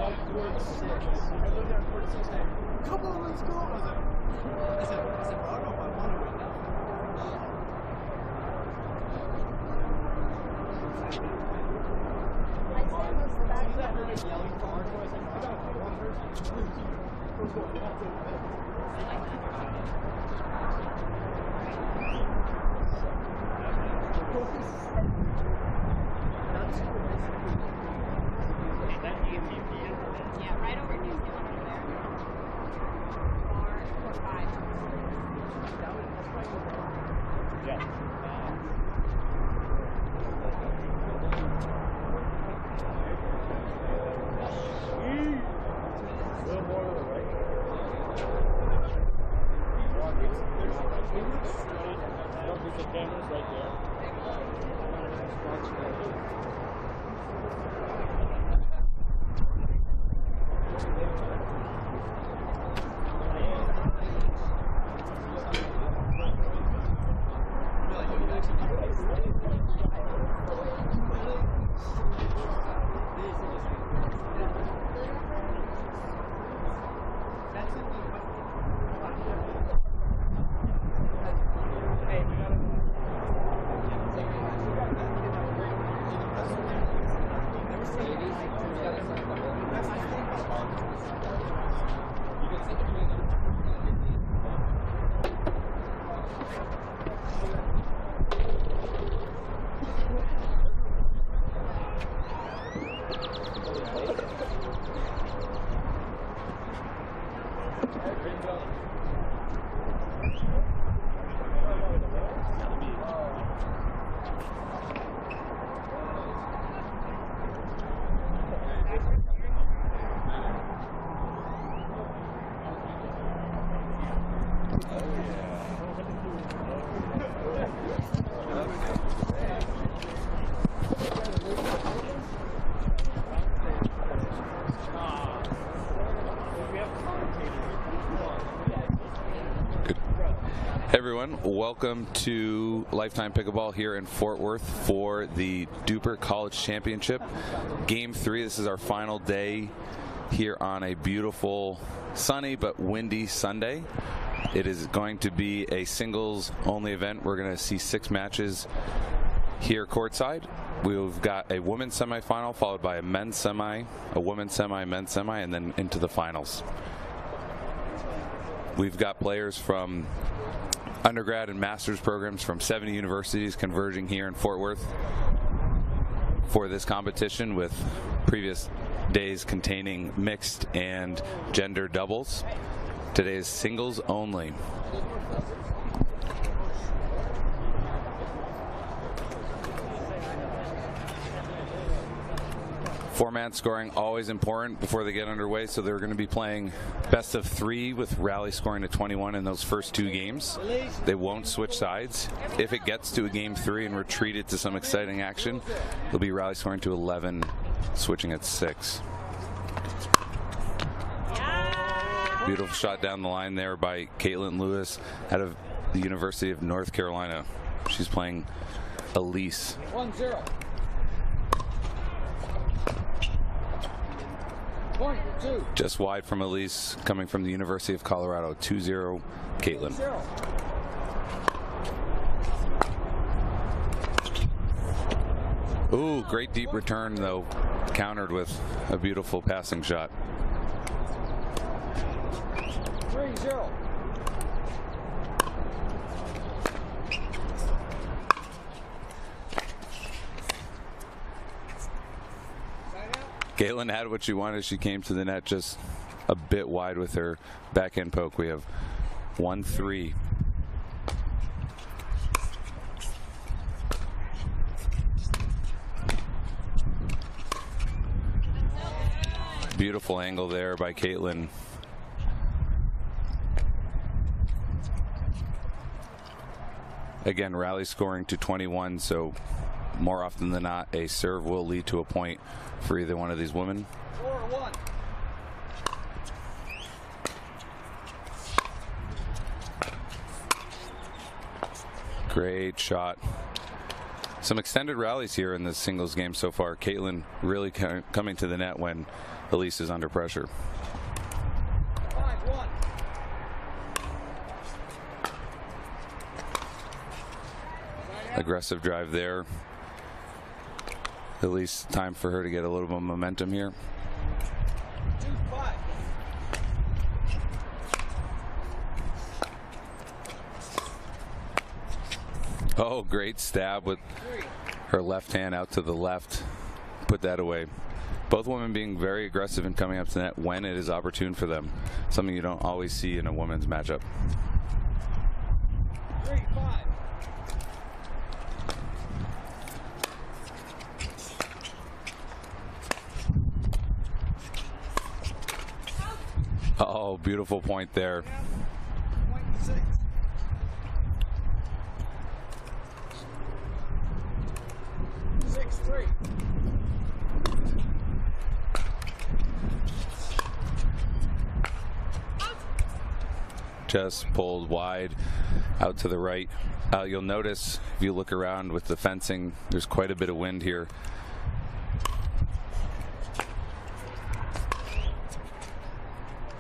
Come on, let's go. I said, I don't know if I want to win now. Yeah, right over New Zealand over there. 4 or 5. Yeah. A little more to the right. There's the cameras right there. Hey everyone, welcome to Lifetime Pickleball here in Fort Worth for the DUPR College Championship. Game 3, this is our final day here on a beautiful, sunny but windy Sunday. It is going to be a singles only event. We're going to see 6 matches here courtside. We've got a women's semifinal followed by a men's semi, a women's semi, men's semi, and then into the finals. We've got players from undergrad and master's programs from 70 universities converging here in Fort Worth for this competition, with previous days containing mixed and gender doubles. Today is singles only. Four-man scoring always important before they get underway, so they're going to be playing best of 3 with rally scoring to 21 in those first 2 games. They won't switch sides. If it gets to a game 3 and retreated to some exciting action, they'll be rally scoring to 11, switching at 6. Beautiful shot down the line there by Caitlin Lewis out of the University of North Carolina. She's playing Elise. 1-0. 1-2. Just wide from Elise, coming from the University of Colorado. 2-0, Caitlin. 0. Ooh, great deep return though, countered with a beautiful passing shot. 3-0. Caitlin had what she wanted. She came to the net just a bit wide with her backhand poke. We have 1-3. Beautiful angle there by Caitlin. Again, rally scoring to 21, so more often than not, a serve will lead to a point for either one of these women. 4-1. Great shot. Some extended rallies here in this singles game so far. Caitlin really coming to the net when Elise is under pressure. 5-1. Aggressive drive there. Elise, time for her to get a little bit of momentum here. 2-5. Oh, great stab with her left hand out to the left. Put that away. Both women being very aggressive and coming up to net when it is opportune for them. Something you don't always see in a women's matchup. 3-5. Oh, beautiful point there. 6. Just pulled wide out to the right. You'll notice if you look around with the fencing, there's quite a bit of wind here.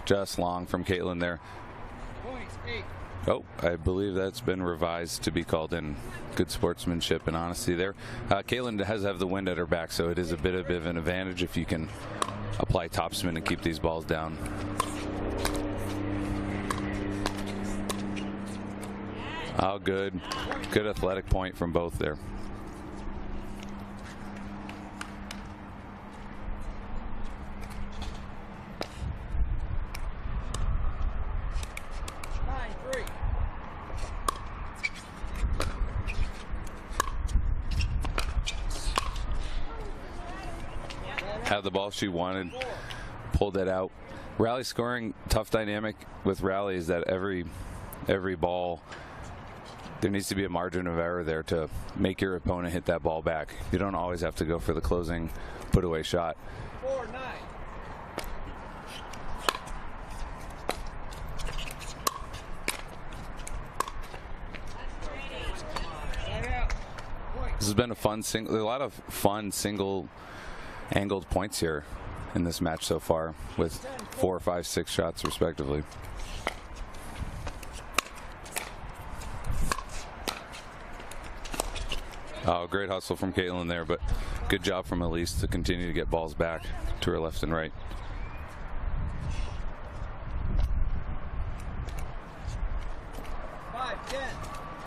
Just long from Caitlin there. Oh, I believe that's been revised to be called in. Good sportsmanship and honesty there. Caitlin has to have the wind at her back, so it is a bit of an advantage if you can apply topspin and keep these balls down. Oh, good. Good athletic point from both there. Had the ball she wanted, pulled that out. Rally scoring, tough dynamic with rally is that every ball, there needs to be a margin of error there to make your opponent hit that ball back. You don't always have to go for the closing put away shot. 4-9. This has been a lot of fun single angled points here in this match so far, with 4, 5, 6 shots respectively. Oh, great hustle from Caitlin there, but good job from Elise to continue to get balls back to her left and right.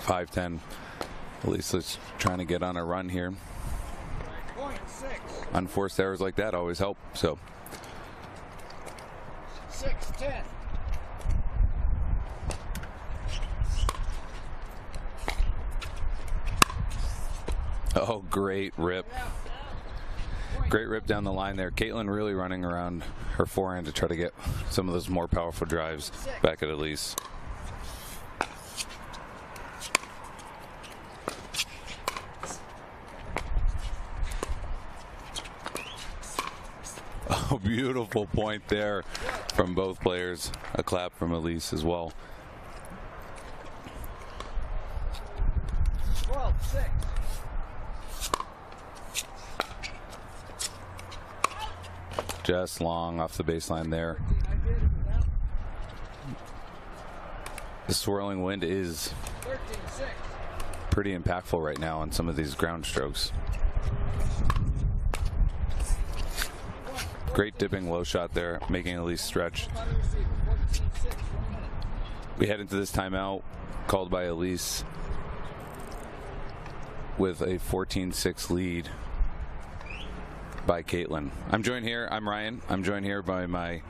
5-10. Elise is trying to get on a run here. Unforced errors like that always help. So 6-10. Oh, great rip. Great rip down the line there. Caitlin really running around her forehand to try to get some of those more powerful drives back at Elise. Oh, beautiful point there from both players. A clap from Elise as well. 12-6. Just long off the baseline there. The swirling wind is pretty impactful right now on some of these ground strokes. Great dipping low shot there, making Elise stretch. We head into this timeout called by Elise with a 14-6 lead by Caitlin. I'm Ryan. I'm joined here by my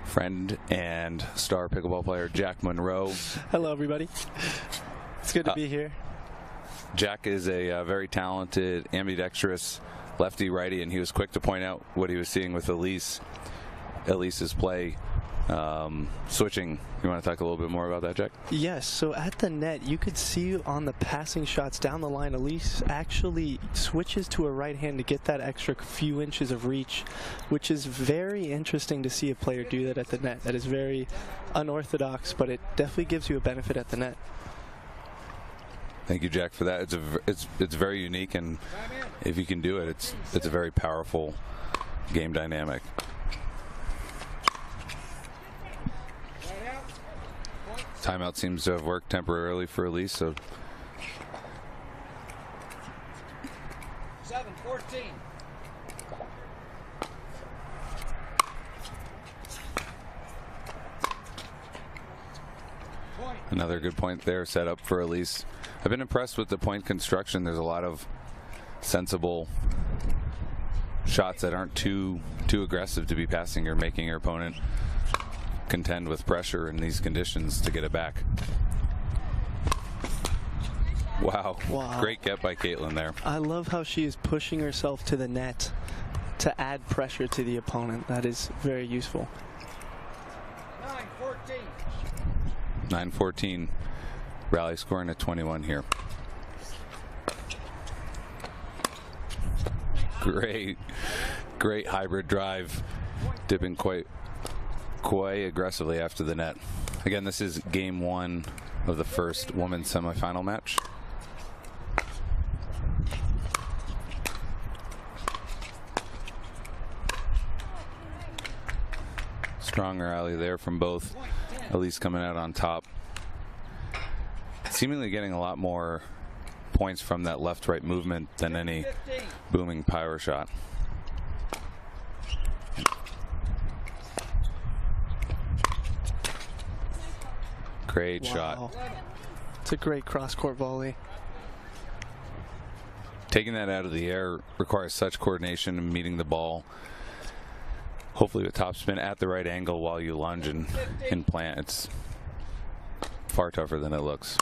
friend and star pickleball player, Jack Monroe. Hello, everybody. It's good to be here. Jack is a very talented, ambidextrous lefty-righty, and he was quick to point out what he was seeing with Elise's play. Switching. You want to talk a little bit more about that, Jack? Yes, so at the net, you could see on the passing shots down the line, Elise actually switches to a right hand to get that extra few inches of reach, which is very interesting to see a player do that at the net. That is very unorthodox, but it definitely gives you a benefit at the net. Thank you, Jack, for that. It's very unique, and if you can do it, it's a very powerful game dynamic. Timeout seems to have worked temporarily for Elise, so 7-14. another good point there set up for Elise. I've been impressed with the point construction. There's a lot of sensible shots that aren't too aggressive to be passing or making your opponent contend with pressure in these conditions to get it back. Wow. Great get by Caitlin there. I love how she is pushing herself to the net to add pressure to the opponent. That is very useful. 9-14. 9-14. Rally scoring at 21 here. Great hybrid drive, dipping quite aggressively after the net. Again, this is game 1 of the first women's semifinal match. Strong rally there from both. Elise coming out on top. Seemingly getting a lot more points from that left-right movement than any booming power shot. Great shot. It's a great cross-court volley. Taking that out of the air requires such coordination and meeting the ball, hopefully with topspin at the right angle while you lunge and plant. It's far tougher than it looks.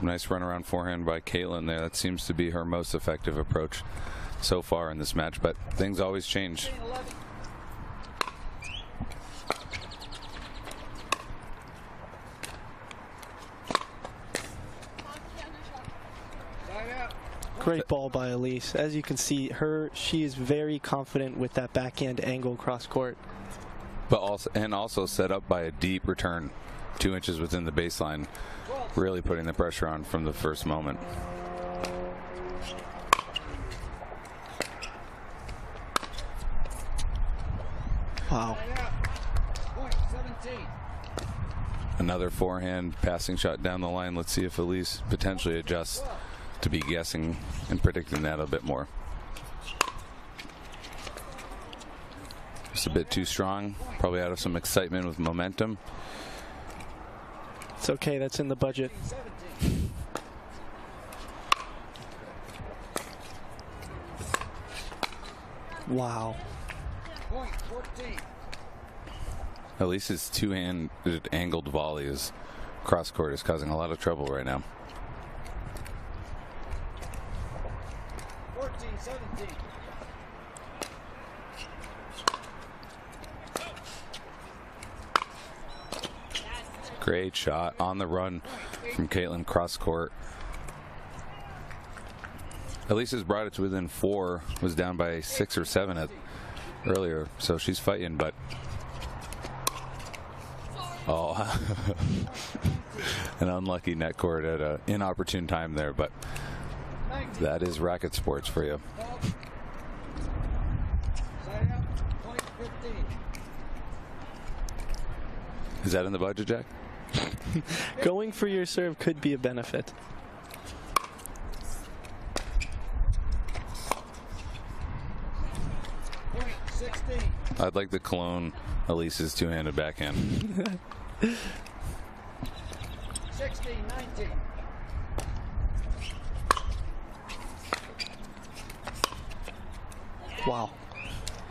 Nice run around forehand by Caitlin there. That seems to be her most effective approach so far in this match, but things always change. Great ball by Elise. As you can see, she is very confident with that backhand angle cross court. But also set up by a deep return, 2 inches within the baseline, really putting the pressure on from the first moment. Wow. Another forehand passing shot down the line. Let's see if Elise potentially adjusts to be guessing and predicting that a bit more. Just a bit too strong, probably out of some excitement with momentum. It's okay, that's in the budget. Wow. Elise's two-handed angled volley cross court is causing a lot of trouble right now. 14-17. Great shot on the run from Caitlin cross court. Elise has brought it to within 4, was down by 6 or 7 earlier, so she's fighting, but an unlucky net court at an inopportune time there, but that is racket sports for you. Is that in the budget, Jack? Going for your serve could be a benefit. I'd like to clone Elise's two-handed backhand. 16-19. Wow.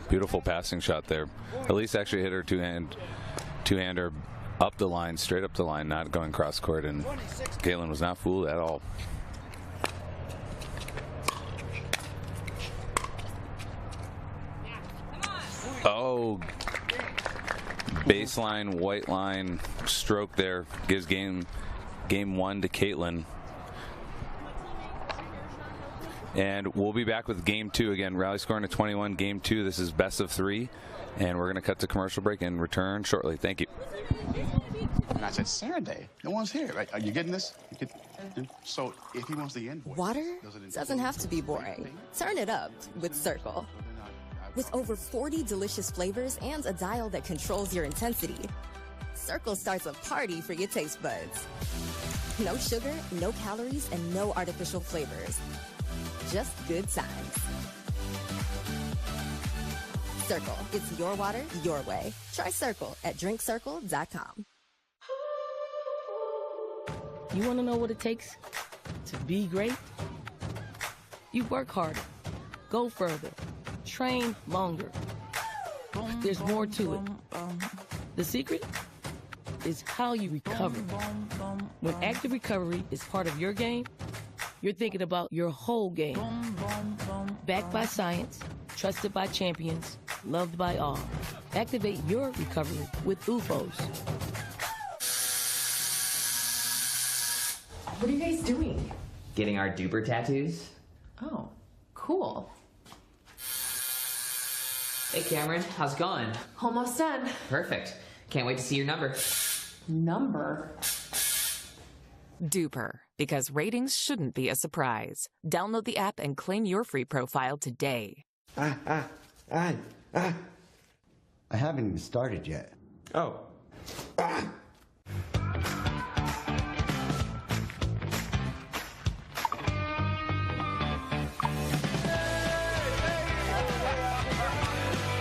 Beautiful passing shot there. Elise actually hit her two-hander up the line, straight up the line, not going cross court, and Caitlin was not fooled at all. Oh, baseline, white line, stroke there, gives game 1 to Caitlin. And we'll be back with game 2 again. Rally scoring to 21, game 2. This is best of 3. And we're going to cut to commercial break and return shortly. Thank you. And I said, Saturday, no one's here. Right? Are you getting this? So if he wants the invoice. Water doesn't have to be boring. Turn it up with Circle. With over 40 delicious flavors and a dial that controls your intensity, Circle starts a party for your taste buds. No sugar, no calories, and no artificial flavors. Just good times. Circle. It's your water, your way. Try Circle at drinkcircle.com. You want to know what it takes to be great? You work harder, go further, train longer. There's more to it. The secret is how you recover. When active recovery is part of your game, you're thinking about your whole game. Backed by science, trusted by champions, loved by all. Activate your recovery with UFOs. What are you guys doing? Getting our DUPR tattoos. Oh, cool. Hey Cameron, how's it going? Almost done. Perfect. Can't wait to see your number. Number? DUPR, because ratings shouldn't be a surprise. Download the app and claim your free profile today. I haven't even started yet. Oh.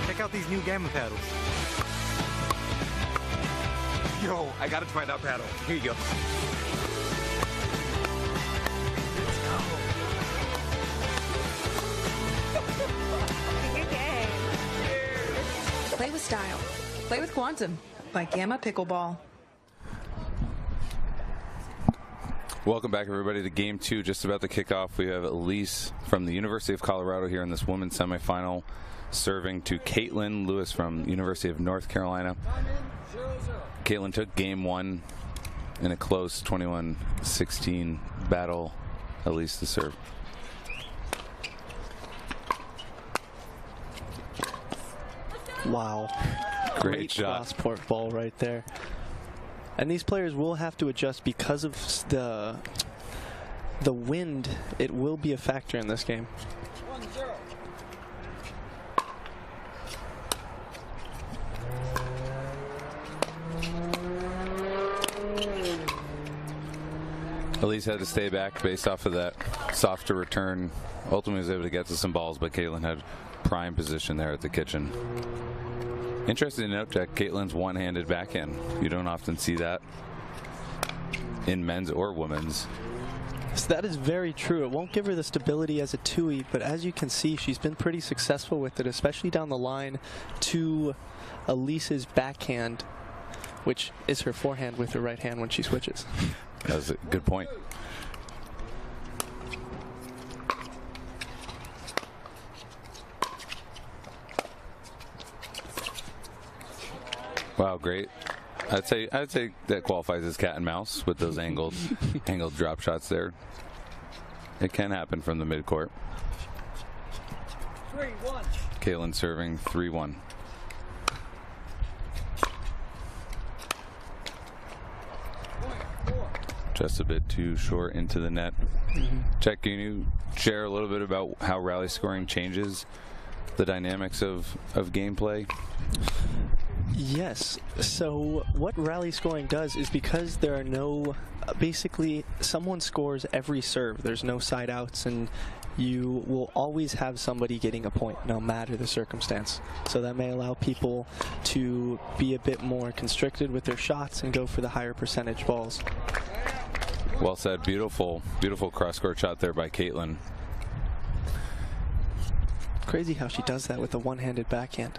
Check out these new gamma paddles. Yo, I gotta try that paddle. Here you go. Play with style. Play with quantum by Gamma Pickleball. Welcome back, everybody, to game 2. Just about to kick off. We have Elise from the University of Colorado here in this women's semifinal, serving to Caitlin Lewis from University of North Carolina. Caitlin took game 1 in a close 21-16 battle. Elise to serve. Wow. Great shot. Crossport ball right there. And these players will have to adjust because of the wind. It will be a factor in this game. 1-0. Elise had to stay back based off of that softer return. Ultimately was able to get to some balls, but Caitlin had prime position there at the kitchen. Interesting to note that Caitlin's one-handed backhand. You don't often see that in men's or women's. So that is very true. It won't give her the stability as a two-y, but as you can see, she's been pretty successful with it, especially down the line to Elise's backhand, which is her forehand with her right hand when she switches. That was a good point. Wow, great. I'd say that qualifies as cat and mouse with those angled drop shots there. It can happen from the midcourt. 3-1. Caitlin serving 3-1. Just a bit too short into the net. Check, can you share a little bit about how rally scoring changes the dynamics of gameplay? Yes. So what rally scoring does is, because there are no, basically someone scores every serve. There's no side outs, and you will always have somebody getting a point no matter the circumstance. So that may allow people to be a bit more constricted with their shots and go for the higher percentage balls. Well said. Beautiful, beautiful cross-court shot there by Caitlin. Crazy how she does that with a one-handed backhand.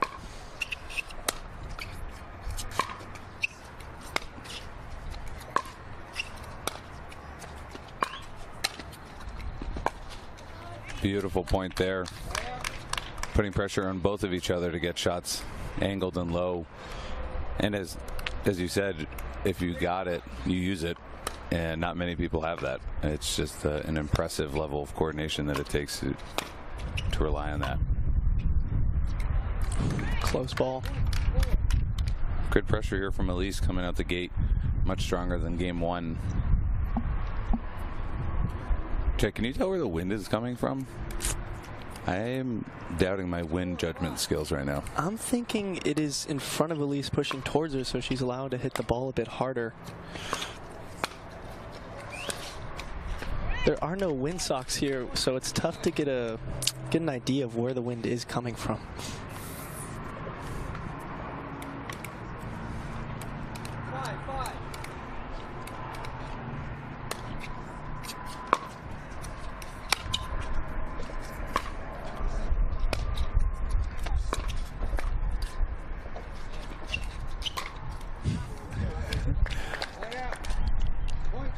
Beautiful point there. Putting pressure on both of each other to get shots angled and low. And as you said, if you got it, you use it. and not many people have that. It's just an impressive level of coordination that it takes to rely on that. Close ball. Good pressure here from Elise coming out the gate, much stronger than game 1. Jay, can you tell where the wind is coming from? I am doubting my wind judgment skills right now. I'm thinking it is in front of Elise pushing towards her, so she's allowed to hit the ball a bit harder. There are no wind socks here, so it's tough to get an idea of where the wind is coming from.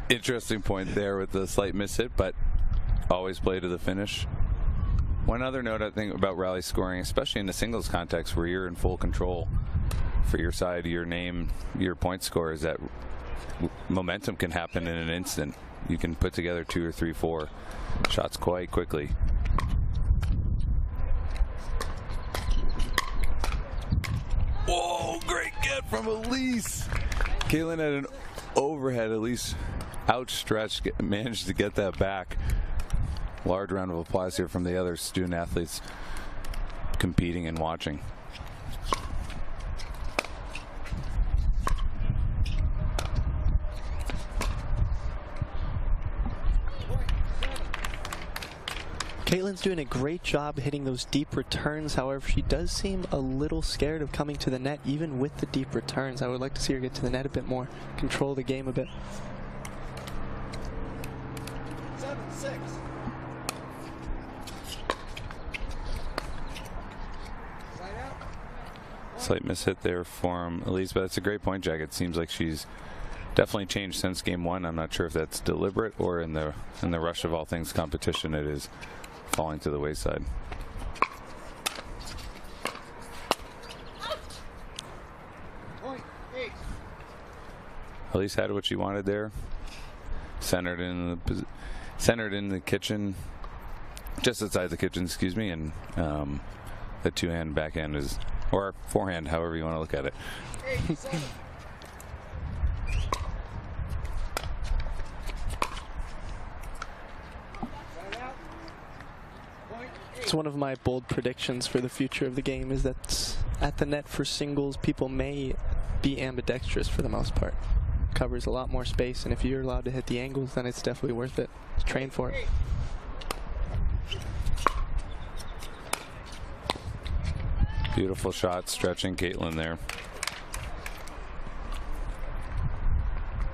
Interesting point there with the slight miss hit, but always play to the finish. One other note I think about rally scoring, especially in the singles context where you're in full control for your side, your name, your point score, is that momentum can happen in an instant. You can put together 2 or 3, 4 shots quite quickly. Whoa, great get from Elise. Caitlin had an overhead. Elise outstretched, managed to get that back. Large round of applause here from the other student athletes competing and watching. Caitlin's doing a great job hitting those deep returns. However, she does seem a little scared of coming to the net, even with the deep returns. I would like to see her get to the net a bit more, control the game a bit. 7-6. Slight miss hit there from Elise, but that's a great point, Jack. It seems like she's definitely changed since game 1. I'm not sure if that's deliberate or in the rush of all things competition, it is falling to the wayside. Elise had what she wanted there. Centered in the kitchen, just outside the kitchen, excuse me, and the 2-hand backhand is, or forehand, however you want to look at it. It's one of my bold predictions for the future of the game is that at the net for singles, people may be ambidextrous for the most part. Covers a lot more space, and if you're allowed to hit the angles, then it's definitely worth it. Train for it. Beautiful shot, stretching Caitlin there.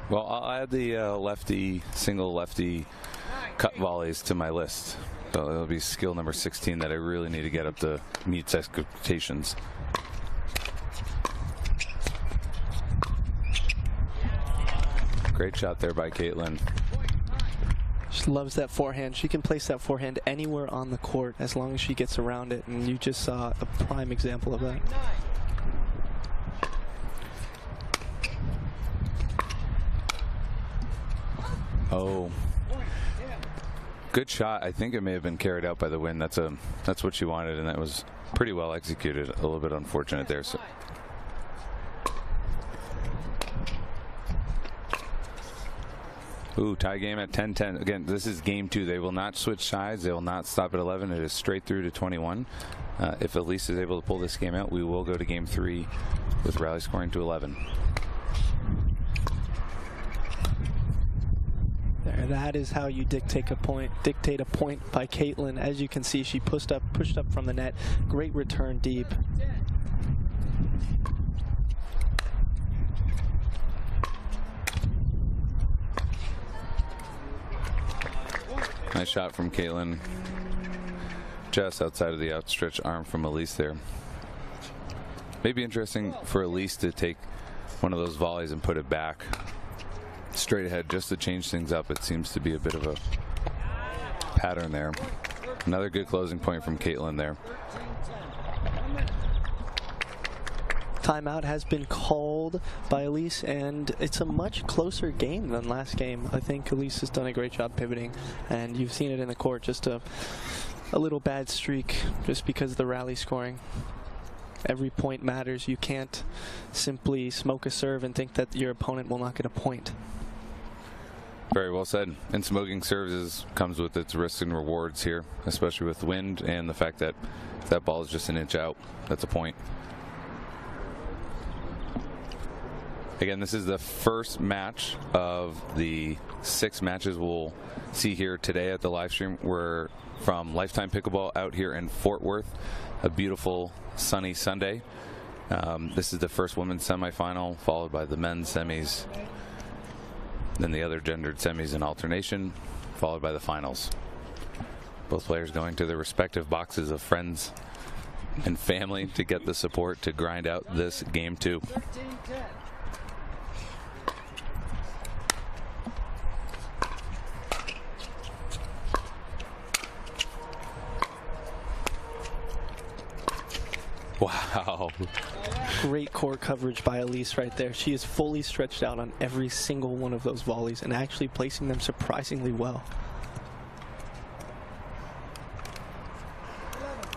Well, I'll add the single lefty cut volleys to my list. So it'll be skill number 16 that I really need to get up to meet expectations. Great shot there by Caitlin. She loves that forehand. She can place that forehand anywhere on the court as long as she gets around it, and you just saw a prime example of that. Oh, good shot. I think it may have been carried out by the wind. That's what she wanted, and that was pretty well executed. A little bit unfortunate there. So. Ooh, tie game at 10-10. Again, this is game 2. They will not switch sides. They will not stop at 11. It is straight through to 21. If Elise is able to pull this game out, we will go to game 3 with rally scoring to 11. There, that is how you dictate a point by Caitlin. As you can see, she pushed up from the net. Great return deep. Nice shot from Caitlin. Just outside of the outstretched arm from Elise there. Maybe interesting for Elise to take one of those volleys and put it back straight ahead just to change things up. It seems to be a bit of a pattern there. Another good closing point from Caitlin there. Timeout has been called by Elise, and it's a much closer game than last game. I think Elise has done a great job pivoting, and you've seen it in the court, just a little bad streak just because of the rally scoring. Every point matters. You can't simply smoke a serve and think that your opponent will not get a point. Very well said. And smoking serves comes with its risks and rewards here, especially with wind and the fact that if that ball is just an inch out, that's a point. Again, this is the first match of the 6 matches we'll see here today at the live stream. We're from Lifetime Pickleball out here in Fort Worth, a beautiful sunny Sunday. This is the first women's semifinal, followed by the men's semis, then the other gendered semis in alternation, followed by the finals. Both players going to their respective boxes of friends and family to get the support to grind out this game 2. Wow. Great court coverage by Elise right there. She is fully stretched out on every single one of those volleys and actually placing them surprisingly well.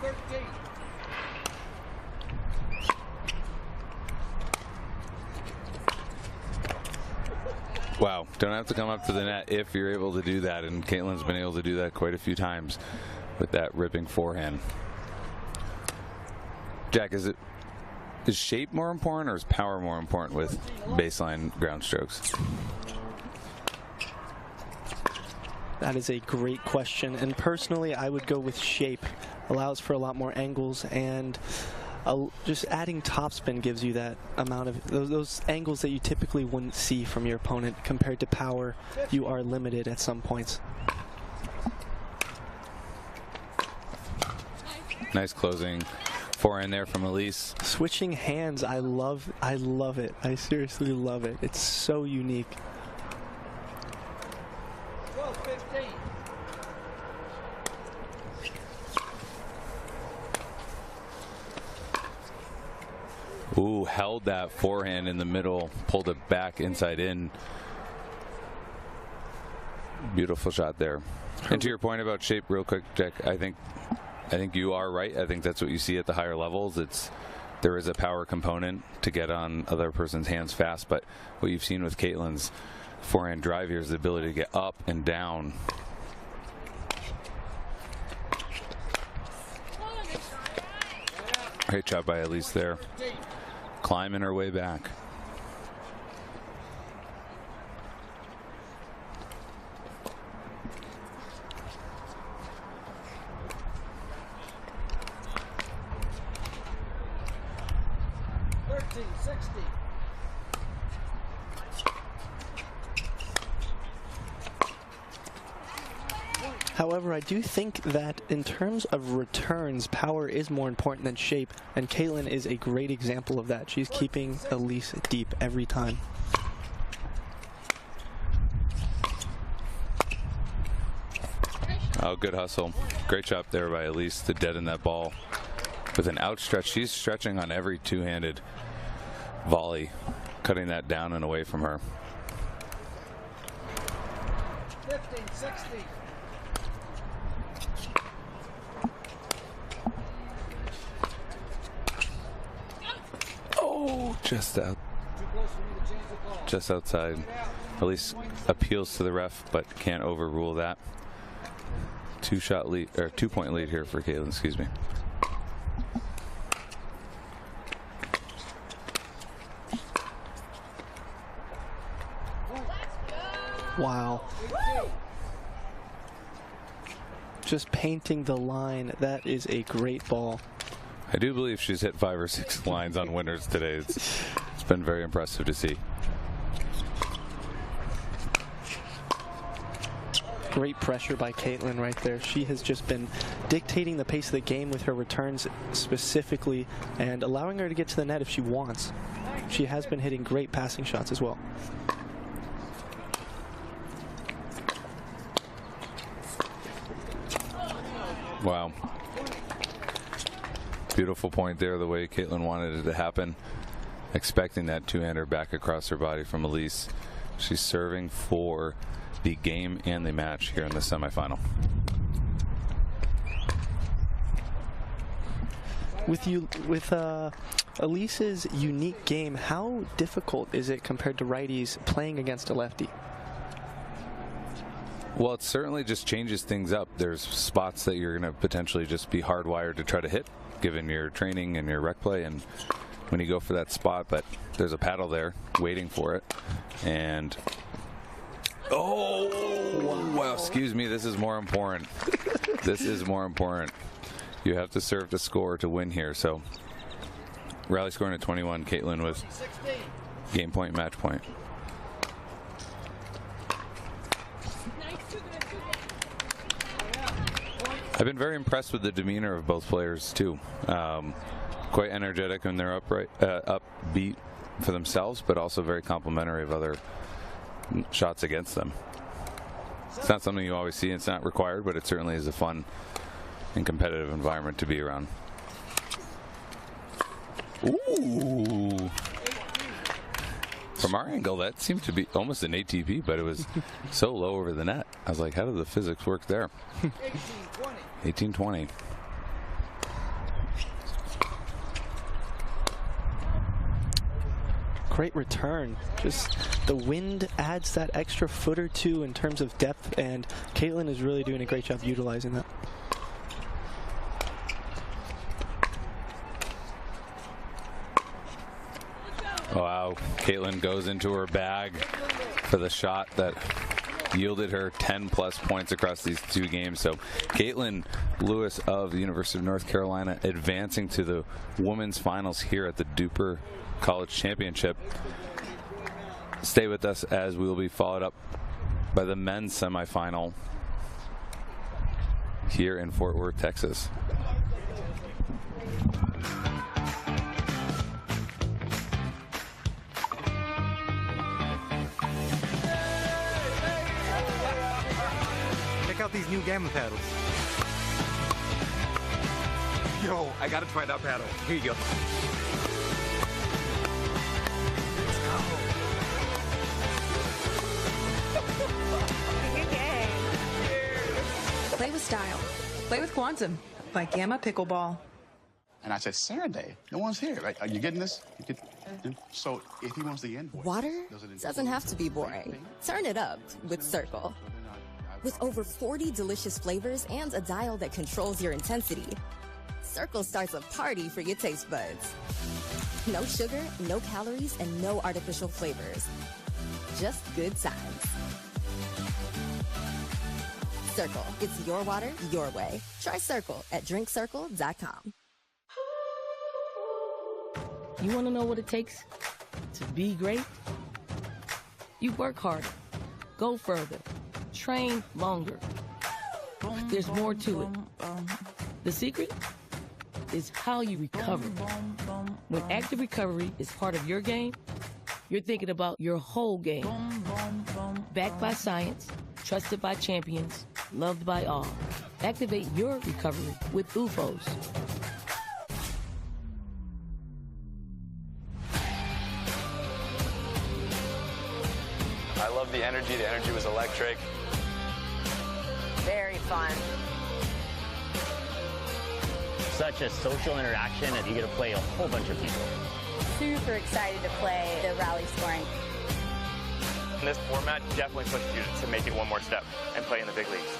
11-13. Wow. Don't have to come up to the net if you're able to do that, and Caitlin's been able to do that quite a few times with that ripping forehand. Jack, is shape more important or is power more important with baseline ground strokes? That is a great question, and personally I would go with shape. Allows for a lot more angles, and just adding topspin gives you that amount of those angles that you typically wouldn't see from your opponent. Compared to power, you are limited at some points. Nice closing forehand there from Elise. Switching hands, I love it. I seriously love it. It's so unique. 12-15. Ooh, held that forehand in the middle, pulled it back inside in. Beautiful shot there. And to your point about shape, real quick, Jack, I think you are right. I think that's what you see at the higher levels. There is a power component to get on other person's hands fast, but what you've seen with Caitlin's forehand drive here is the ability to get up and down. Great job by Elise there, climbing her way back. However, I do think that in terms of returns, power is more important than shape, and Caitlin is a great example of that. She's keeping Elise deep every time. Oh, good hustle. Great job there by Elise to deaden that ball with an outstretch. She's stretching on every two-handed volley, cutting that down and away from her. 15-16. Oh, just outside. Elise appeals to the ref, but can't overrule that. 2-shot lead, or 2-point lead here for Caitlin, excuse me. Wow. Just painting the line. That is a great ball. I do believe she's hit 5 or 6 lines on winners today. It's been very impressive to see. Great pressure by Caitlin right there. She has just been dictating the pace of the game with her returns specifically and allowing her to get to the net if she wants. She has been hitting great passing shots as well. Wow. Beautiful point there, the way Caitlin wanted it to happen. expecting that two-hander back across her body from Elise. She's serving for the game and the match here in the semifinal. With Elise's unique game, how difficult is it compared to righties playing against a lefty? Well, it certainly just changes things up. There's spots that you're going to potentially just be hardwired to try to hit, given your training and your rec play, and when you go for that spot, but there's a paddle there waiting for it. And oh, well, excuse me, this is more important. This is more important. You have to serve to score to win here. So rally scoring at 21, Caitlin with game point, match point. I've been very impressed with the demeanor of both players too. Quite energetic when they're upbeat for themselves, but also very complimentary of other shots against them. It's not something you always see. It's not required, but it certainly is a fun and competitive environment to be around. Ooh. From our angle, that seemed to be almost an ATP, but it was so low over the net. I was like, how did the physics work there? 18-20. Great return. Just the wind adds that extra foot or two in terms of depth, and Caitlin is really doing a great job utilizing that. Wow, Caitlin goes into her bag for the shot that yielded her 10+ points across these two games. So Caitlin Lewis of the University of North Carolina advancing to the women's finals here at the DUPR College Championship. Stay with us as we will be followed up by the men's semifinal here in Fort Worth, Texas. Check out these new Gamma paddles. Yo, I gotta try that paddle. Here you go. Play with style. Play with Quantum by Gamma Pickleball. And I said, Saturday, no one's here. Right? Are you getting this? So if he wants the invoice, Water doesn't have to be boring. Turn it up with Circle. With over 40 delicious flavors and a dial that controls your intensity, Circle starts a party for your taste buds. No sugar, no calories, and no artificial flavors. Just good times. Circle. It's your water, your way. Try Circle at drinkcircle.com. You want to know what it takes to be great? You work harder, go further, train longer. There's more to it. The secret is how you recover. When active recovery is part of your game, you're thinking about your whole game. Backed by science, trusted by champions, loved by all. Activate your recovery with UFOs. I love the energy. The energy was electric. Very fun. Such a social interaction, and you get to play a whole bunch of people. Super excited to play the rally scoring. This format definitely pushes you to make it one more step and play in the big leagues.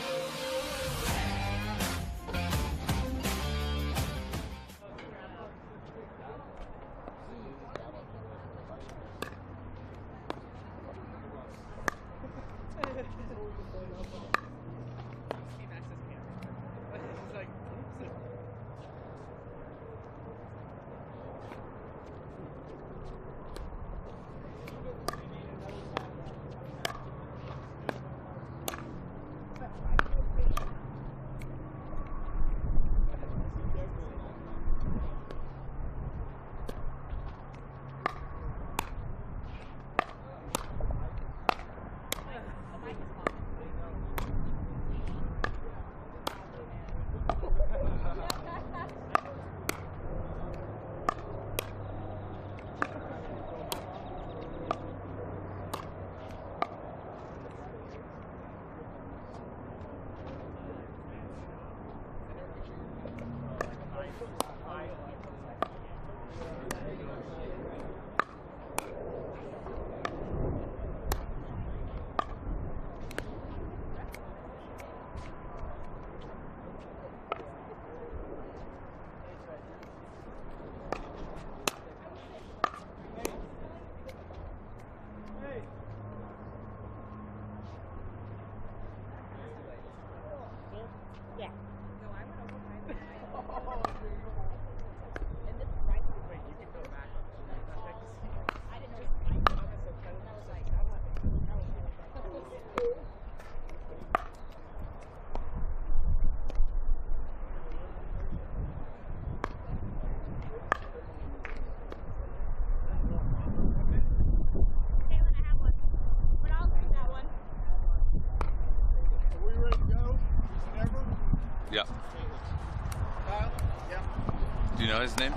know his name?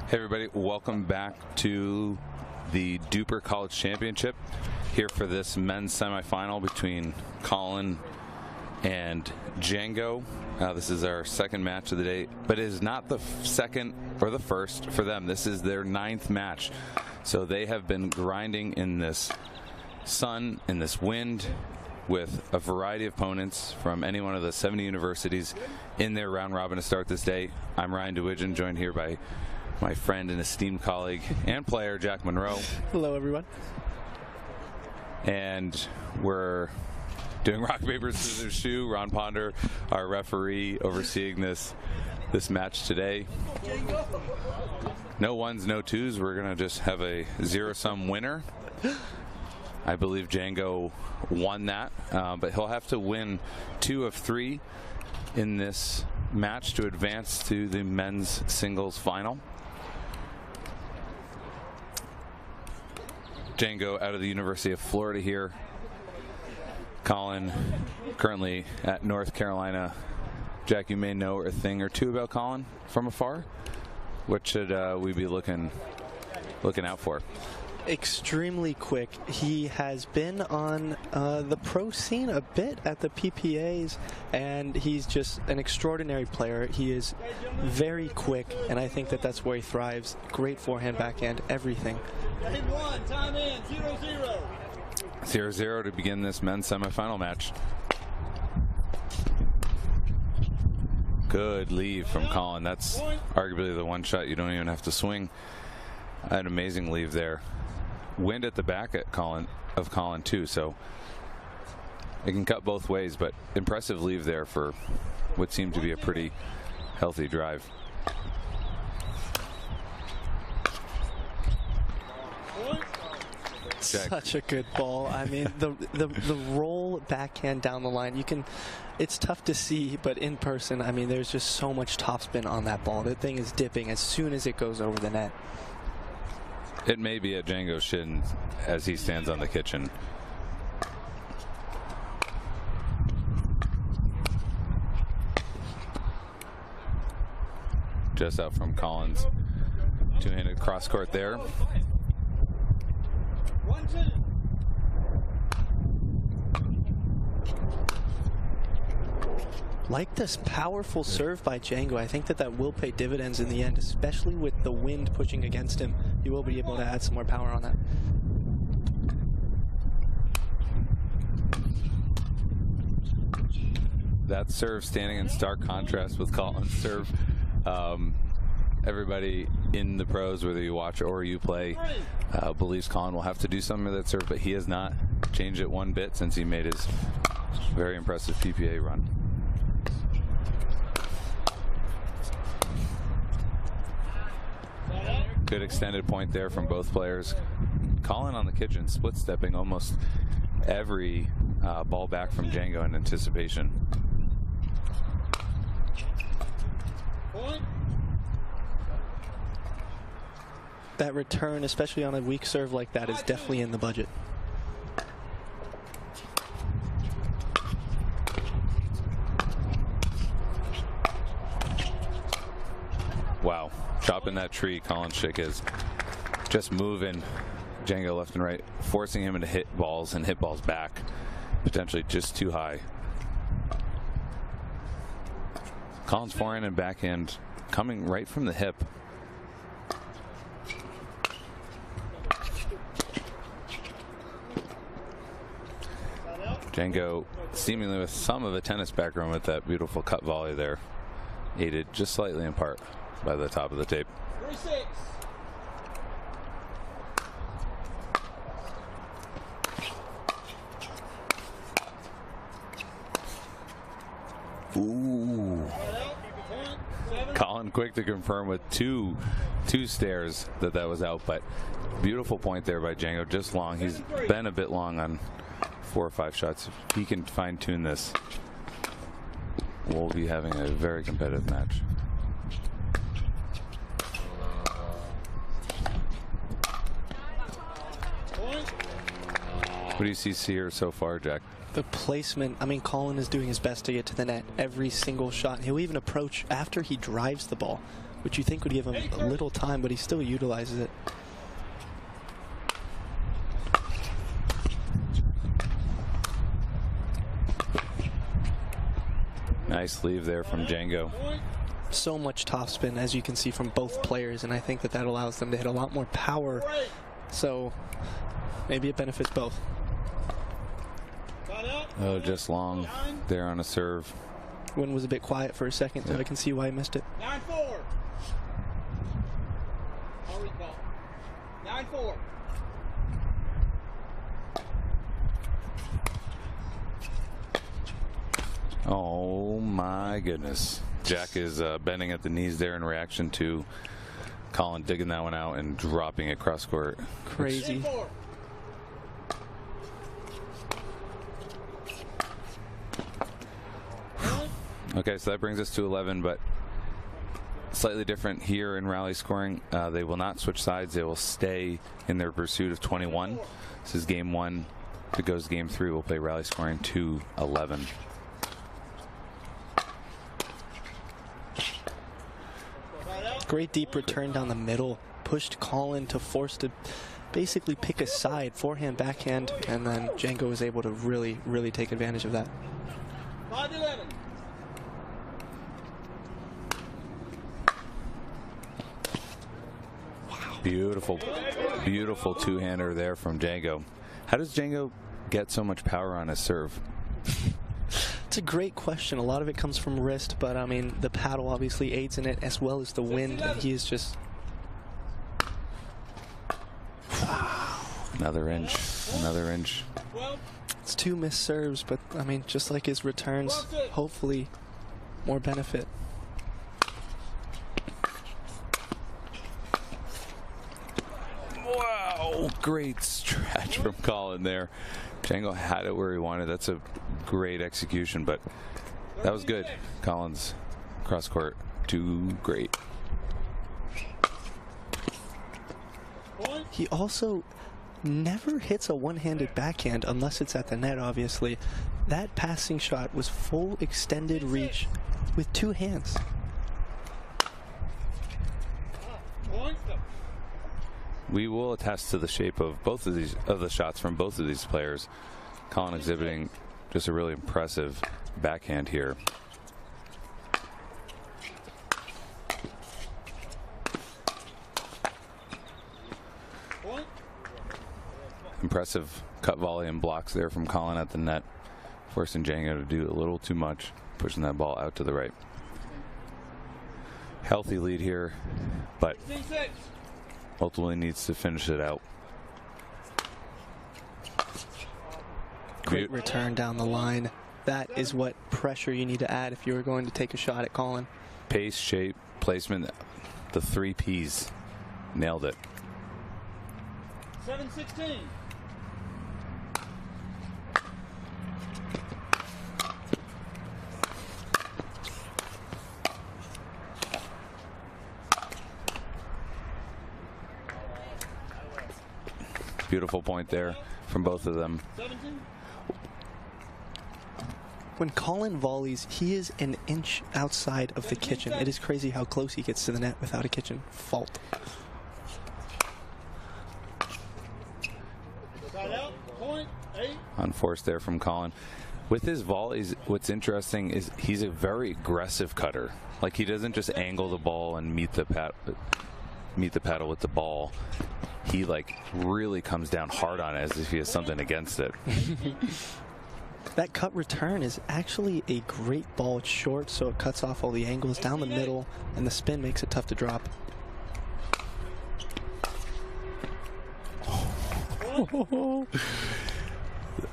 Hey everybody, welcome back to the DUPR College Championship, here for this men's semifinal between Colin and Django. This is our second match of the day, but it is not the second or the first for them. This is their 9th match. So they have been grinding in this sun, in this wind, with a variety of opponents from any one of the 70 universities in their round robin to start this day. I'm Ryan DeWidgeon, joined here by my friend and esteemed colleague and player, Jack Monroe. Hello, everyone. And we're doing rock, paper, scissors, shoe. Ron Ponder, our referee, overseeing this match today. No ones, no twos. We're going to just have a zero-sum winner. I believe Django won that, but he'll have to win 2 of 3 in this match to advance to the men's singles final. Django out of the University of Florida here. Colin currently at North Carolina. Jack, you may know a thing or two about Colin from afar. What should we be looking out for? Extremely quick. He has been on the pro scene a bit at the PPAs, and he's just an extraordinary player. He is very quick, and I think that that's where he thrives. Great forehand, backhand, everything. Game 1, time in, 0-0. 0-0 to begin this men's semifinal match. Good leave from Colin. That's arguably the one shot you don't even have to swing. An amazing leave there. Wind at the back at Colin too, so it can cut both ways, but impressive leave there for what seemed to be a pretty healthy drive. Jack. Such a good ball. I mean, the roll backhand down the line, it's tough to see, but in person, I mean, there's just so much topspin on that ball. That thing is dipping as soon as it goes over the net. It may be at Django's shin as he stands on the kitchen. Just out from Colin's two-handed cross court there. 1-2. Like this powerful serve by Django, I think that will pay dividends in the end, especially with the wind pushing against him. He will be able to add some more power on that. That serve standing in stark contrast with Colin's serve. Everybody in the pros, whether you watch or you play, believes Colin will have to do something with that serve, but he has not changed it one bit since he made his very impressive PPA run. Good extended point there from both players. Colin on the kitchen, split stepping almost every ball back from Django in anticipation. That return, especially on a weak serve like that, is definitely in the budget. Wow, chopping that tree. Colin Schick is just moving Django left and right, forcing him to hit balls and hit balls back, potentially just too high. Colin's forehand and backhand coming right from the hip. Django seemingly with some of a tennis background with that beautiful cut volley there, aided just slightly in part by the top of the tape. 3-6. Ooh. Colin quick to confirm with two stares that was out, but beautiful point there by Django. Just long. He's been a bit long on 4 or 5 shots. If he can fine tune this, we'll be having a very competitive match. What do you see here so far, Jack? The placement, I mean, Colin is doing his best to get to the net every single shot. He'll even approach after he drives the ball, which you think would give him a little time, but he still utilizes it. Nice leave there from Django. So much topspin, as you can see from both players, and I think that allows them to hit a lot more power. So maybe it benefits both. Oh, just long there on a serve. Wind was a bit quiet for a second, so I can see why I missed it. 9-4. I'll recall. 9-4. Oh my goodness. Jack is bending at the knees there in reaction to Colin digging that one out and dropping it cross court. Crazy. Okay, so that brings us to 11, but slightly different here in rally scoring. They will not switch sides. They will stay in their pursuit of 21. This is game 1. If it goes game 3, we'll play rally scoring 2-11. Great deep return down the middle. Pushed Colin to force to basically pick a side, forehand, backhand, and then Django was able to really, really take advantage of that. 5-11. Beautiful, beautiful two-hander there from Django. How does Django get so much power on his serve? It's a great question. A lot of it comes from wrist, but I mean, the paddle obviously aids in it as well as the wind, and he is just... Another inch, another inch. It's 2 missed serves, but I mean, just like his returns, hopefully more benefit. Wow, great stretch from Colin there. Django had it where he wanted. That's a great execution, but that was good. Colin's cross court, too great. He also never hits a one-handed backhand unless it's at the net, obviously. That passing shot was full extended reach with 2 hands. We will attest to the shape of both of the shots from both of these players. Colin exhibiting just a really impressive backhand here. Impressive cut volley and blocks there from Colin at the net, forcing Django to do a little too much, pushing that ball out to the right. Healthy lead here, but ultimately needs to finish it out. Great return down the line. That is what pressure you need to add if you were going to take a shot at Colin. Pace, shape, placement, the 3 Ps. Nailed it. 7-16. Beautiful point there from both of them. When Colin volleys, he is an inch outside of the kitchen. It is crazy how close he gets to the net without a kitchen fault. Unforced there from Colin. With his volleys, what's interesting is he's a very aggressive cutter. Like, he doesn't just angle the ball and meet the paddle with the ball. He like really comes down hard on it as if he has something against it. That cut return is actually a great ball. It's short, so it cuts off all the angles down the middle, and the spin makes it tough to drop.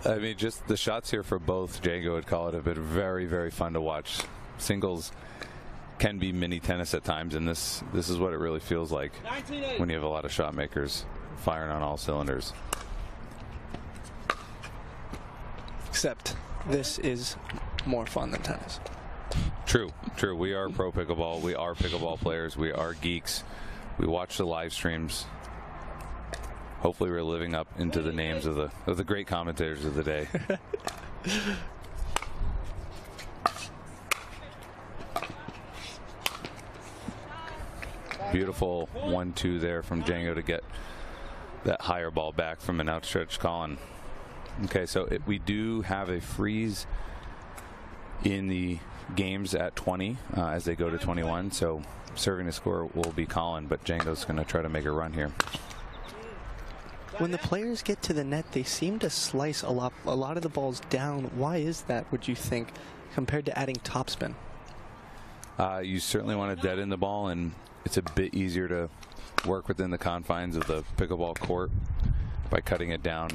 I mean, just the shots here for both Django and Colin have been very, very fun to watch. Singles can be mini tennis at times, and this is what it really feels like when you have a lot of shot makers firing on all cylinders. Except this is more fun than tennis. True, true. We are pro pickleball. We are pickleball players. We are geeks. We watch the live streams. hopefully we're living up into the names of the great commentators of the day. Beautiful 1-2 there from Django to get that higher ball back from an outstretched Colin. Okay, so we do have a freeze in the games at 20 as they go to 21. So serving the score will be Colin, but Django's going to try to make a run here. When the players get to the net, they seem to slice a lot of the balls down. Why is that, would you think, compared to adding topspin? You certainly want to deaden the ball, and it's a bit easier to work within the confines of the pickleball court by cutting it down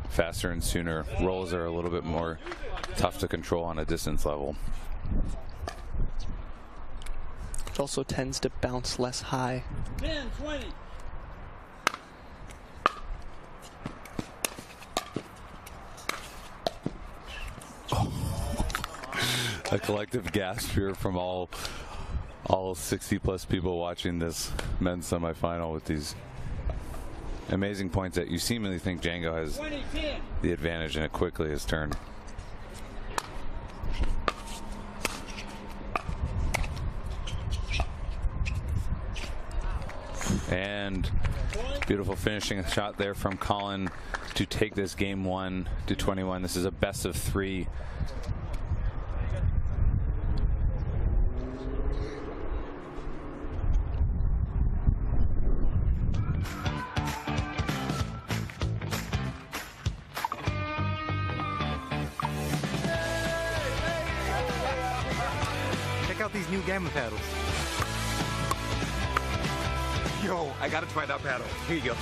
faster and sooner. Rolls are a little bit more tough to control on a distance level. It also tends to bounce less high. 10, 20. A collective gasp here from all 60+ people watching this men's semifinal with these amazing points that you seemingly think Django has the advantage, and it quickly has turned. And beautiful finishing shot there from Colin to take this game 1 to 21. This is a best of 3. Check out these new Gamma paddles. Yo, I gotta try that paddle. Here you go.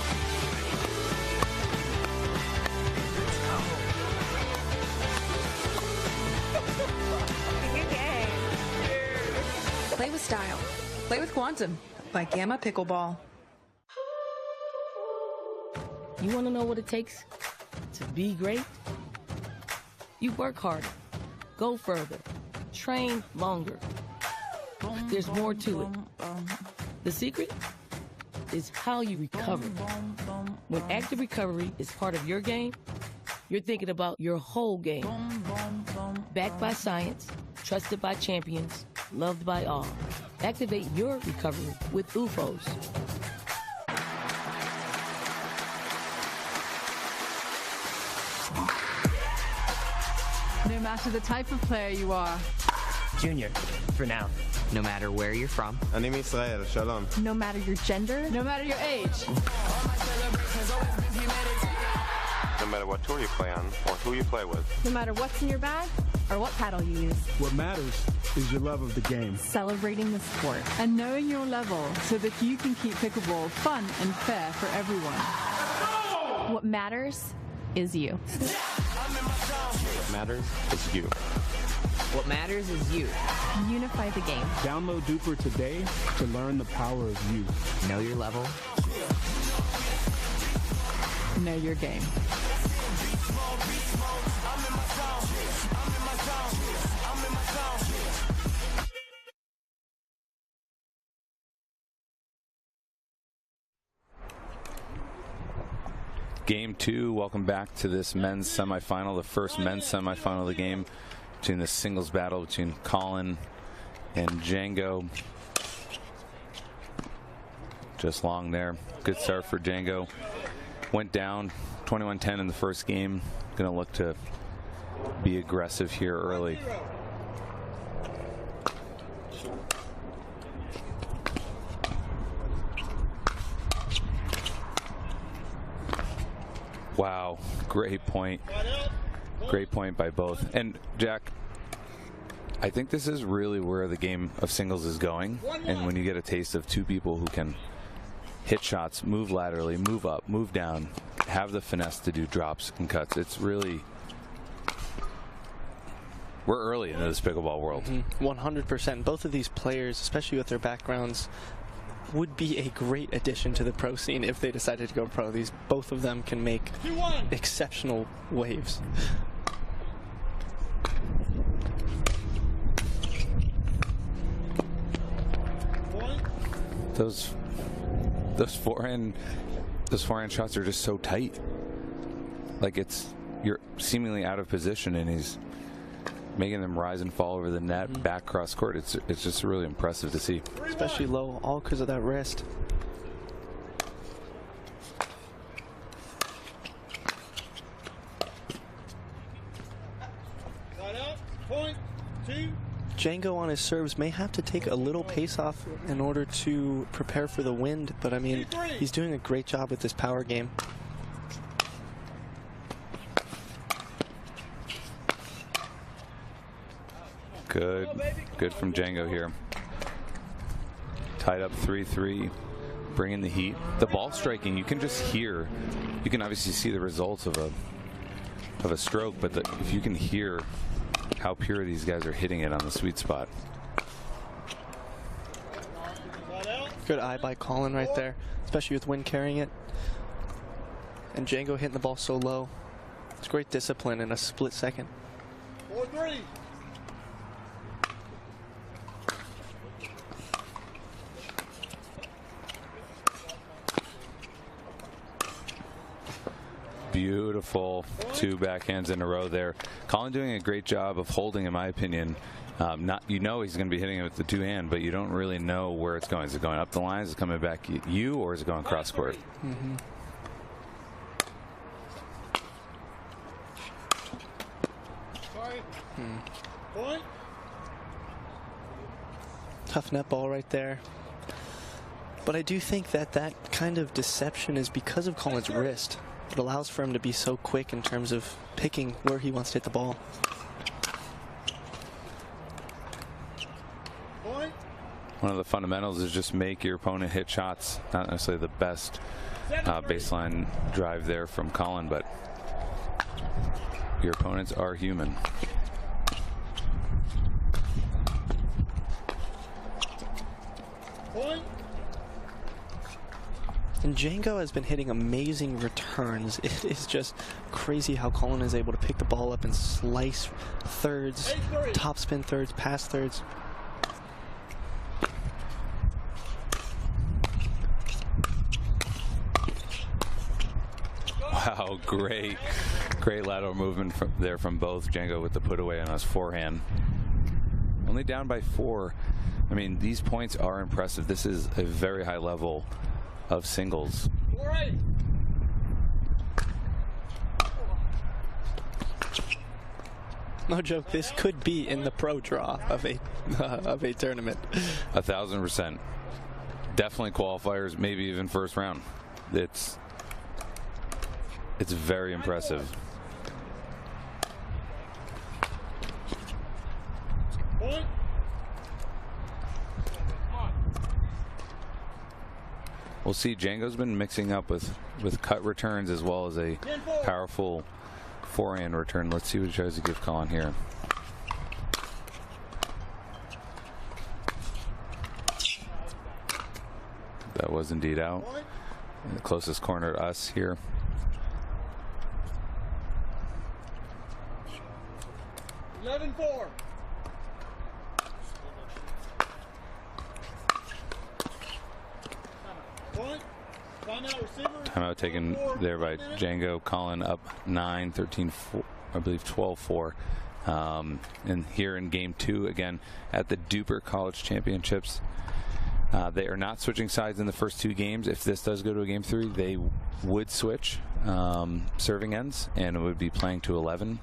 Play with style. Play with Quantum by Gamma Pickleball. You want to know what it takes to be great? You work harder, go further, train longer. There's more to it. The secret is how you recover. When active recovery is part of your game, you're thinking about your whole game. Backed by science, trusted by champions, loved by all. Activate your recovery with UFOs. No matter the type of player you are. Junior, for now. No matter where you're from. Anim Israel, shalom. No matter your gender. No matter your age. No matter what tour you play on or who you play with. No matter what's in your bag or what paddle you use. What matters is your love of the game. Celebrating the sport. And knowing your level so that you can keep pickleball fun and fair for everyone. What matters is you. What matters is you. What matters is you. Unify the game. Download DUPR today to learn the power of you. Know your level. Know your game. Game 2, welcome back to this men's semifinal, the first men's semifinal of the game between the singles battle between Colin and Django. Just long there. Good start for Django. Went down 21-10 in the first game. Going to look to be aggressive here early. Wow, great point. Great point by both. And Jack, I think this is really where the game of singles is going. And when you get a taste of two people who can hit shots, move laterally, move up, move down, have the finesse to do drops and cuts, it's really, we're early into this pickleball world. 100%. Both of these players, especially with their backgrounds, would be a great addition to the pro scene if they decided to go pro. Both of them can make exceptional waves. Those forehand those forehand shots are just so tight. Like you're seemingly out of position, and he's making them rise and fall over the net, back cross court. It's just really impressive to see. Especially low, all because of that wrist. Point, 2. Django on his serves may have to take a little pace off in order to prepare for the wind, but I mean, he's doing a great job with this power game. Good from Django here. Tied up 3-3, bringing the heat. The ball striking, you can just hear. You can obviously see the results of a stroke, but if you can hear how pure these guys are hitting it on the sweet spot. Good eye by Colin right there, especially with wind carrying it. And Django hitting the ball so low. It's great discipline in a split second. 4-3. Beautiful 2 backhands in a row there. Colin doing a great job of holding, in my opinion. You know he's going to be hitting it with the 2-hand, but you don't really know where it's going. Is it going up the line? Is it coming back at you, or is it going cross court? Point. Tough net ball right there. But I do think that kind of deception is because of Colin's wrist. It allows for him to be so quick in terms of picking where he wants to hit the ball. One of the fundamentals is just make your opponent hit shots. Not necessarily the best baseline drive there from Colin, but your opponents are human. Point. And Django has been hitting amazing returns. It is just crazy how Colin is able to pick the ball up and slice thirds, topspin thirds, pass thirds. Wow, great lateral movement from both. Django with the put away on his forehand. Only down by 4. I mean, these points are impressive. This is a very high level of singles. No joke, this could be in the pro draw of a tournament. 1,000%. Definitely qualifiers, maybe even first round. It's very impressive. Point. We'll see. Django's been mixing up with cut returns as well as a powerful forehand return. Let's see what he tries to give Colin here. That was indeed out. In the closest corner to us here. $11-4. Point. Timeout taken there by Django. Colin up 9, 13, 4, I believe 12-4. And here in game 2 again at the DUPR College Championships. They are not switching sides in the first 2 games. If this does go to a game 3, they would switch serving ends, and it would be playing to 11.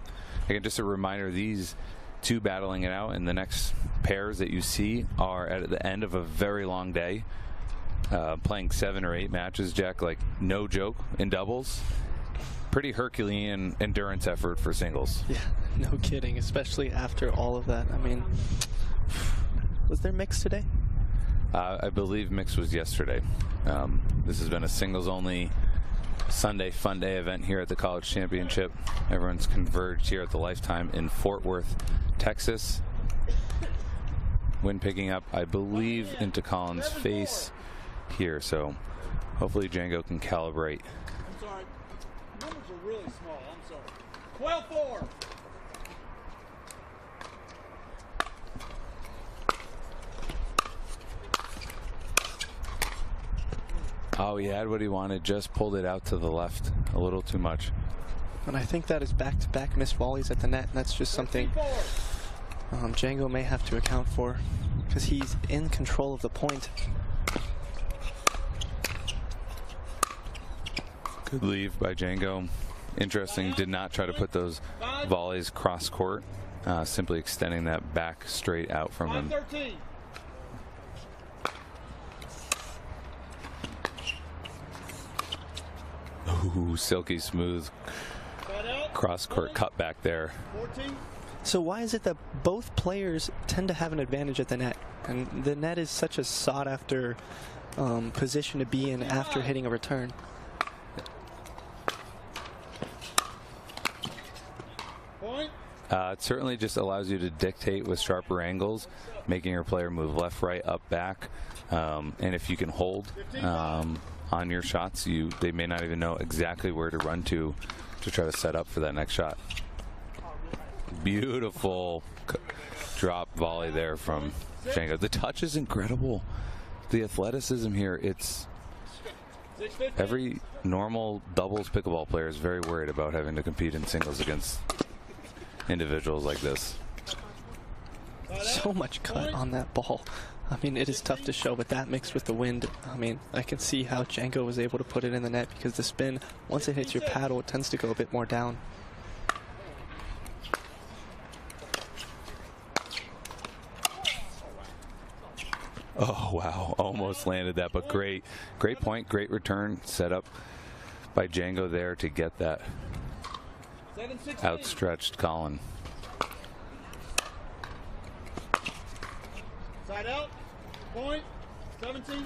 Again, just a reminder, these 2 battling it out, and the next pairs that you see are at the end of a very long day. Playing 7 or 8 matches, Jack, like no joke, in doubles. Pretty Herculean endurance effort for singles. Yeah, no kidding, especially after all of that. I mean, was there mix today? I believe mix was yesterday. This has been a singles only Sunday fun day event here at the College Championship. Everyone's converged here at the Lifetime in Fort Worth, Texas. Wind picking up, I believe, into Colin's face here, so hopefully Django can calibrate. I'm sorry. Numbers are really small. I'm sorry. 12-4. Oh, he had what he wanted, just pulled it out to the left a little too much. And I think that is back-to-back missed volleys at the net, and that's just something Django may have to account for, because he's in control of the point. Good leave by Django. Interesting, did not try to put those volleys cross court, simply extending that back straight out from him. Ooh, silky smooth cross court cut back there. So why is it that both players tend to have an advantage at the net? And the net is such a sought after position to be in after hitting a return. It certainly just allows you to dictate with sharper angles, making your player move left, right, up, back. And if you can hold on your shots, they may not even know exactly where to run to try to set up for that next shot. Beautiful drop volley there from Django. The touch is incredible. The athleticism here, it's every normal doubles pickleball player is very worried about having to compete in singles against individuals like this. So much cut on that ball. I mean, it is tough to show, but that mixed with the wind, I mean, I can see how Django was able to put it in the net, because the spin, once it hits your paddle, it tends to go a bit more down. Oh, wow. Almost landed that, but great point, great return set up by Django there to get that outstretched Colin. Side out. Point. 17.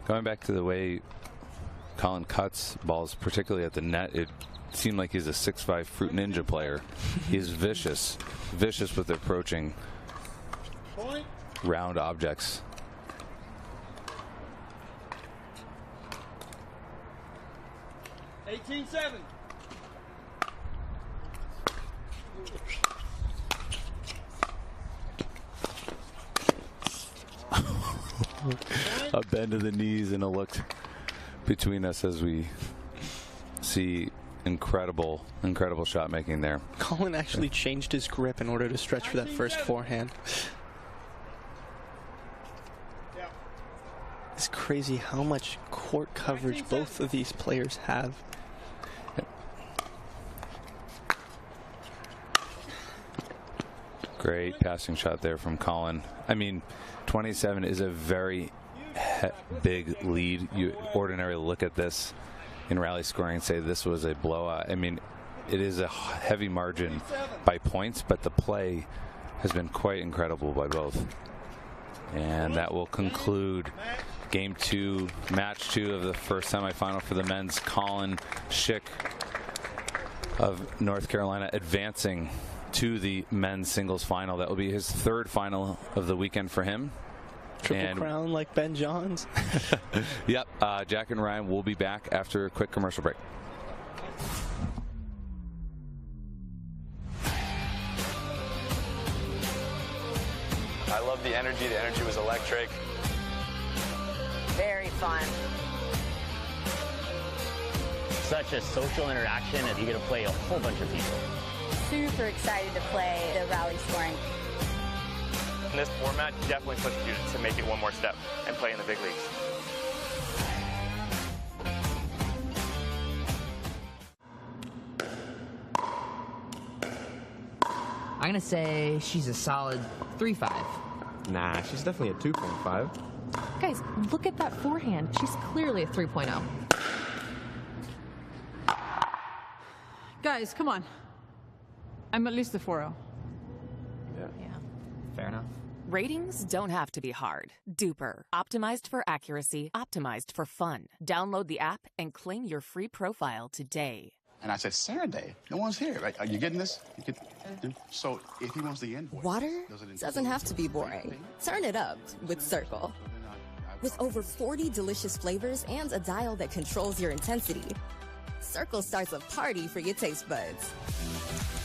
Going back to the way Colin cuts balls, particularly at the net, it seemed like he's a 6'5" Fruit Ninja player. He's vicious with approaching round objects. $18-7. A bend of the knees and a look between us as we see incredible shot making there. Colin actually changed his grip in order to stretch for that first forehand. It's crazy how much court coverage both of these players have. Great passing shot there from Colin. I mean, 27 is a very big lead. You ordinarily look at this in rally scoring and say this was a blowout. I mean, it is a heavy margin by points, but the play has been quite incredible by both. And that will conclude game 2, match 2 of the first semifinal for the men's. Colin Schick of North Carolina advancing to the men's singles final. That will be his third final of the weekend for him. Triple crown like Ben Johns. Yep. Jack and Ryan will be back after a quick commercial break. I love the energy. The energy was electric. Very fun. Such a social interaction, and you get to play a whole bunch of people. Super excited to play the rally scoring. In this format, definitely pushed you to make it one more step and play in the big leagues. I'm gonna say she's a solid 3.5. Nah, she's definitely a 2.5. Guys, look at that forehand. She's clearly a 3.0. Guys, come on. I'm at least a 4.0. Yeah. Fair enough. Ratings don't have to be hard. DUPR, optimized for accuracy, optimized for fun. Download the app and claim your free profile today. And I said, Saturday, no one's here. Right? Are you getting this? So if he wants the invoice, water doesn't have to be boring. Turn it up with Circle. With over 40 delicious flavors and a dial that controls your intensity, Circle starts a party for your taste buds.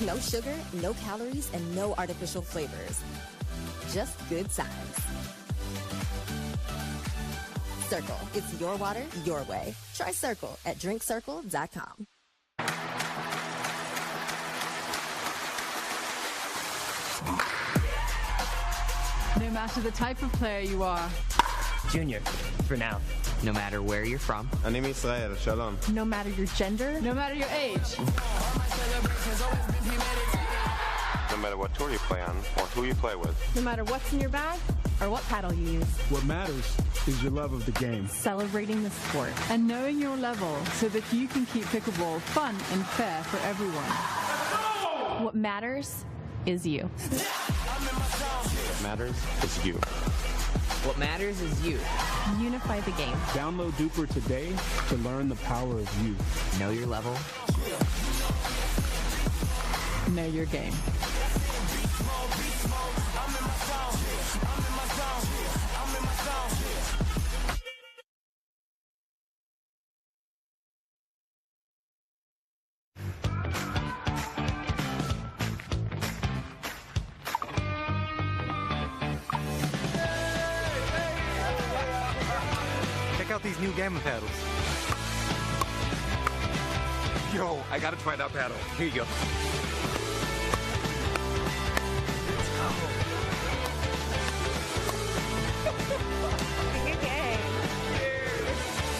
No sugar, no calories, and no artificial flavors. Just good times. Circle. It's your water, your way. Try Circle at drinkcircle.com. No matter the type of player you are. Junior, for now. No matter where you're from. Anim Israel, shalom. No matter your gender. No matter your age. No matter what tour you play on or who you play with. No matter what's in your bag or what paddle you use. What matters is your love of the game. Celebrating the sport. And knowing your level so that you can keep pickleball fun and fair for everyone. What matters is you. What matters is you. What matters is you. Unify the game. Download DUPR today to learn the power of you. Know your level. Know your game. Check out these new gamma paddles. Yo, I gotta try that paddle. Here you go.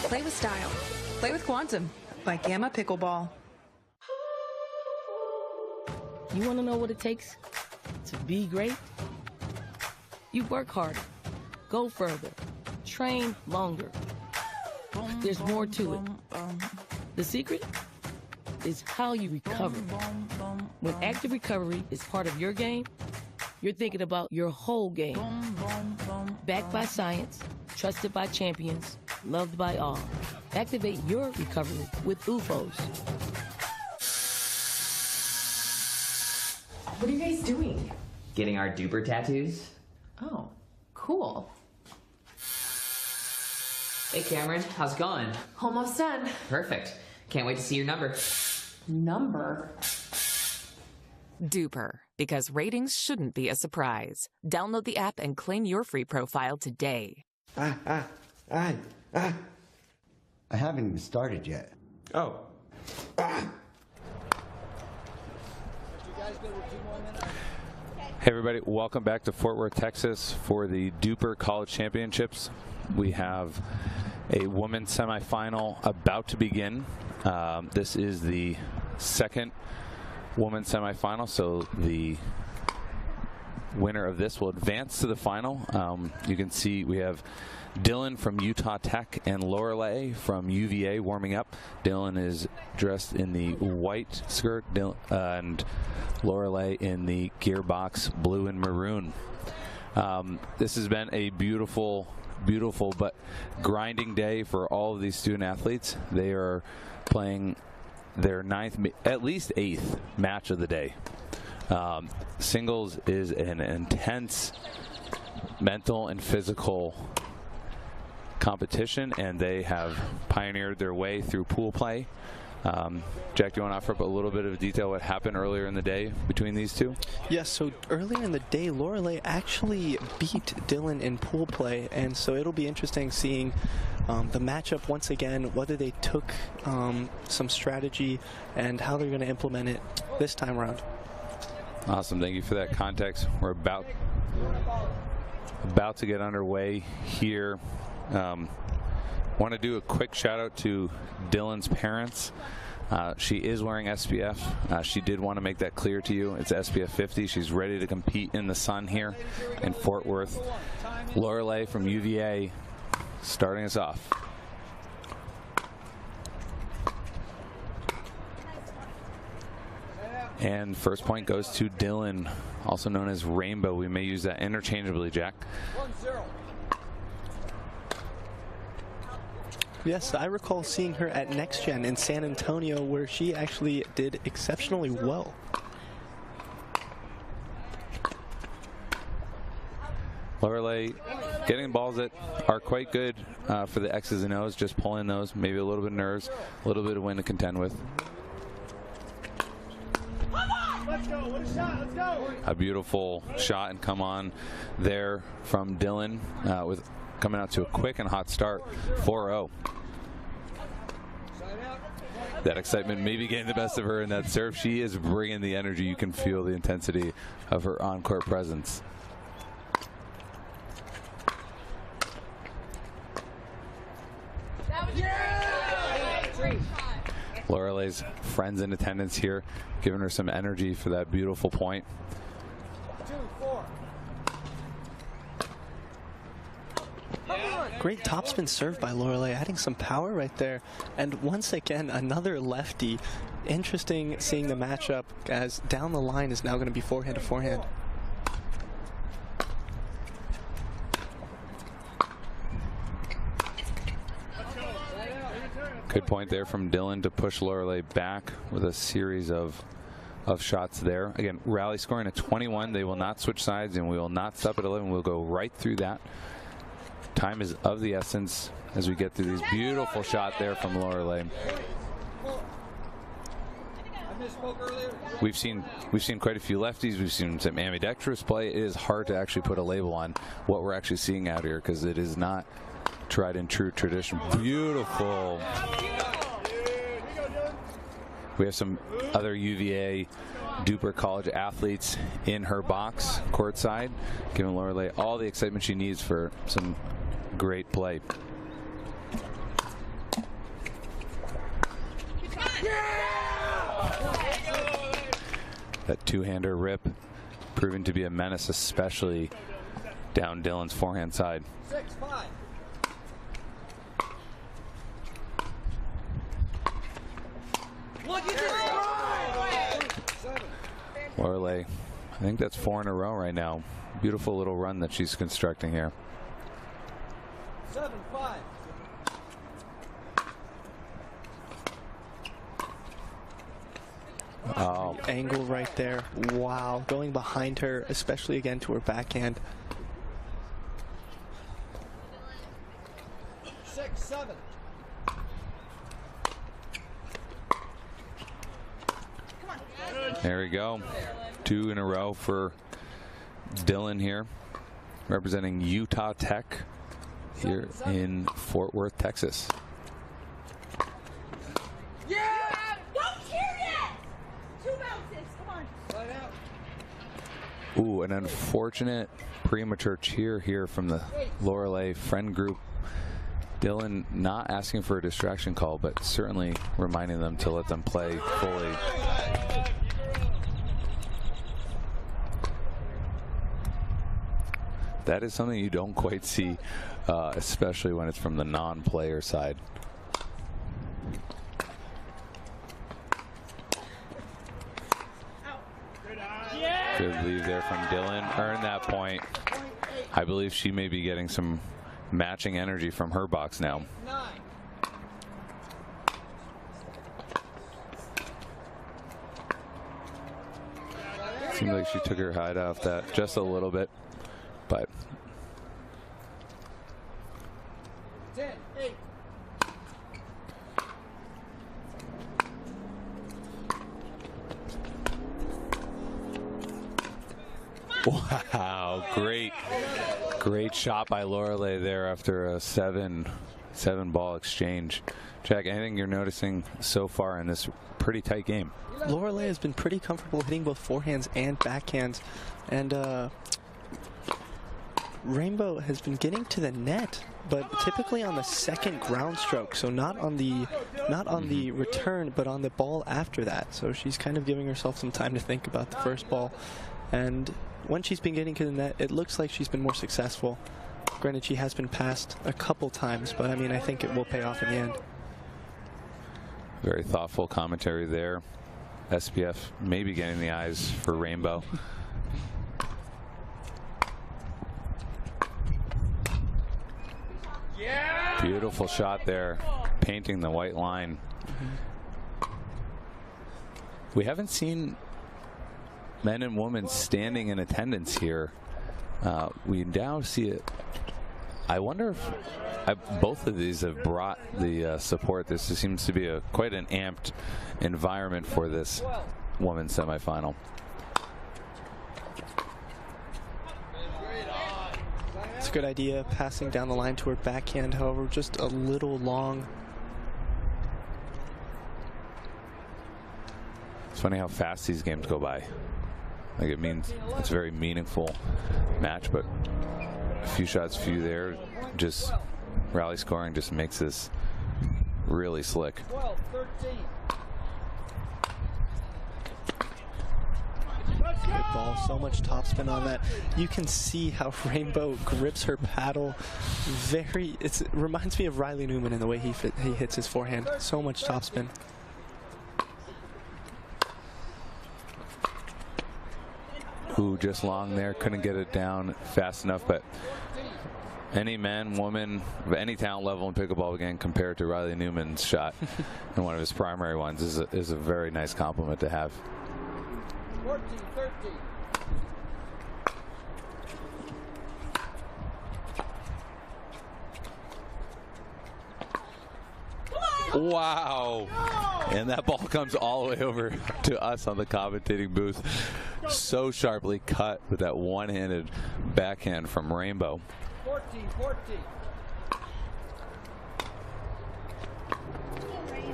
Play with style. Play with Quantum by Gamma Pickleball. You want to know what it takes to be great? You work harder, go further, train longer. There's more to it. The secret is how you recover. When active recovery is part of your game, you're thinking about your whole game. Backed by science, trusted by champions, loved by all. Activate your recovery with UFOs. What are you guys doing? Getting our DUPR tattoos. Oh, cool. Hey Cameron, how's it going? Almost done. Perfect. Can't wait to see your number. Number? DUPR, because ratings shouldn't be a surprise. Download the app and claim your free profile today. I haven't even started yet. Oh. Hey everybody, welcome back to Fort Worth, Texas for the DUPR College Championships. We have a women's semifinal about to begin. This is the second women's semifinal, so the winner of this will advance to the final. You can see we have Dylan from Utah Tech and Lorelei from UVA warming up. Dylan is dressed in the white skirt and Lorelei in the gearbox blue and maroon. This has been a beautiful but grinding day for all of these student athletes. They are playing their at least eighth match of the day. Singles is an intense mental and physical competition, and they have pioneered their way through pool play. Jack, do you want to offer up a little bit of detail what happened earlier in the day between these two? Yes, so earlier in the day, Lorelei actually beat Dylan in pool play, and so it'll be interesting seeing the matchup once again, whether they took some strategy and how they're going to implement it this time around. Awesome, thank you for that context. We're about to get underway here. Want to do a quick shout out to Dylan's parents. She is wearing SPF. She did want to make that clear to you. It's SPF 50. She's ready to compete in the sun here in Fort Worth. Lorelei from UVA starting us off. And first point goes to Dylan, also known as Rainbow. We may use that interchangeably, Jack. 1-0. Yes, I recall seeing her at Next Gen in San Antonio, where she actually did exceptionally well. Lorelei getting balls that are quite good for the X's and O's, just pulling those, maybe a little bit of nerves, a little bit of wind to contend with. Let's go. What a shot. Let's go. A beautiful shot and come on there from Dylan with coming out to a quick and hot start, 4-0. That excitement maybe getting the best of her in that serve. She is bringing the energy. You can feel the intensity of her on-court presence. Lorelei's friends in attendance here, giving her some energy for that beautiful point. 2-4. Great topspin serve by Lorelei, adding some power right there. And once again, another lefty. Interesting seeing the matchup, as down the line is now going to be forehand to forehand. Good point there from Dylan to push Lorelei back with a series of shots there. Again, rally scoring at 21. They will not switch sides, and we will not stop at 11. We'll go right through that. Time is of the essence as we get through these. Beautiful shot there from Lorelei. We've seen quite a few lefties. We've seen some ambidextrous play. It is hard to actually put a label on what we're actually seeing out here because it is not tried and true tradition. Beautiful. We have some other UVA DUPR college athletes in her box courtside, giving Lorelei all the excitement she needs for some great play. That two-hander rip proving to be a menace, especially down Dylan's forehand side. 6-5. Lorelei, I think that's 4 in a row right now. Beautiful little run that she's constructing here. 7-5. Oh, angle right there. Wow, going behind her, especially again to her backhand. 6-7. There we go. 2 in a row for Dylan here, representing Utah Tech here in Fort Worth, Texas. Yeah! Don't cheer yet! 2 bounces, come on. Ooh, an unfortunate premature cheer here from the Lorelei friend group. Dylan not asking for a distraction call, but certainly reminding them to let them play fully. That is something you don't quite see, especially when it's from the non-player side. Good lead there from Dylan. Earned that point. I believe she may be getting some matching energy from her box now. 9. Seems like she took her hide off that just a little bit, but 10-8. wow, great shot by Lorelei there after a 7-ball exchange. Jack, anything you're noticing so far in this pretty tight game? Lorelei has been pretty comfortable hitting both forehands and backhands, and Rainbow has been getting to the net, but typically on the second ground stroke, so not on the return, but on the ball after that. So she's kind of giving herself some time to think about the first ball, and when she's been getting to the net, it looks like she's been more successful. Granted, she has been passed a couple times, but I mean, I think it will pay off in the end. Very thoughtful commentary there. SPF maybe getting the eyes for Rainbow. Yeah! Beautiful shot there, painting the white line. We haven't seen men and women standing in attendance here. We now see it. I wonder if both of these have brought the support. This seems to be quite an amped environment for this women's semifinal. It's good idea, passing down the line to her backhand, however, just a little long. It's funny how fast these games go by. Like, it means it's a very meaningful match, but a few shots, few there, just rally scoring just makes this really slick. 12-13. Good ball, so much topspin on that. You can see how Rainbow grips her paddle. It reminds me of Riley Newman in the way he hits his forehand. So much topspin. Who just long there, couldn't get it down fast enough, but any man, woman, of any talent level in pickleball, again, compared to Riley Newman's shot and one of his primary ones is a very nice compliment to have. 14-13. Wow. And that ball comes all the way over to us on the commentating booth. So sharply cut with that one-handed backhand from Rainbow. 14-14.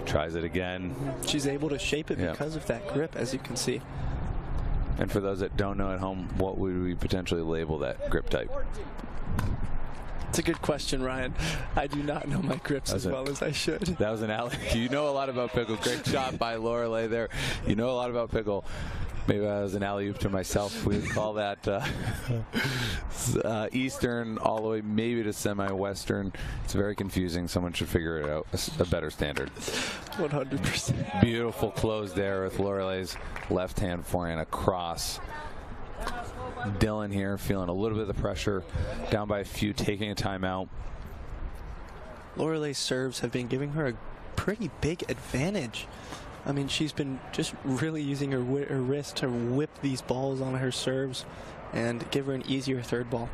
Tries it again. She's able to shape it because of that grip, as you can see. And for those that don't know at home, what would we potentially label that grip type? It's a good question, Ryan. I do not know my grips as well as I should. That was an alley. You know a lot about pickle. Great shot by Lorelei there. You know a lot about pickle. Maybe that was an alley-oop to myself. We would call that Eastern all the way maybe to semi-Western. It's very confusing. Someone should figure it out. A better standard. 100%. Beautiful close there with Lorelei's left-hand forehand across. Dylan here feeling a little bit of the pressure, down by a few, taking a timeout. Lorelei's serves have been giving her a pretty big advantage. I mean, she's been just really using her wrist to whip these balls on her serves and give her an easier third ball.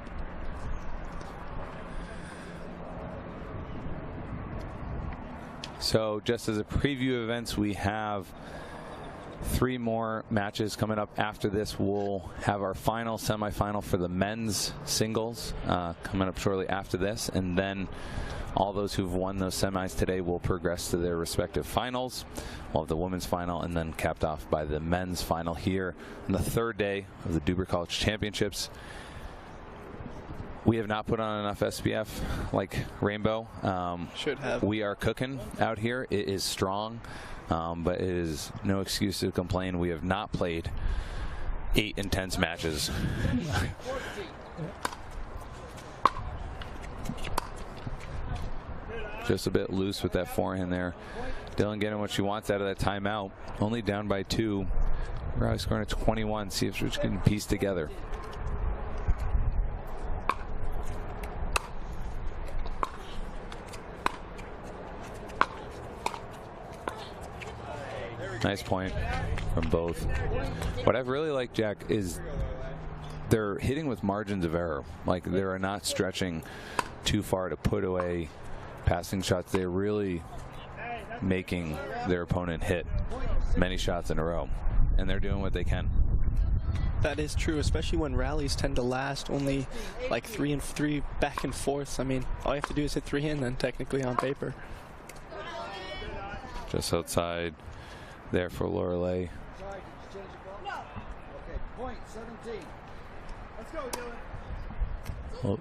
So just as a preview of events, we have 3 more matches coming up after this. We'll have our final semifinal for the men's singles coming up shortly after this, and then all those who've won those semis today will progress to their respective finals. We'll have the women's final and then capped off by the men's final here on the 3rd day of the DUPR College Championships. We have not put on enough SPF like Rainbow. Should have. We are cooking out here. It is strong, but it is no excuse to complain. We have not played 8 intense matches. Just a bit loose with that forehand there. Dylan getting what she wants out of that timeout. Only down by 2. We're always scoring at 21. See if she can piece together. Nice point from both. What I've really liked, Jack, is they're hitting with margins of error. Like, they are not stretching too far to put away passing shots. They're really making their opponent hit many shots in a row, and they're doing what they can. That is true, especially when rallies tend to last only like 3 and 3 back and forths. I mean, all you have to do is hit 3 and then technically on paper. Just outside there for Lorelei. Okay, point 17. Let's go, Dylan. Well,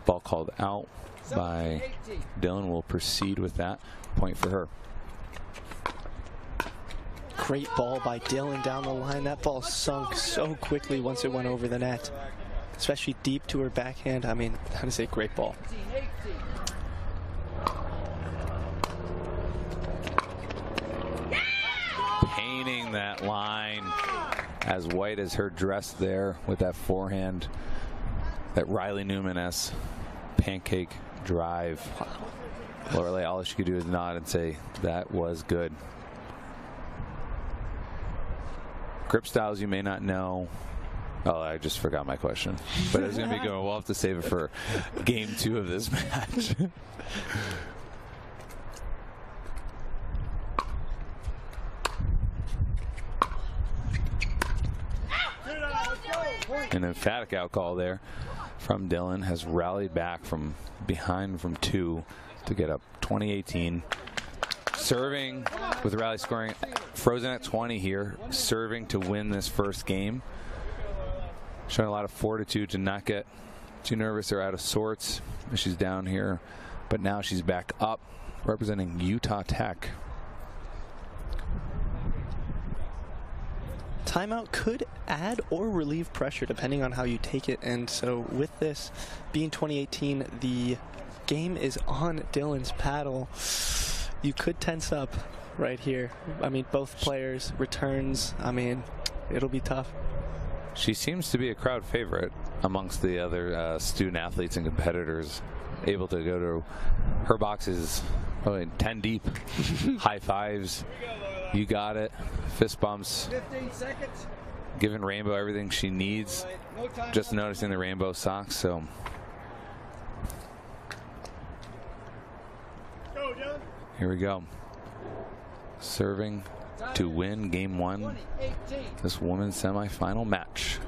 ball called out by Dylan. Will proceed with that point for her. Great ball by Dylan down the line. That ball sunk so quickly once it went over the net, especially deep to her backhand. I mean, how to say great ball. Painting that line as white as her dress there with that forehand, that Riley Newman-esque pancake drive. Lorelei, all she could do is nod and say, that was good. Grip styles you may not know. Oh, I just forgot my question. But it's going to be good. We'll have to save it for game 2 of this match. An emphatic out call there from Dylan, has rallied back from behind from 2 to get up 20-18. Serving with rally scoring, frozen at 20 here, serving to win this first game. Showing a lot of fortitude to not get too nervous or out of sorts. She's down here, but now she's back up, representing Utah Tech. Timeout could add or relieve pressure depending on how you take it, and so with this being 2018, the game is on Dylan's paddle. You could tense up right here. I mean, both players, returns, I mean, it'll be tough. She seems to be a crowd favorite amongst the other student athletes and competitors, able to go to her boxes probably 10 deep. High fives, you got it, fist bumps, 15 seconds. giving Rainbow everything she needs. Just noticing the rainbow socks, so. Here we go. Serving to win game 1, this women's semifinal match.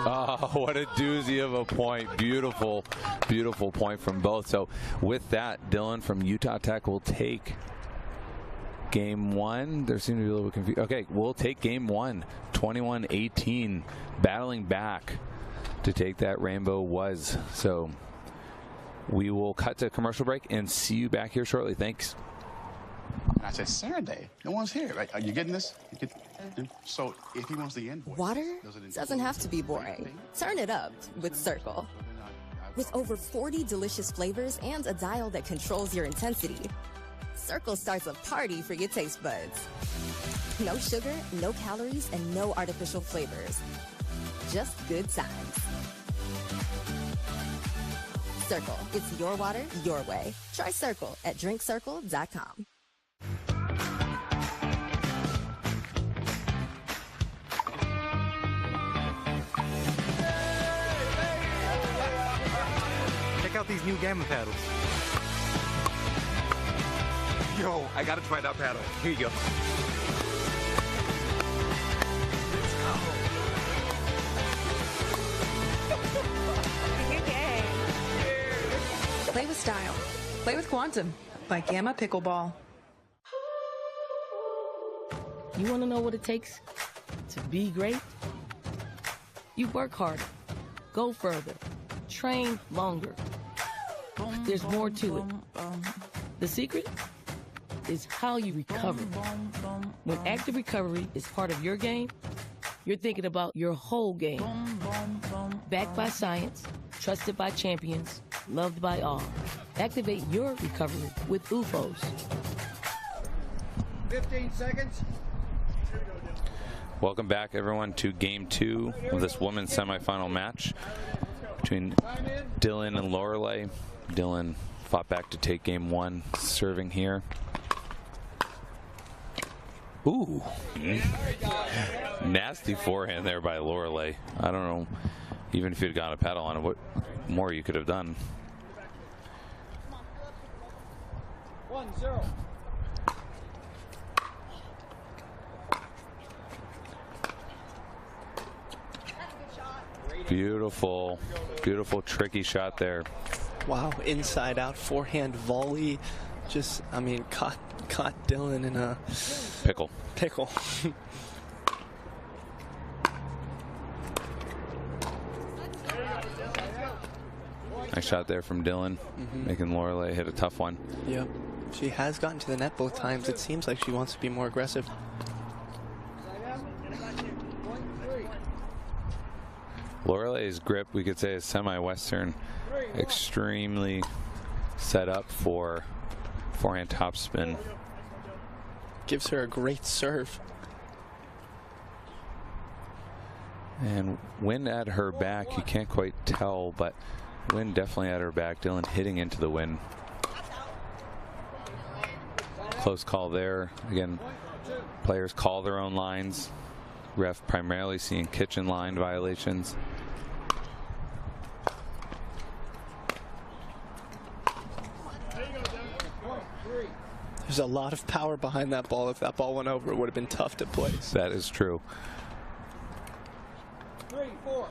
Oh, what a doozy of a point. Beautiful, beautiful point from both. So with that, Dylan from Utah Tech will take game 1. There seems to be a little bit confused. Okay, we'll take game 1, 21-18, battling back to take that rainbow was. So we will cut to a commercial break and see you back here shortly. Thanks. And I said, Saturday, no one's here. Right? Are you getting this? So if he wants the invoice. Water doesn't have to be boring. Turn it up with Circle. With over 40 delicious flavors and a dial that controls your intensity, Circle starts a party for your taste buds. No sugar, no calories, and no artificial flavors. Just good times. Circle, it's your water, your way. Try Circle at drinkcircle.com. Check out these new Gamma paddles. Yo, I gotta try that paddle. Here you go. Play with style. Play with Quantum by Gamma Pickleball. You want to know what it takes to be great? You work harder, go further, train longer. There's more to it. The secret is how you recover. When active recovery is part of your game, you're thinking about your whole game. Backed by science, trusted by champions, loved by all. Activate your recovery with UFOs. 15 seconds. Welcome back, everyone, to game 2 of this women's semifinal match between Dylan and Lorelei. Dylan fought back to take game 1, serving here. Ooh. Nasty forehand there by Lorelei. I don't know, even if you'd gotten a paddle on it, what more you could have done. 1-0. Beautiful, beautiful, tricky shot there. Wow, inside out forehand volley. Just, I mean, caught Dylan in a pickle. Nice shot there from Dylan, making Lorelei hit a tough one. Yep. She has gotten to the net both times. It seems like she wants to be more aggressive. Lorelei's grip, we could say, is semi-Western, extremely set up for forehand topspin. Gives her a great serve. And wind at her back, you can't quite tell, but wind definitely at her back. Dylan hitting into the wind. Close call there. Again, players call their own lines. Ref primarily seeing kitchen line violations. There's a lot of power behind that ball. If that ball went over, it would have been tough to place. That is true. 3, 4.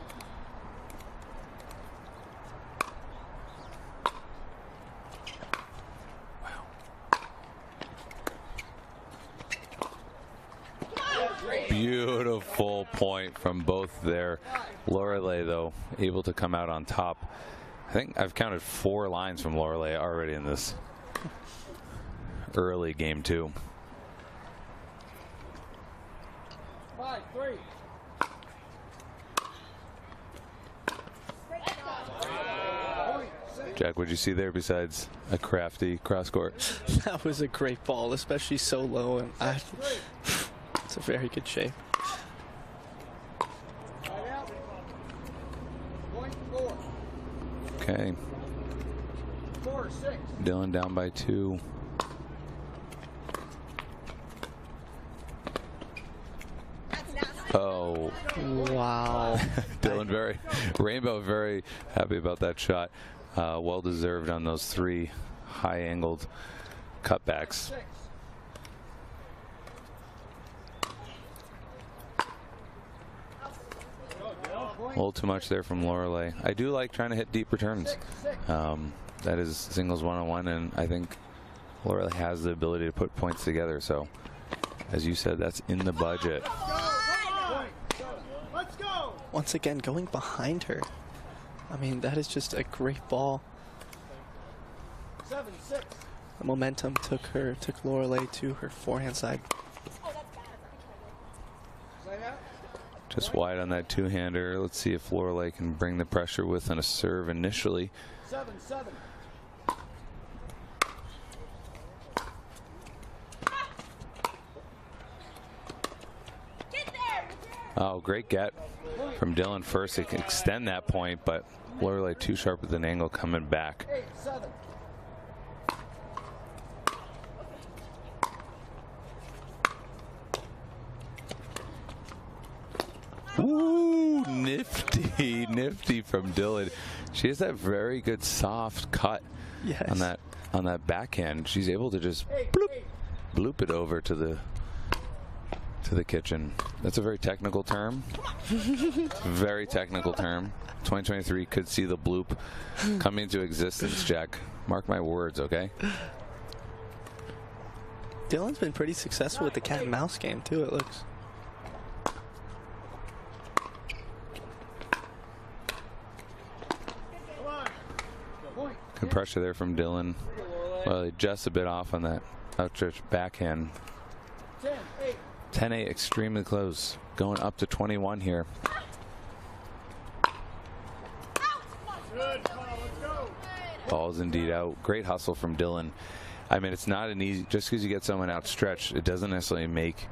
Beautiful point from both there. Lorelei, though, able to come out on top. I think I've counted 4 lines from Lorelei already in this early game 2. 5, 3. Jack, what'd you see there besides a crafty cross court? That was a great ball, especially so low, and it's a very good shape. Okay. 4, 6. Dylan down by 2. Oh. Wow. Dylan Rainbow very happy about that shot. Well deserved on those 3 high angled cutbacks. A little too much there from Lorelei. I do like trying to hit deep returns. That is singles one-on-one, and I think Lorelei has the ability to put points together. So, as you said, that's in the budget. Let's go. Once again, going behind her. I mean, that is just a great ball. 7, 6. The momentum took Lorelei to her forehand side. Just wide on that two-hander. Let's see if Lorelei can bring the pressure with a serve initially. 7, 7. Oh, great get from Dylan first. He can extend that point, but Lorelei too sharp with an angle coming back. 8, 7. Ooh, nifty from Dylan. She has that very good soft cut on that backhand. She's able to just bloop it over to the kitchen. That's a very technical term. Very technical term. 2023 could see the bloop come into existence, Jack. Mark my words, okay? Dylan's been pretty successful with the cat and mouse game too, it looks. Good pressure there from Dylan. Well, just a bit off on that outstretched backhand. 10-8, extremely close. Going up to 21 here. Ball's indeed out. Great hustle from Dylan. I mean, it's not an easy, just because you get someone outstretched, it doesn't necessarily make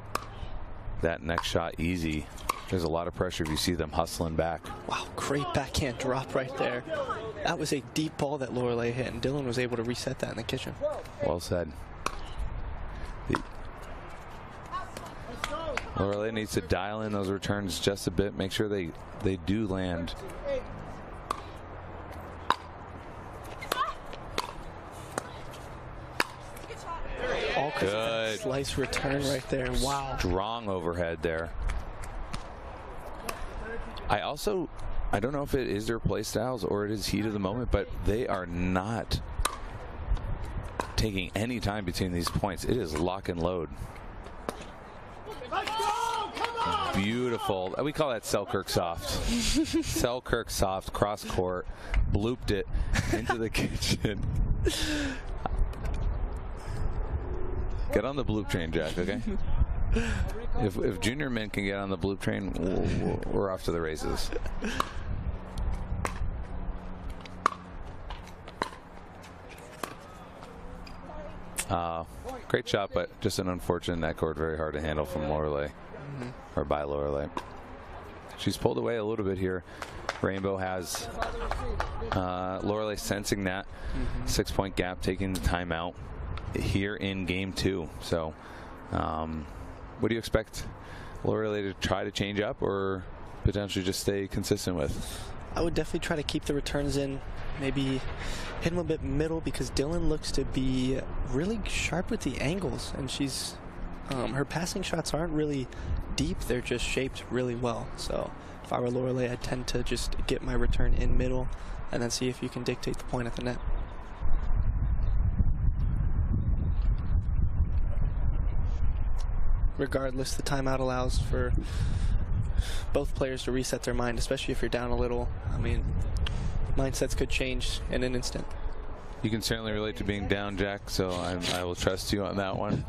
that next shot easy. There's a lot of pressure if you see them hustling back. Wow, great backhand drop right there. That was a deep ball that Lorelei hit, and Dylan was able to reset that in the kitchen. Well said. Lorelei needs to dial in those returns just a bit, make sure they do land. All good slice return right there. Wow. Strong overhead there. I don't know if it is their play styles or it is heat of the moment, but they are not taking any time between these points. It is lock and load. Beautiful. We call that Selkirk soft. Selkirk soft cross court. Blooped it into the kitchen. Get on the bloop train, Jack, okay? If junior men can get on the bloop train, we're off to the races. Great shot, but just an unfortunate net cord, very hard to handle from Lorelei, or by Lorelei. She's pulled away a little bit here. Rainbow has Lorelei sensing that 6-point gap, taking the timeout here in game 2. So what do you expect Lorelei to try to change up or potentially just stay consistent with? I would definitely try to keep the returns in, maybe hit him a bit middle, because Dylan looks to be really sharp with the angles, and she's her passing shots aren't really deep, they're just shaped really well. So if I were Lorelei, I'd tend to just get my return in middle and then see if you can dictate the point at the net. Regardless, the timeout allows for both players to reset their mind, especially if you're down a little. I mean, mindsets could change in an instant. You can certainly relate to being down, Jack, so I will trust you on that one.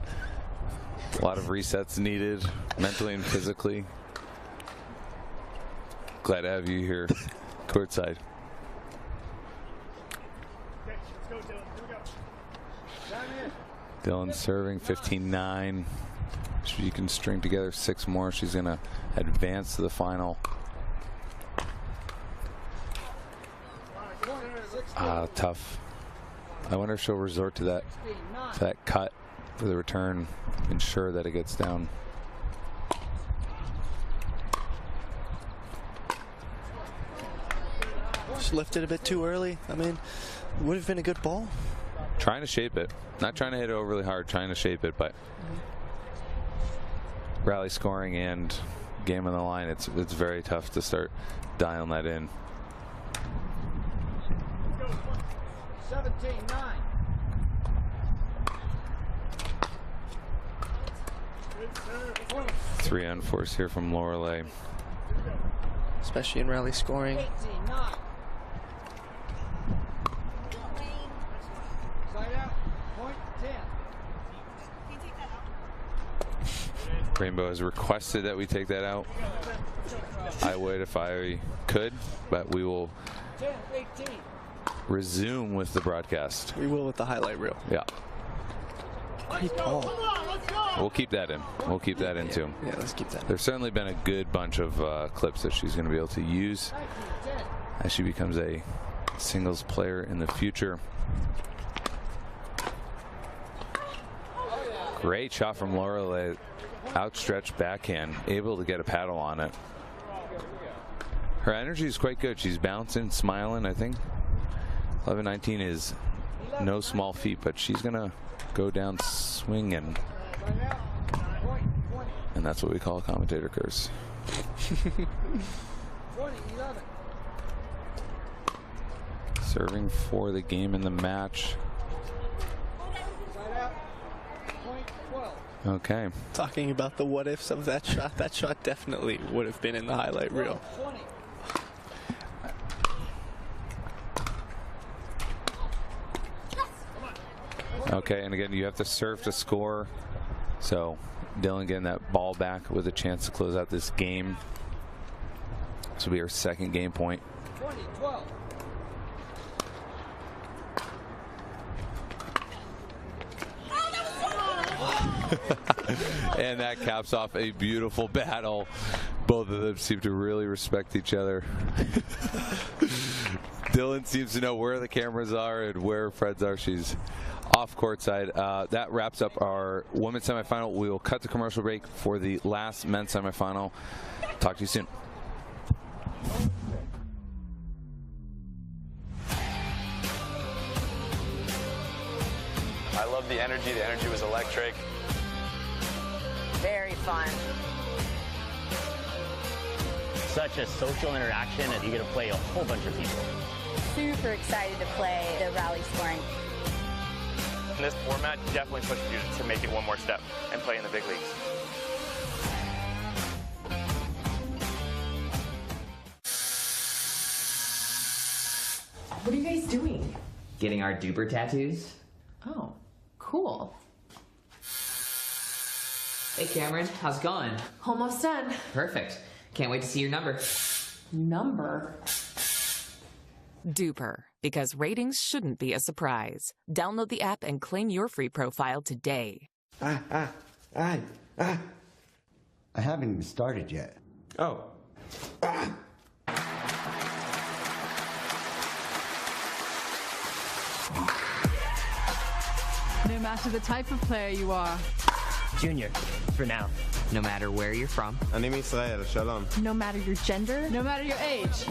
A lot of resets needed, mentally and physically. Glad to have you here courtside. Dylan serving 15-9. She can string together 6 more. She's going to advance to the final. Tough. I wonder if she'll resort to that cut for the return, ensure that it gets down. Just lifted a bit too early. I mean, would have been a good ball. Trying to shape it. Not trying to hit it overly hard, trying to shape it, but rally scoring and game on the line, it's very tough to start dialing that in. 17-9. Three unforced here from Lorelei. Especially in rally scoring. 18-9. Side out. Point 10. Rainbow has requested that we take that out. I would if I could, but we will resume with the broadcast. We will with the highlight reel. Yeah. Great ball. We'll keep that in. We'll keep that in too. Yeah, let's keep that. There's certainly been a good bunch of clips that she's going to be able to use as she becomes a singles player in the future. Great shot from Lorelei. Outstretched backhand, able to get a paddle on it. Her energy is quite good. She's bouncing, smiling. I think 11-19 is no small feat, but she's going to go down swinging. And that's what we call a commentator curse. Serving for the game in the match. Okay. Talking about the what ifs of that shot definitely would have been in the highlight reel. Okay, and again, you have to serve to score. So Dylan getting that ball back with a chance to close out this game. This will be our second game point. 20-12. And that caps off a beautiful battle. Both of them seem to really respect each other. Dylan seems to know where the cameras are and where Fred's are. She's off courtside. That wraps up our women's semifinal. We will cut the commercial break for the last men's semifinal. Talk to you soon. I love the energy. The energy was electric. Very fun. Such a social interaction, and you get to play a whole bunch of people. Super excited to play the rally scoring. This format definitely pushes you to make it one more step and play in the big leagues. What are you guys doing? Getting our DUPR tattoos. Oh, cool. Hey Cameron, how's it going? Almost done. Perfect. Can't wait to see your number. Number? DUPR, because ratings shouldn't be a surprise. Download the app and claim your free profile today. I haven't even started yet. Oh. No matter the type of player you are. Junior, for now. No matter where you're from. אני מישראל, שלום. No matter your gender. No matter your age.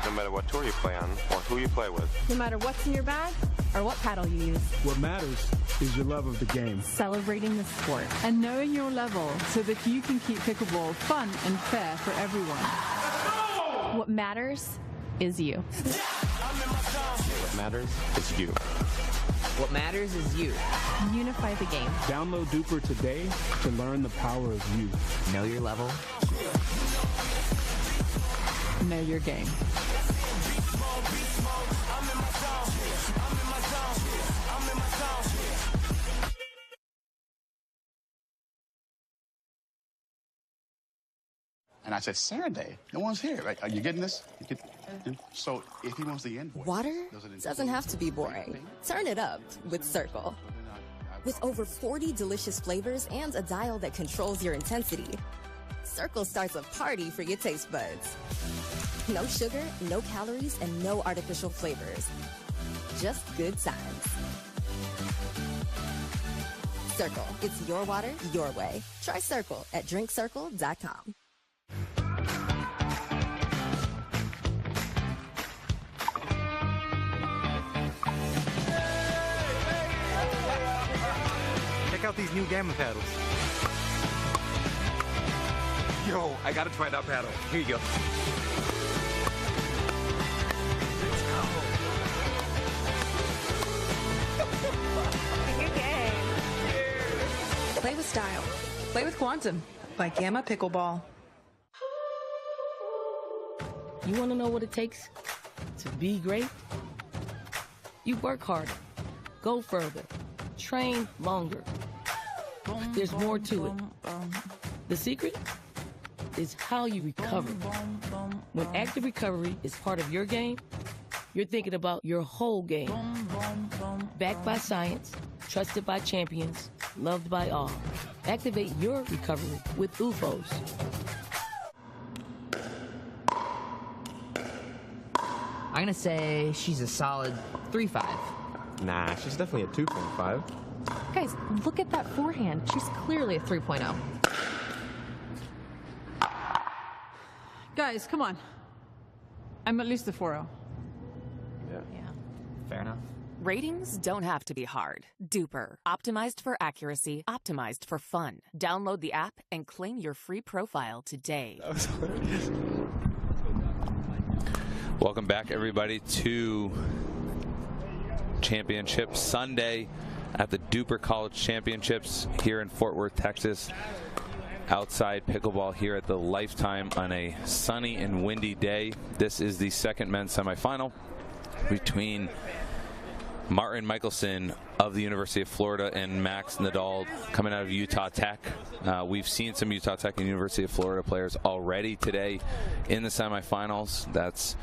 No matter what tour you play on or who you play with. No matter what's in your bag or what paddle you use. What matters is your love of the game. Celebrating the sport. And knowing your level so that you can keep pickleball fun and fair for everyone. What matters is you. What matters is you. What matters is you. Unify the game. Download DUPR today to learn the power of you. Know your level. Know your game. And I said, Saturday? No one's here. Right? Are you getting this? So if he wants the invoice... Water doesn't have to be boring. Turn it up with Circle. With over 40 delicious flavors and a dial that controls your intensity, Circle starts a party for your taste buds. No sugar, no calories, and no artificial flavors. Just good times. Circle. It's your water, your way. Try Circle at drinkcircle.com. Check out these new Gamma paddles. Yo, I gotta try that paddle. Here you go. Play with style. Play with Quantum by Gamma Pickleball. You want to know what it takes to be great? You work harder, go further, train longer. There's more to it. The secret is how you recover. When active recovery is part of your game, you're thinking about your whole game. Backed by science, trusted by champions, loved by all. Activate your recovery with UFOs. I'm gonna say she's a solid 3.5. Nah, she's definitely a 2.5. Guys, look at that forehand. She's clearly a 3.0. Guys, come on. I'm at least a 4.0. Yeah. Fair enough. Ratings don't have to be hard. DUPR, optimized for accuracy, optimized for fun. Download the app and claim your free profile today. That was hilarious. Welcome back, everybody, to Championship Sunday at the DUPR College Championships here in Fort Worth, Texas. Outside pickleball here at the Lifetime on a sunny and windy day. This is the second men's semifinal between Martin Michelson of the University of Florida and Max Nadal coming out of Utah Tech. We've seen some Utah Tech and University of Florida players already today in the semifinals. That's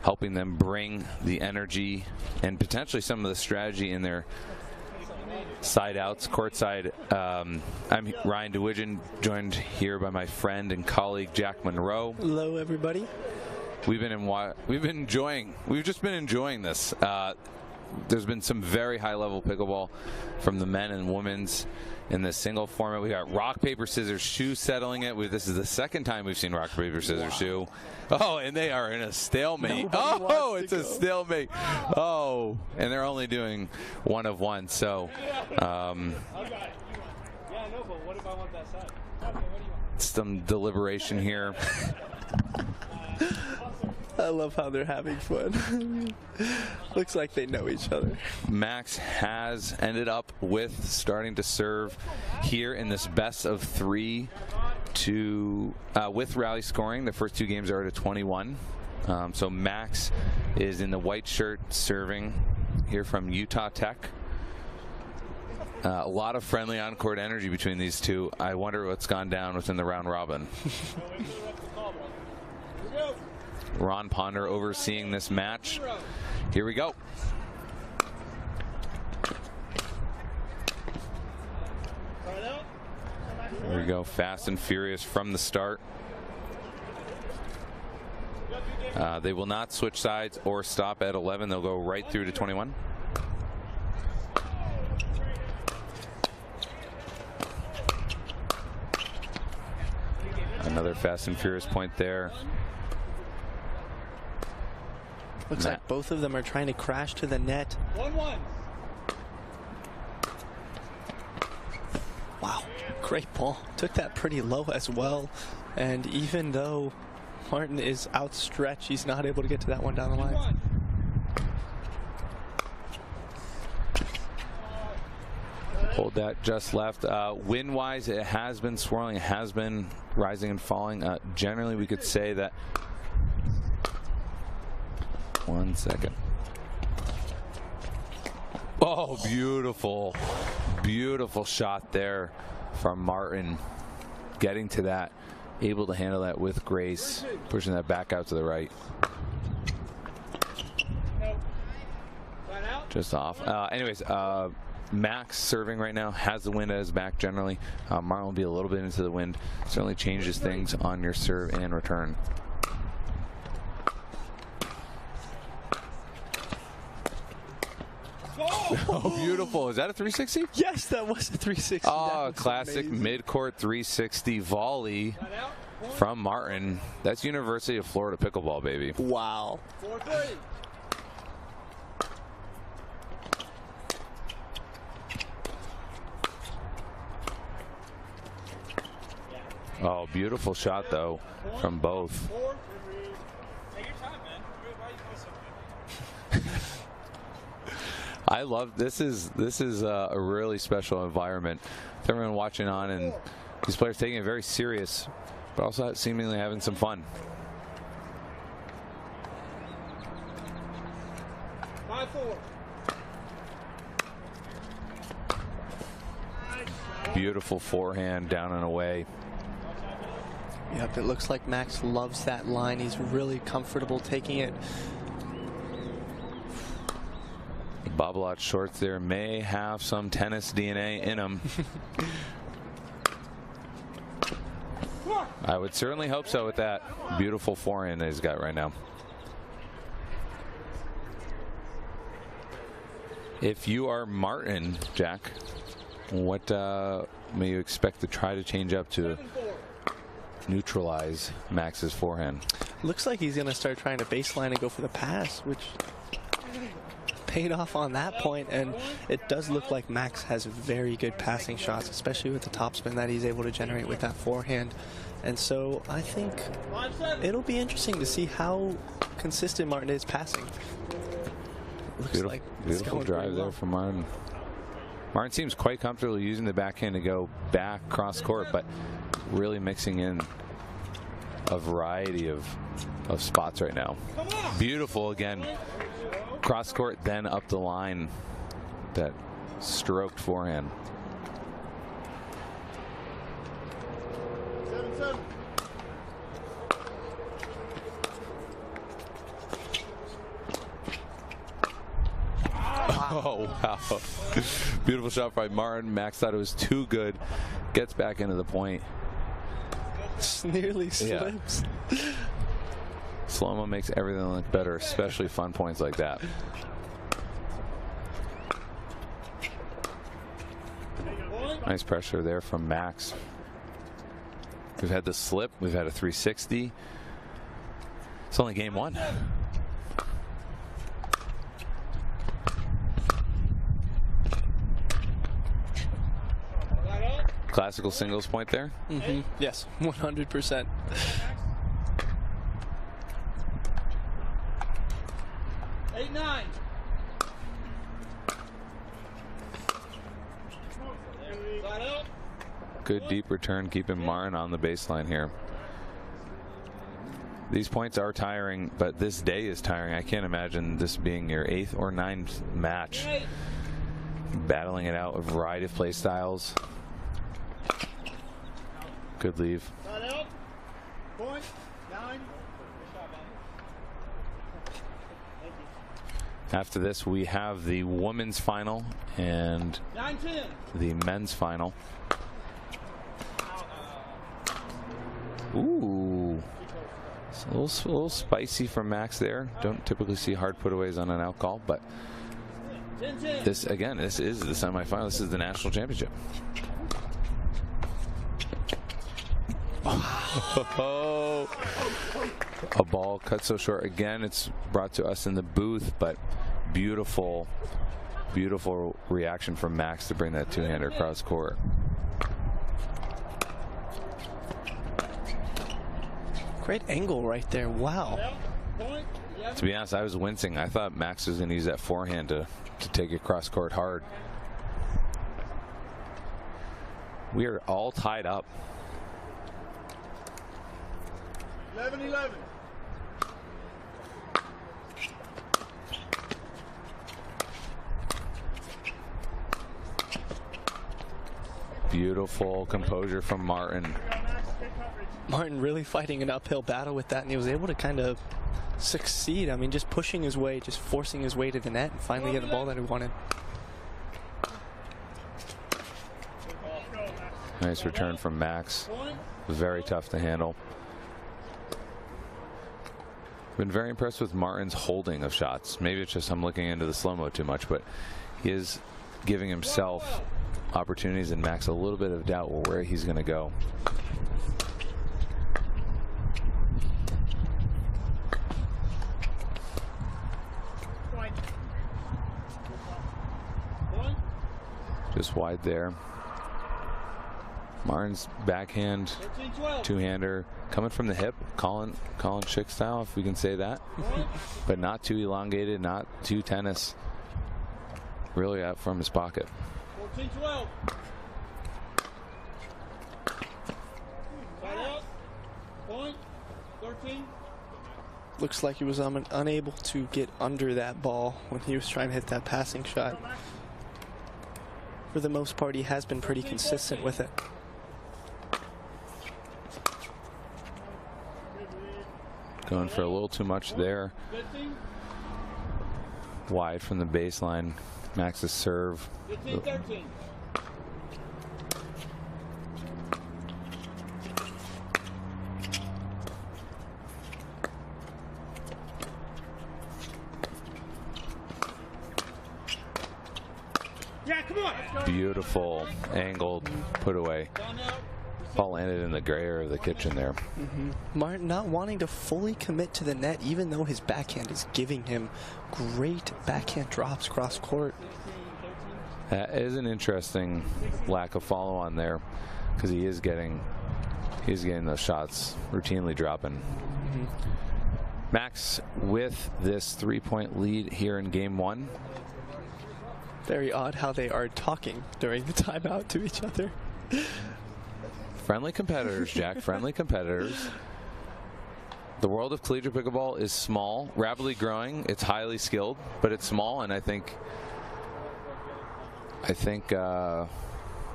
helping them bring the energy and potentially some of the strategy in their side outs, courtside. I'm Ryan DeWidgeon, joined here by my friend and colleague Jack Monroe. Hello, everybody. We've just been enjoying this. There's been some very high-level pickleball from the men and women's in this single format. We got rock, paper, scissors, shoe settling it. This is the second time we've seen rock, paper, scissors, shoe. Oh, and they are in a stalemate. Oh, it's a stalemate. Oh, and they're only doing one of one. So, some deliberation here. I love how they're having fun. Looks like they know each other. Max has ended up with starting to serve here in this best of three with rally scoring. The first two games are at a 21. So Max is in the white shirt serving here from Utah Tech. A lot of friendly on-court energy between these two. I wonder what's gone down within the round robin. Ron Ponder overseeing this match. Here we go. Here we go, fast and furious from the start. They will not switch sides or stop at 11. They'll go right through to 21. Another fast and furious point there. Looks like both of them are trying to crash to the net. 1-1. Wow, great ball. Took that pretty low as well. And even though Martin is outstretched, he's not able to get to that one down the line. Hold that just left. Wind-wise, it has been swirling. It has been rising and falling. Generally, we could say that. 1 second. Oh, beautiful. Beautiful shot there from Martin. Getting to that. Able to handle that with grace. Pushing that back out to the right. Just off. Anyways, Max serving right now, has the wind at his back generally. Martin will be a little bit into the wind. Certainly changes things on your serve and return. Oh, beautiful. Is that a 360? Yes, that was a 360. Oh, classic mid-court 360 volley from Martin. That's University of Florida pickleball, baby. Wow. 4-3. Oh, beautiful shot, though, from both. Take your time, man. I love this. Is a really special environment. Everyone watching on, and these players taking it very serious, but also seemingly having some fun. 5-4. Beautiful forehand down and away. Yep, it looks like Max loves that line. He's really comfortable taking it. Bobble out shorts there may have some tennis DNA in them. I would certainly hope so with that beautiful forehand that he's got right now. If you are Martin, Jack, what may you expect to try to change up to neutralize Max's forehand? Looks like he's going to start trying to baseline and go for the pass, which paid off on that point, and it does look like Max has very good passing shots, especially with the topspin that he's able to generate with that forehand. And so I think it'll be interesting to see how consistent Martin is passing. Looks like beautiful drive there from Martin. Martin seems quite comfortable using the backhand to go back cross court, but really mixing in a variety of spots right now. Beautiful again. Cross court, then up the line. That stroked forehand. 7-7. Oh, wow. Beautiful shot by Martin. Max thought it was too good. Gets back into the point. Nearly slips. Yeah. Slow-mo makes everything look better, especially fun points like that. Nice pressure there from Max. We've had the slip. We've had a 360. It's only game one. Classical singles point there? Mm-hmm. Yes, 100%. Eight, 9. Good deep return, keeping Martin on the baseline here. These points are tiring, but this day is tiring. I can't imagine this being your 8th or 9th match. Battling it out, a variety of play styles. Good leave. Point, 9. After this, we have the women's final and 9-10. the men's final. Ooh. It's a little spicy from Max there. Don't typically see hard putaways on an out call, but this, again, this is the semifinal. This is the national championship. Oh, a ball cut so short. Again, it's brought to us in the booth, but beautiful, beautiful reaction from Max to bring that two-hander across court. Great angle right there. Wow. To be honest, I was wincing. I thought Max was going to use that forehand to take it cross court hard. We are all tied up. 11-11. Beautiful composure from Martin. Martin really fighting an uphill battle with that, and he was able to kind of succeed. I mean, just pushing his way, just forcing his way to the net, and finally get the ball that he wanted. Nice return from Max. Very tough to handle. Been very impressed with Martin's holding of shots. Maybe it's just I'm looking into the slow-mo too much, but he is giving himself opportunities and Max a little bit of doubt where he's going to go. Just wide there. Martin's backhand, two-hander, coming from the hip, Colin Schick style, if we can say that. But not too elongated, not too tennis. Really out from his pocket. 14-12. Side out. Point. 13. Looks like he was unable to get under that ball when he was trying to hit that passing shot. For the most part, he has been pretty consistent with it. Going for a little too much there. Wide from the baseline. Max's serve. 15-13. Yeah, come on. Beautiful angled put away. Ball landed in the gray area of the kitchen there. Martin not wanting to fully commit to the net, even though his backhand is giving him great backhand drops cross court. That is an interesting lack of follow on there, because he's getting those shots routinely dropping. Max with this 3-point lead here in game one. Very odd how they are talking during the timeout to each other. Friendly competitors, Jack. Friendly competitors. The world of collegiate pickleball is small, rapidly growing. It's highly skilled, but it's small, and I think they're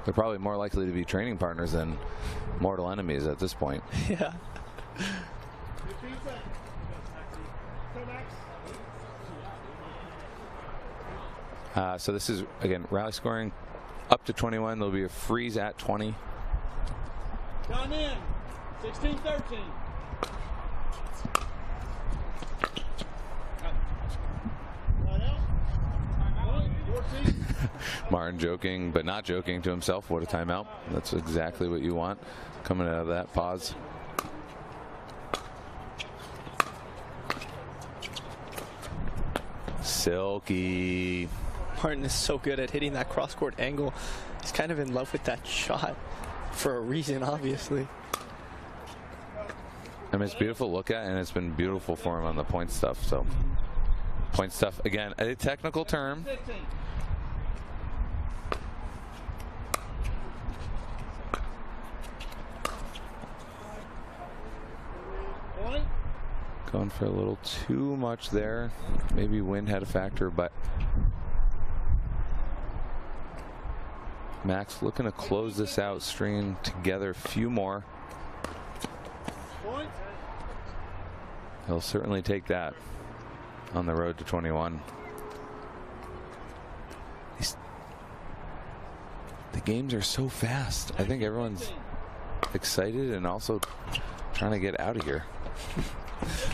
probably more likely to be training partners than mortal enemies at this point. Yeah. So this is, again, rally scoring up to 21. There'll be a freeze at 20. Down in. 16-13. Martin joking, but not joking to himself. What a timeout. That's exactly what you want coming out of that pause. Silky. Martin is so good at hitting that cross-court angle. He's kind of in love with that shot for a reason, obviously. I mean, it's beautiful to look at, and it's been beautiful for him on the point stuff. So, point stuff, again, a technical term. Going for a little too much there. Maybe wind had a factor, but Max looking to close this out, string together a few more. He'll certainly take that on the road to 21. The games are so fast. I think everyone's excited and also trying to get out of here.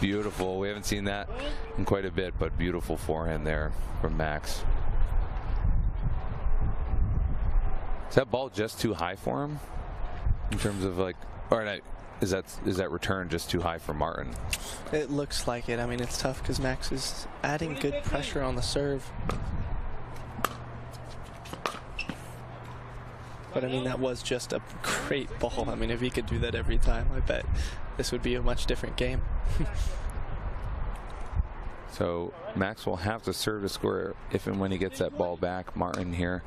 Beautiful. We haven't seen that in quite a bit, but beautiful forehand there from Max. Is that ball just too high for him in terms of, like, or is that return just too high for Martin? It looks like it. I mean, it's tough because Max is adding good pressure on the serve. But I mean, that was just a great ball. I mean, if he could do that every time, I bet this would be a much different game. So Max will have to serve to score if and when he gets that ball back. Martin here.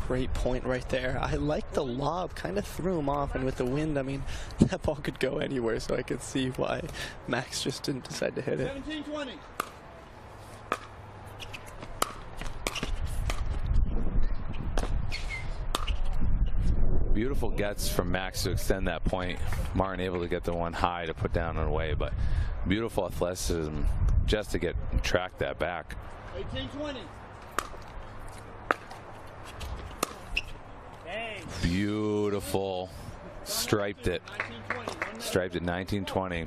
Great point right there. I like the lob, kind of threw him off, and with the wind, I mean, that ball could go anywhere, so I could see why Max just didn't decide to hit it. 17-20. Beautiful gets from Max to extend that point. Martin able to get the one high to put down and away, but beautiful athleticism just to track that back. 18-20. Beautiful. Striped it. Striped it 19-20.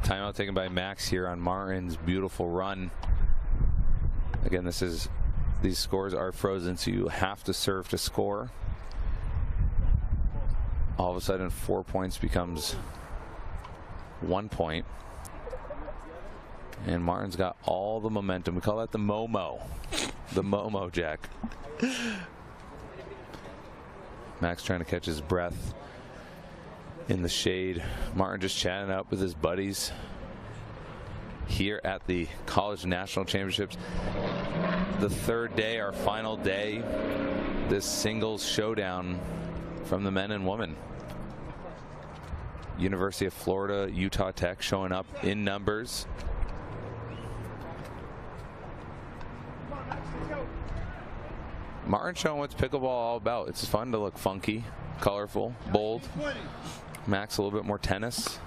Timeout taken by Max here on Martin's beautiful run. Again, these scores are frozen, so you have to serve to score. All of a sudden 4 points becomes 1 point. And Martin's got all the momentum. We call that the Momo. The Momo, Jack. Max trying to catch his breath in the shade. Martin just chatting up with his buddies here at the College National Championships. The third day, our final day, this singles showdown from the men and women. University of Florida, Utah Tech showing up in numbers. Martin showing what's pickleball all about. It's fun to look funky, colorful, bold. Max a little bit more tennis.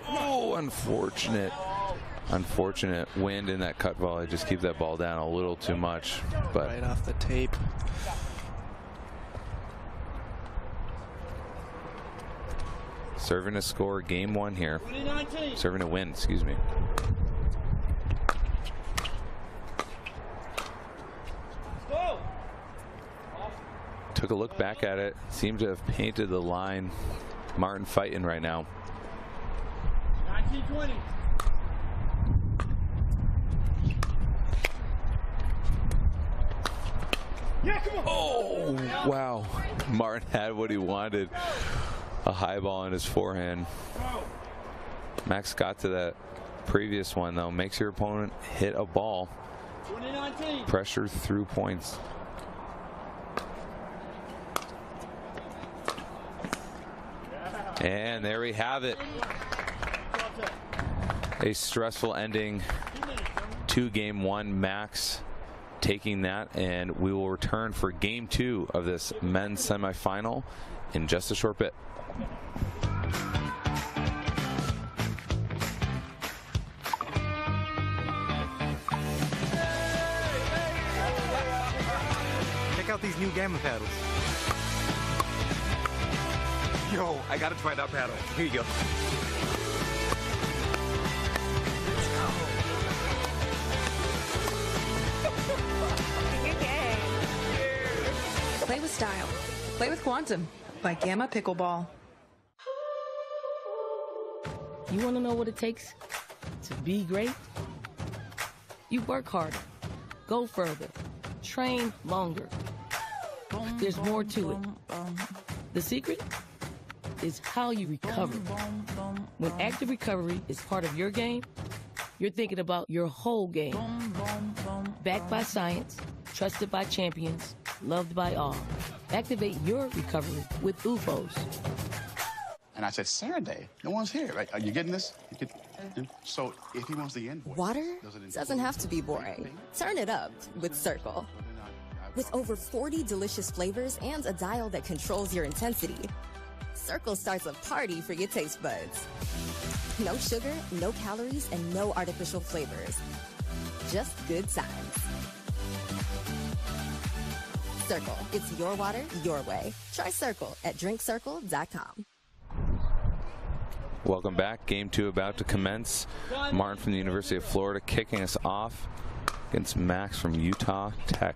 Oh, unfortunate wind in that cut volley. Just keep that ball down a little too much. But right off the tape. Serving to score game one here. Serving to win, excuse me. Took a look back at it. Seemed to have painted the line. Martin fighting right now. 19-20. Yeah, come on. Oh, wow. Martin had what he wanted. A high ball in his forehand. Max got to that previous one, though. Makes your opponent hit a ball. 2019. Pressure through points. And there we have it. A stressful ending to game one. Max taking that, and we will return for game two of this men's semifinal in just a short bit. Check out these new Gamma paddles. Yo, I gotta try that paddle. Here you go. Play with style. Play with Quantum by Gamma Pickleball. You want to know what it takes to be great? You work harder, go further, train longer. There's more to it. The secret is how you recover. When active recovery is part of your game, you're thinking about your whole game. Backed by science, trusted by champions, loved by all. Activate your recovery with UFOs. And I said, Saturday, no one's here. Right? Are you getting this? So if he wants the invoice. Water doesn't have to be boring. Turn it up with Circle. With over 40 delicious flavors and a dial that controls your intensity, Circle starts a party for your taste buds. No sugar, no calories, and no artificial flavors. Just good times. Circle. It's your water, your way. Try Circle at drinkcircle.com. Welcome back. Game 2 about to commence. Martin from the University of Florida kicking us off against Max from Utah Tech.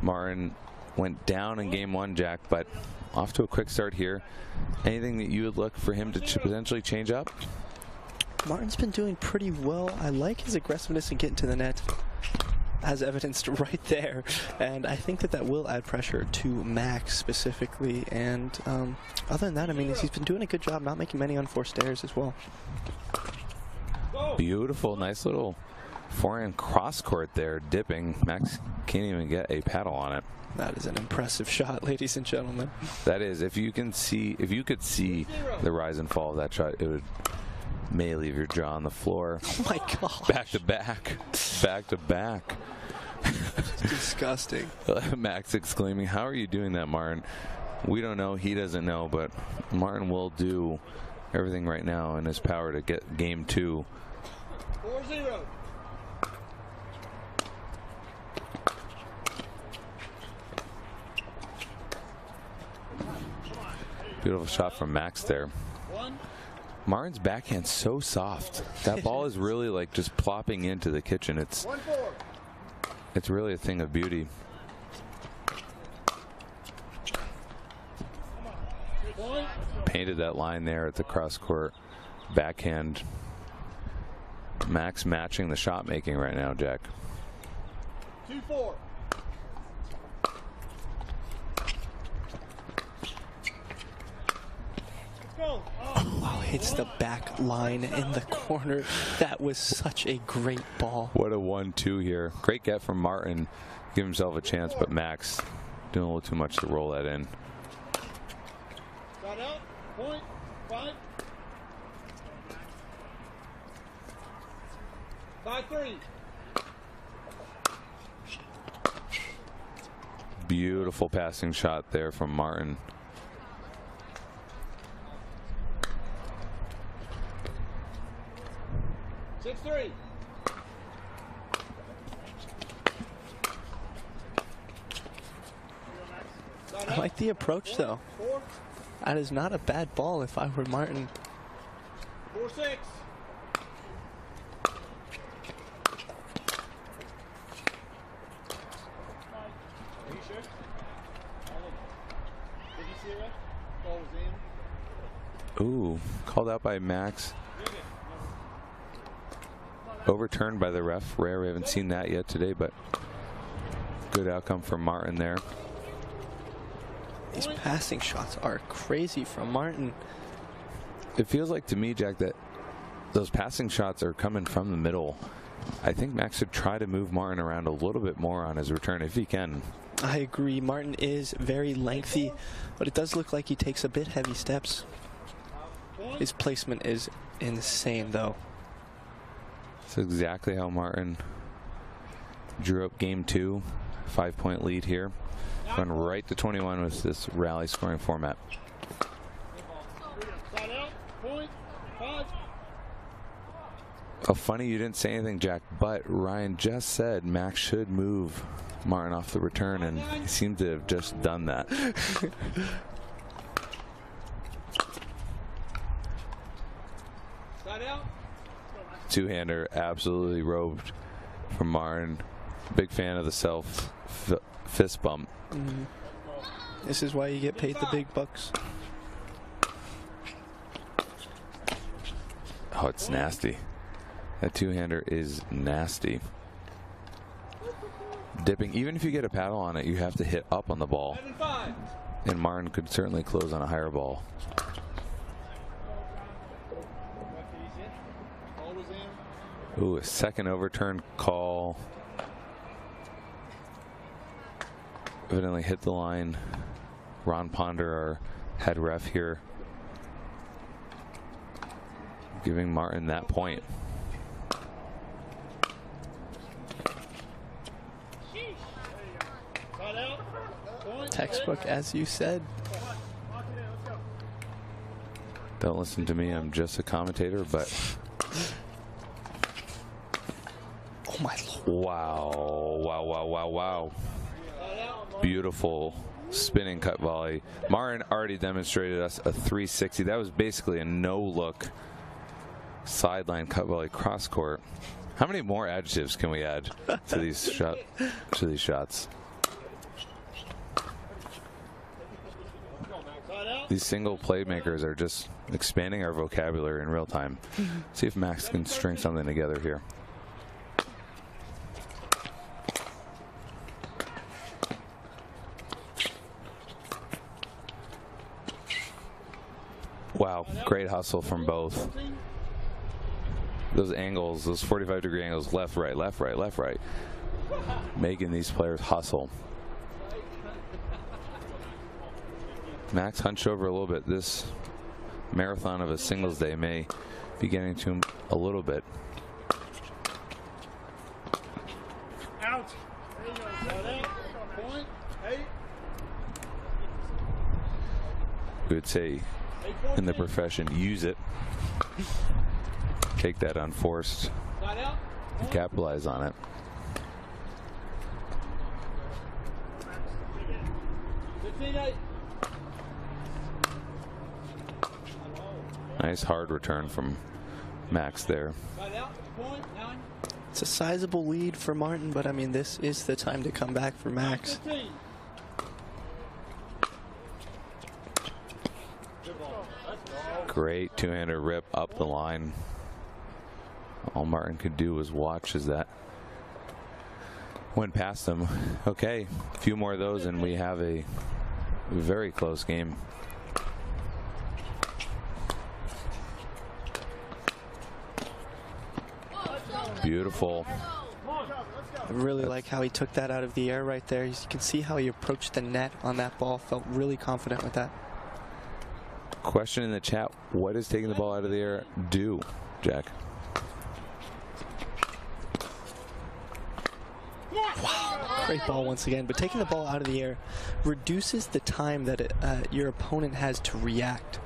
Martin went down in game 1, Jack, but off to a quick start here. Anything that you would look for him to potentially change up? Martin's been doing pretty well. I like his aggressiveness in getting to the net, as evidenced right there. And I think that that will add pressure to Max specifically. And other than that, I mean, he's been doing a good job not making many unforced errors as well. Beautiful, nice little forehand cross court there, dipping. Max can't even get a paddle on it. That is an impressive shot, ladies and gentlemen. That is. If you could see the rise and fall of that shot, it may leave your jaw on the floor. Oh my gosh. Back to back. Back to back. Disgusting. Max exclaiming, "How are you doing that, Martin?" We don't know. He doesn't know, but Martin will do everything right now in his power to get game 2. 4-0. Beautiful shot from Max there. Martin's backhand's so soft. That ball is really like just plopping into the kitchen. It's really a thing of beauty. Painted that line there at the cross court backhand. Max matching the shot making right now, Jack. 2-4. Oh, hits the back line in the corner. That was such a great ball. What a 1-2 here. Great get from Martin. Give himself a chance, but Max doing a little too much to roll that in. Got out. Point. 5. 5-3. Beautiful passing shot there from Martin. I like the approach, though. That is not a bad ball if I were Martin. 4-6. Are you sure? Did you see it? Ball was in. Ooh, called out by Max. Overturned by the ref. Rare, we haven't seen that yet today, but good outcome for Martin there. These passing shots are crazy from Martin. It feels like to me, Jack, that those passing shots are coming from the middle. I think Max should try to move Martin around a little bit more on his return if he can. I agree. Martin is very lengthy, but it does look like he takes a bit heavy steps. His placement is insane, though. That's exactly how Martin drew up game 2. 5-point lead here. Run right to 21 with this rally scoring format. Oh, funny you didn't say anything, Jack, but Ryan just said Max should move Martin off the return, and he seemed to have just done that. Two-hander absolutely roved from Martin. Big fan of the self fist bump. This is why you get paid the big bucks. Oh, it's nasty. That two-hander is nasty. Dipping, even if you get a paddle on it, you have to hit up on the ball. And Martin could certainly close on a higher ball. Ooh, a second overturn call. Evidently hit the line. Ron Ponder, our head ref here, giving Martin that point. Textbook, as you said. Don't listen to me, I'm just a commentator, but oh my Lord. Wow, wow, wow, wow, wow. Beautiful spinning cut volley. Martin already demonstrated us a 360. That was basically a no-look sideline cut volley cross court. How many more adjectives can we add to these shots? These single playmakers are just expanding our vocabulary in real time. See if Max can string something together here. Wow, great hustle from both. Those angles, those 45-degree angles, left, right, left, right, left, right, making these players hustle. Max hunched over a little bit. This marathon of a singles day may be getting to him a little bit. Out. Point. 8. We would say in the profession, use it. Take that unforced and capitalize on it. Nice hard return from Max there. It's a sizable lead for Martin, but I mean, this is the time to come back for Max. Great two-hander rip up the line. All Martin could do was watch as that went past him. Okay, a few more of those and we have a very close game. Beautiful. I really like how he took that out of the air right there. You can see how he approached the net on that ball. Felt really confident with that. Question in the chat, what does taking the ball out of the air do, Jack? Wow, great ball once again, but taking the ball out of the air reduces the time that your opponent has to react.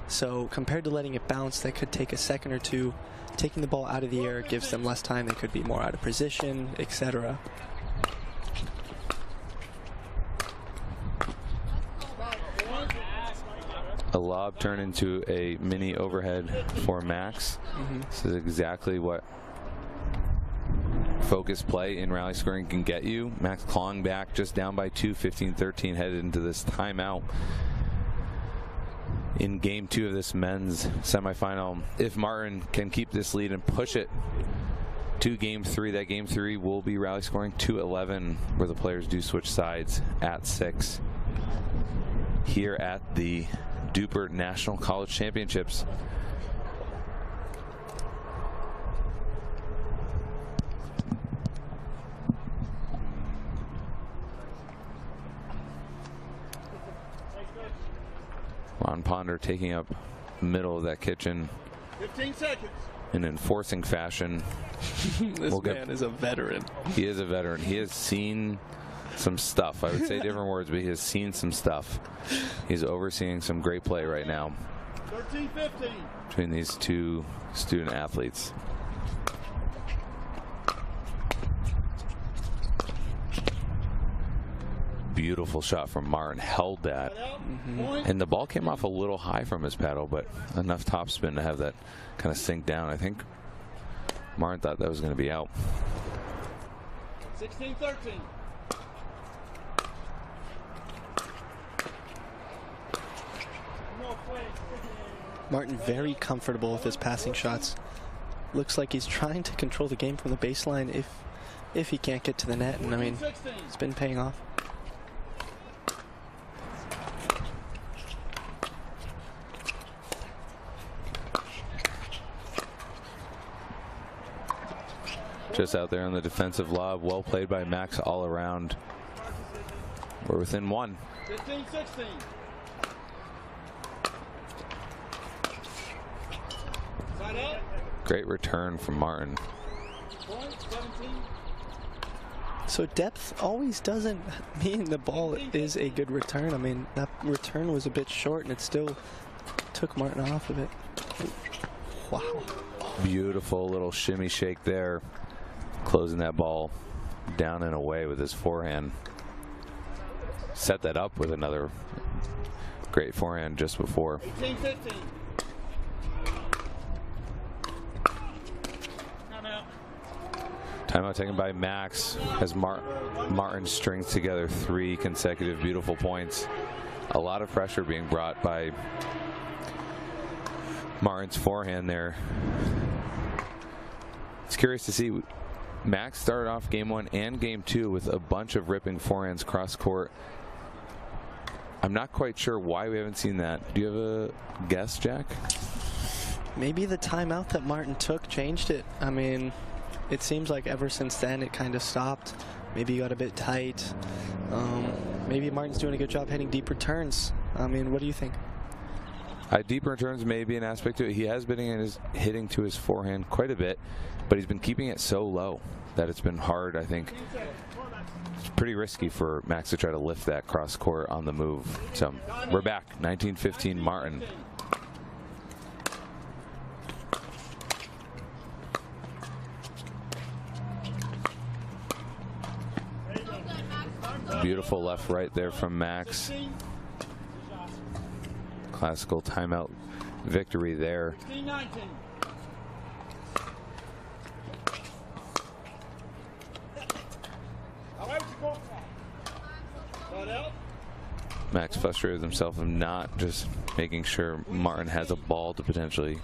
So compared to letting it bounce, that could take a second or two. Taking the ball out of the air gives them less time. They could be more out of position, etc. A lob turned into a mini overhead for Max. This is exactly what focus play in rally scoring can get you. Max clawing back, just down by 2, 15-13, headed into this timeout in game 2 of this men's semifinal. If Martin can keep this lead and push it to game 3, that game 3 will be rally scoring 2-11, where the players do switch sides at 6 here at the DUPR National College Championships. Ron Ponder taking up middle of that kitchen 15 seconds. in enforcing fashion. This man is a veteran. He is a veteran. He has seen some stuff. I would say different words, but he has seen some stuff. He's overseeing some great play right now 13-15 between these two student athletes. Beautiful shot from Martin, held that. And the ball came off a little high from his paddle, but enough topspin to have that kind of sink down. I think Martin thought that was going to be out. 16-13. Martin very comfortable with his passing shots. Looks like he's trying to control the game from the baseline if he can't get to the net, and I mean, it's been paying off. Just out there on the defensive lob, well played by Max all around. We're within 1. 15-16. Side up. Great return from Martin. Point 17. So depth always doesn't mean the ball is a good return. I mean, that return was a bit short and it still took Martin off of it. Wow. Beautiful little shimmy shake there, closing that ball down and away with his forehand. set that up with another great forehand just before. 18-15. Timeout taken by Max as Martin strings together 3 consecutive beautiful points. A lot of pressure being brought by Martin's forehand there. It's curious to see. Max started off game 1 and game 2 with a bunch of ripping forehands cross court. I'm not quite sure why we haven't seen that. Do you have a guess, Jack? Maybe the timeout that Martin took changed it. I mean, it seems like ever since then it kind of stopped. Maybe he got a bit tight. Maybe Martin's doing a good job hitting deep returns. I mean, what do you think? Deep returns may be an aspect to it. He has been hitting to his forehand quite a bit, but he's been keeping it so low that it's been hard, I think. It's pretty risky for Max to try to lift that cross court on the move. So we're back, 19-15 Martin. Beautiful left right there from Max. Classical timeout victory there. Max frustrated with himself of not just making sure Martin has a ball to potentially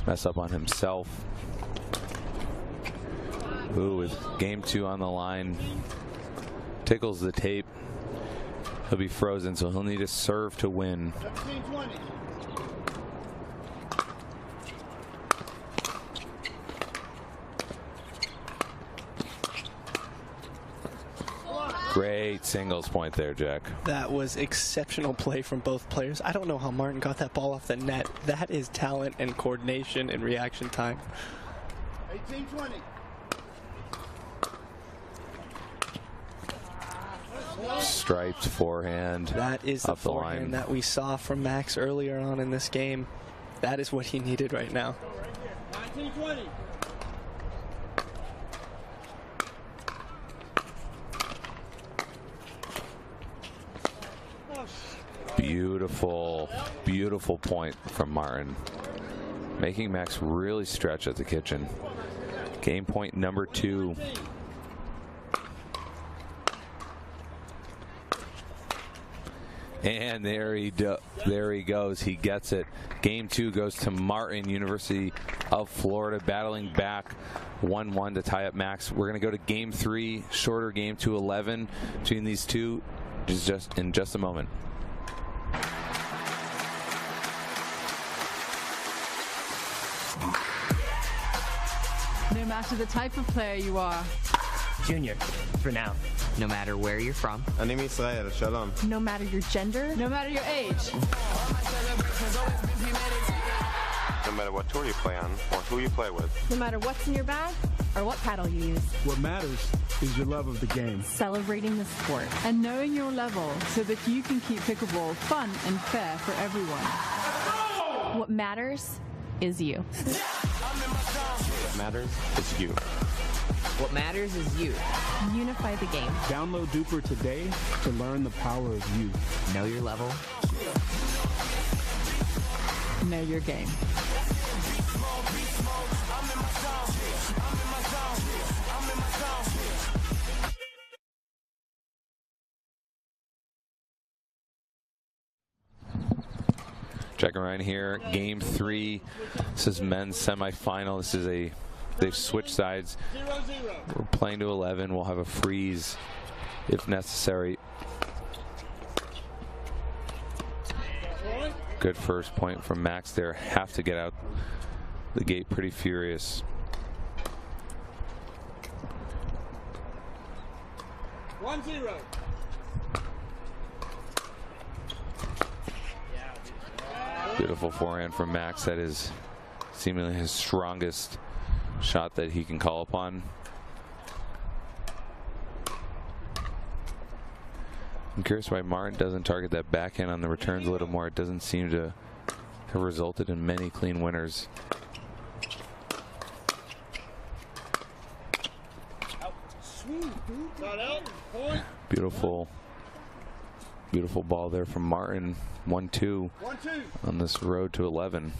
mess up on himself. Ooh, with game 2 on the line, tickles the tape. He'll be frozen, so he'll need a serve to win. 17-20. Great singles point there, Jack. That was exceptional play from both players. I don't know how Martin got that ball off the net. That is talent and coordination and reaction time. 18-20. Striped forehand. That is the up the line forehand that we saw from Max earlier on in this game. That is what he needed right now. 19-20. Beautiful, beautiful point from Martin. Making Max really stretch at the kitchen. Game point number 2. And there he goes. He gets it. Game 2 goes to Martin, University of Florida, battling back 1-1 to tie up Max. We're going to go to game 3, shorter game, 2-11 between these two, just in just a moment. No matter the type of player you are. Junior, for now. No matter where you're from. Anim Israel, shalom. No matter your gender. No matter your age. No matter what tour you play on or who you play with. No matter what's in your bag or what paddle you use. What matters is your love of the game. Celebrating the sport. And knowing your level so that you can keep pickleball fun and fair for everyone. What matters is you. What matters is you. What matters is you. Unify the game. Download DUPR today to learn the power of you. Know your level. Know your game. Checking right here, game 3. This is men's semifinal. This is they've switched sides. We're playing to 11. We'll have a freeze if necessary. Good first point from Max there. Have to get out the gate pretty furious. Beautiful forehand from Max. That is seemingly his strongest shot that he can call upon. I'm curious why Martin doesn't target that backhand on the returns a little more. It doesn't seem to have resulted in many clean winners. Beautiful Beautiful ball there from Martin. 1-2 on this road to 11.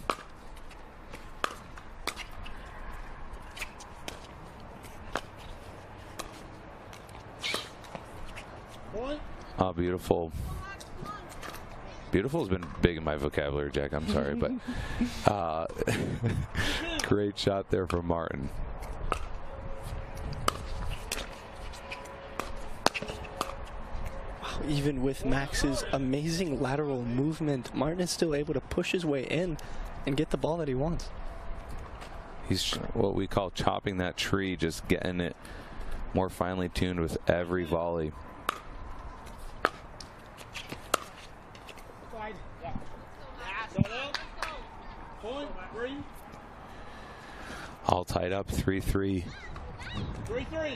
Oh, beautiful. Beautiful has been big in my vocabulary, Jack. I'm sorry, but great shot there from Martin. Even with Max's amazing lateral movement, Martin is still able to push his way in and get the ball that he wants. He's what we call chopping that tree, just getting it more finely tuned with every volley. All tied up, 3-3. 3-3.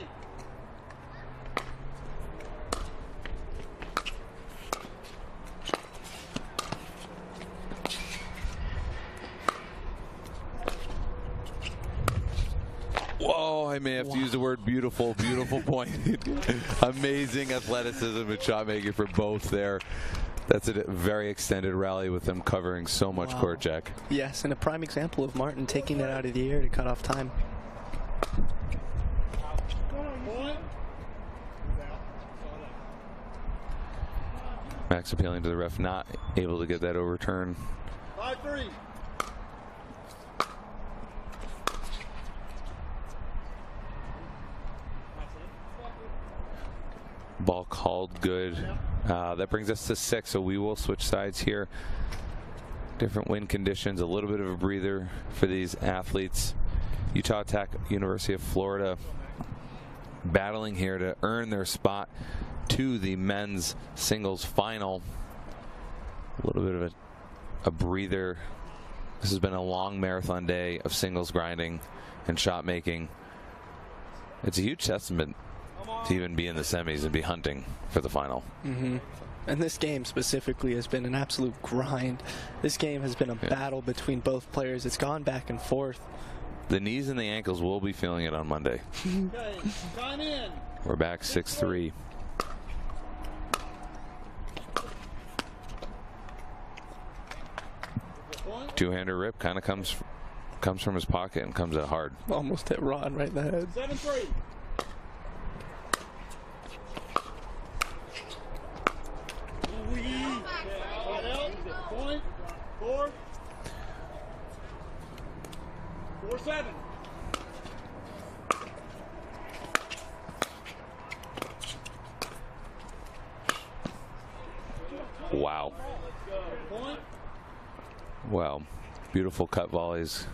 Whoa, I may have to use the word beautiful. Beautiful point. Amazing athleticism and shot making for both there. That's a very extended rally with them covering so much court, Jack. Yes, and a prime example of Martin taking that out of the air to cut off time. Max appealing to the ref, not able to get that overturned. 5-3. Ball called good. That brings us to 6, so we will switch sides here. Different wind conditions, a little bit of a breather for these athletes. Utah Tech, University of Florida, battling here to earn their spot to the men's singles final. A little bit of a breather. This has been a long marathon day of singles grinding and shot making. It's a huge testament to even be in the semis and be hunting for the final. And this game specifically has been an absolute grind. This game has been a battle between both players. It's gone back and forth. The knees and the ankles will be feeling it on Monday. Okay, time in. We're back 6-3. Two-hander rip kind of comes from his pocket and comes out hard. Almost hit Rod right in the head. 7-3. Point. 4. 4-7. Wow. Wow. Beautiful cut volleys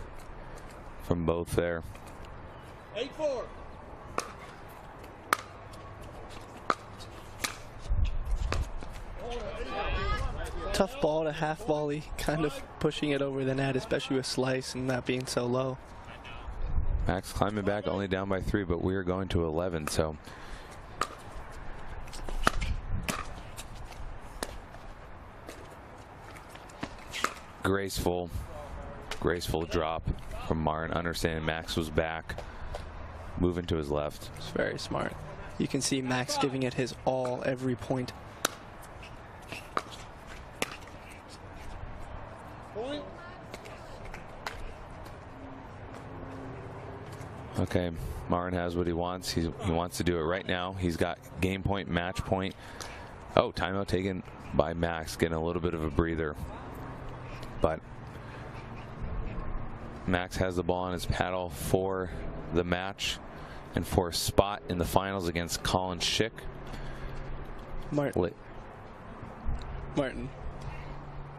from both there. 8-4. Tough ball to half volley, kind of pushing it over the net, especially with slice and that being so low. Max climbing back, only down by 3, but we are going to 11, so. Graceful drop from Martin, understanding Max was back, moving to his left. It's very smart. You can see Max giving it his all every point. Okay, Martin has what he wants. He wants to do it right now. He's got game point, match point. Oh, timeout taken by Max, getting a little bit of a breather. But Max has the ball on his paddle for the match and for a spot in the finals against Colin Schick. Martin.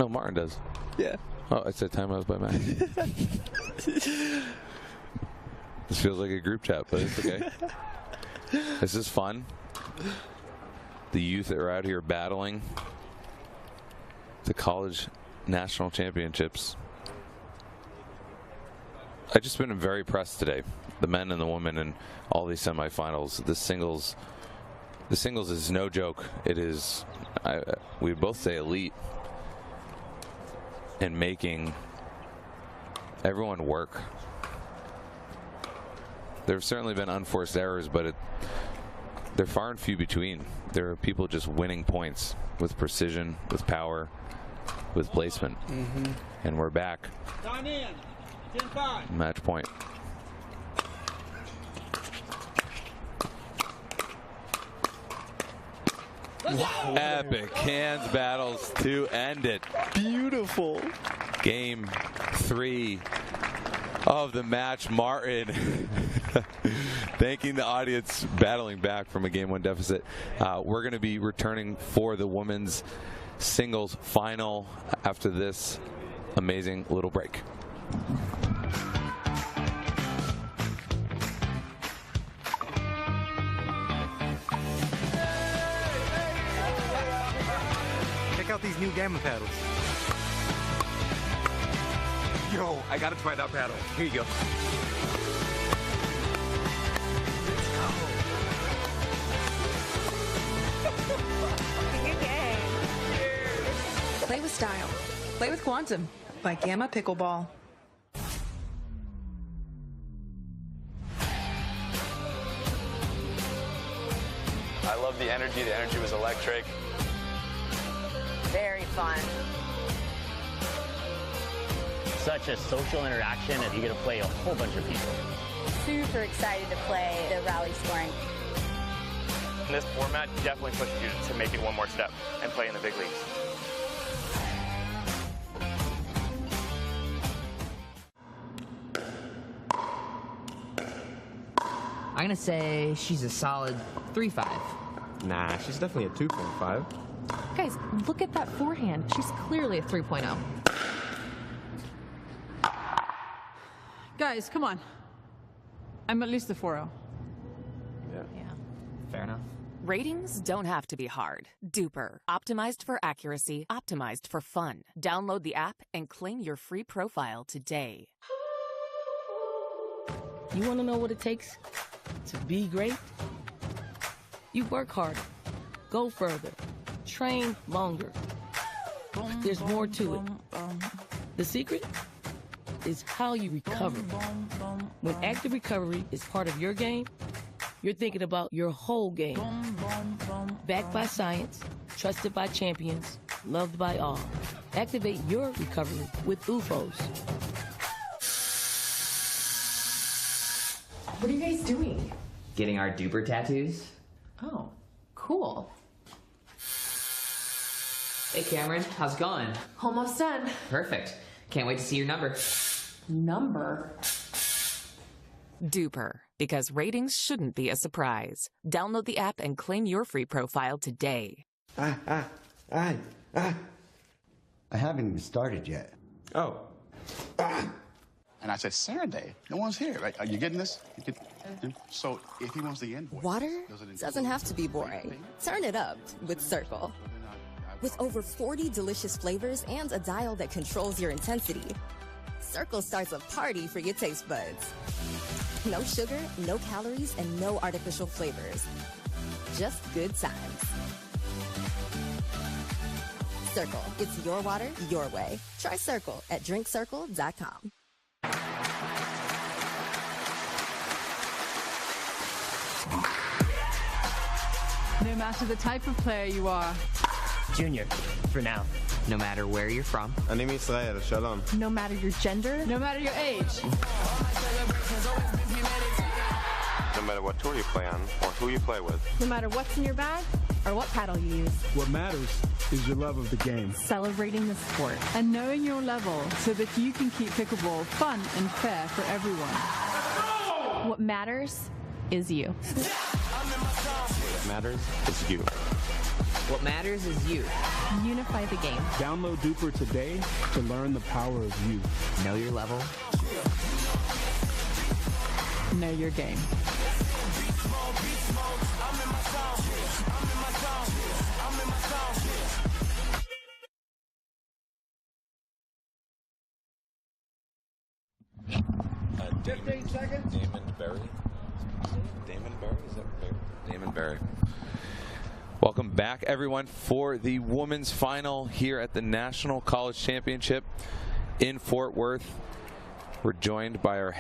No, Martin does. Yeah. Oh, I said timeouts by Max. This feels like a group chat, but it's okay. This is fun. The youth that are out here battling the college national championships. I've just been very impressed today. The men and the women in all these semifinals. The singles is no joke. It is, we both say elite, and making everyone work. There have certainly been unforced errors, but they're far and few between. There are people just winning points with precision, with power, with placement. And we're back. Time in. 10-5. Match point. Epic hands battles to end it. Beautiful. Game 3 of the match. Martin thanking the audience, battling back from a game 1 deficit. We're going to be returning for the women's singles final after this amazing little break. Check out these new gamma paddles. Yo, I gotta try that paddle. Here you go. Play with style. Play with Quantum by Gamma Pickleball. I love the energy. The energy was electric. Very fun. Such a social interaction, and you get to play a whole bunch of people. Super excited to play the rally scoring. This format definitely pushes you to make it one more step and play in the big leagues. I'm gonna say she's a solid 3.5. Nah, she's definitely a 2.5. Guys, look at that forehand. She's clearly a 3.0. Guys, come on. I'm at least a 4.0. Yeah. Fair enough. Ratings don't have to be hard. DUPR, optimized for accuracy, optimized for fun. Download the app and claim your free profile today. You want to know what it takes to be great? You work harder, go further, train longer. There's more to it. The secret is how you recover. When active recovery is part of your game, you're thinking about your whole game. Backed by science, trusted by champions, loved by all. Activate your recovery with UFOs. What are you guys doing? Getting our DUPR tattoos. Oh, cool. Hey Cameron, how's it going? Almost done. Perfect. Can't wait to see your number. Number? DUPR, because ratings shouldn't be a surprise. Download the app and claim your free profile today. I haven't even started yet. Oh. And I said, Saturday, no one's here. Right? Are you getting this? So if he wants the invoice. Water doesn't have to be boring. Turn it up with Circle. With over 40 delicious flavors and a dial that controls your intensity, Circle starts a party for your taste buds. No sugar, no calories, and no artificial flavors. Just good times. Circle, it's your water, your way. Try Circle at drinkcircle.com. No matter the type of player you are. Junior, for now. No matter where you're from. אני מישראל, שלום. No matter your gender. No matter your age. No matter what tour you play on or who you play with. No matter what's in your bag or what paddle you use. What matters is your love of the game. Celebrating the sport. And knowing your level so that you can keep pickleball fun and fair for everyone. What matters is you. What matters is you. What matters is you. Unify the game. Download DUPR today to learn the power of you. Know your level. Know your game. Damon Berry? Damon Berry? Is that Berry? Damon Berry. Welcome back, everyone, for the women's final here at the National College Championship in Fort Worth. We're joined by our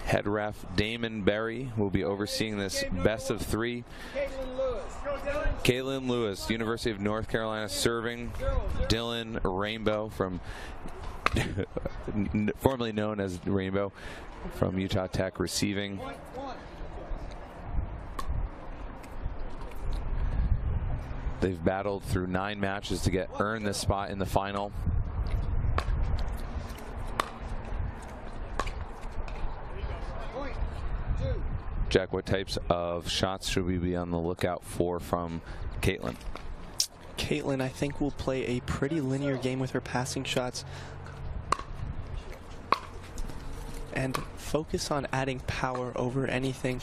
Head ref Damon Berry will be overseeing this best of 3. Caitlin Lewis, University of North Carolina, serving. Dylan Rainbow from formerly known as Rainbow from Utah Tech, receiving. They've battled through 9 matches to earn this spot in the final. Jack, what types of shots should we be on the lookout for from Caitlin? Caitlin, I think, will play a pretty linear game with her passing shots and focus on adding power over anything.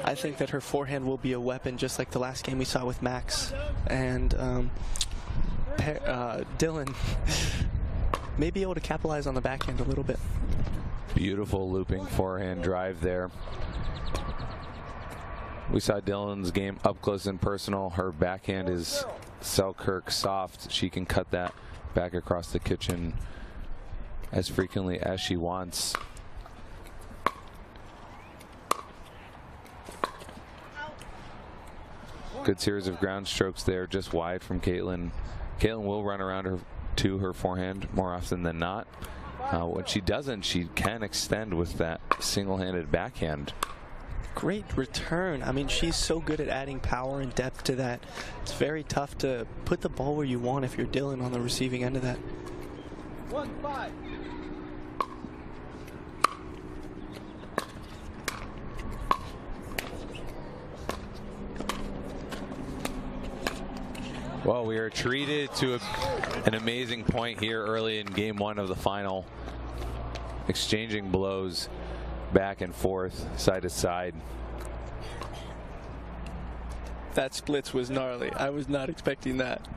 I think that her forehand will be a weapon, just like the last game we saw with Max. And Dylan may be able to capitalize on the backhand a little bit. Beautiful looping forehand drive there. We saw Dylan's game up close and personal. Her backhand is Selkirk soft. She can cut that back across the kitchen as frequently as she wants. Good series of ground strokes there, just wide from Caitlin. Caitlin will run around her to her forehand more often than not. When she doesn't, she can extend with that single-handed backhand. Great return. I mean, she's so good at adding power and depth to that. It's very tough to put the ball where you want if you're Dylan on the receiving end of that. 1-5. Well, we are treated to an amazing point here early in game 1 of the final. Exchanging blows back and forth, side to side. That splits was gnarly. I was not expecting that.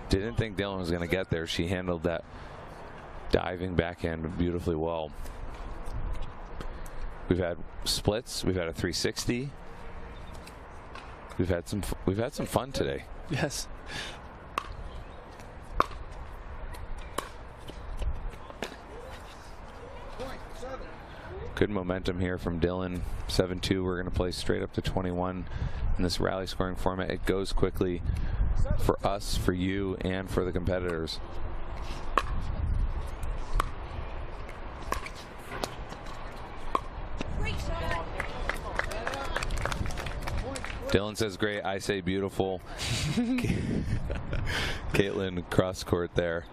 Didn't think Dylan was going to get there. She handled that diving backhand beautifully well. We've had splits. We've had a 360. We've had some fun today. Yes. Good momentum here from Dylan. 7-2. We're going to play straight up to 21 in this rally scoring format. It goes quickly for us, for you, and for the competitors. Dylan says great, I say beautiful. Caitlin cross court there.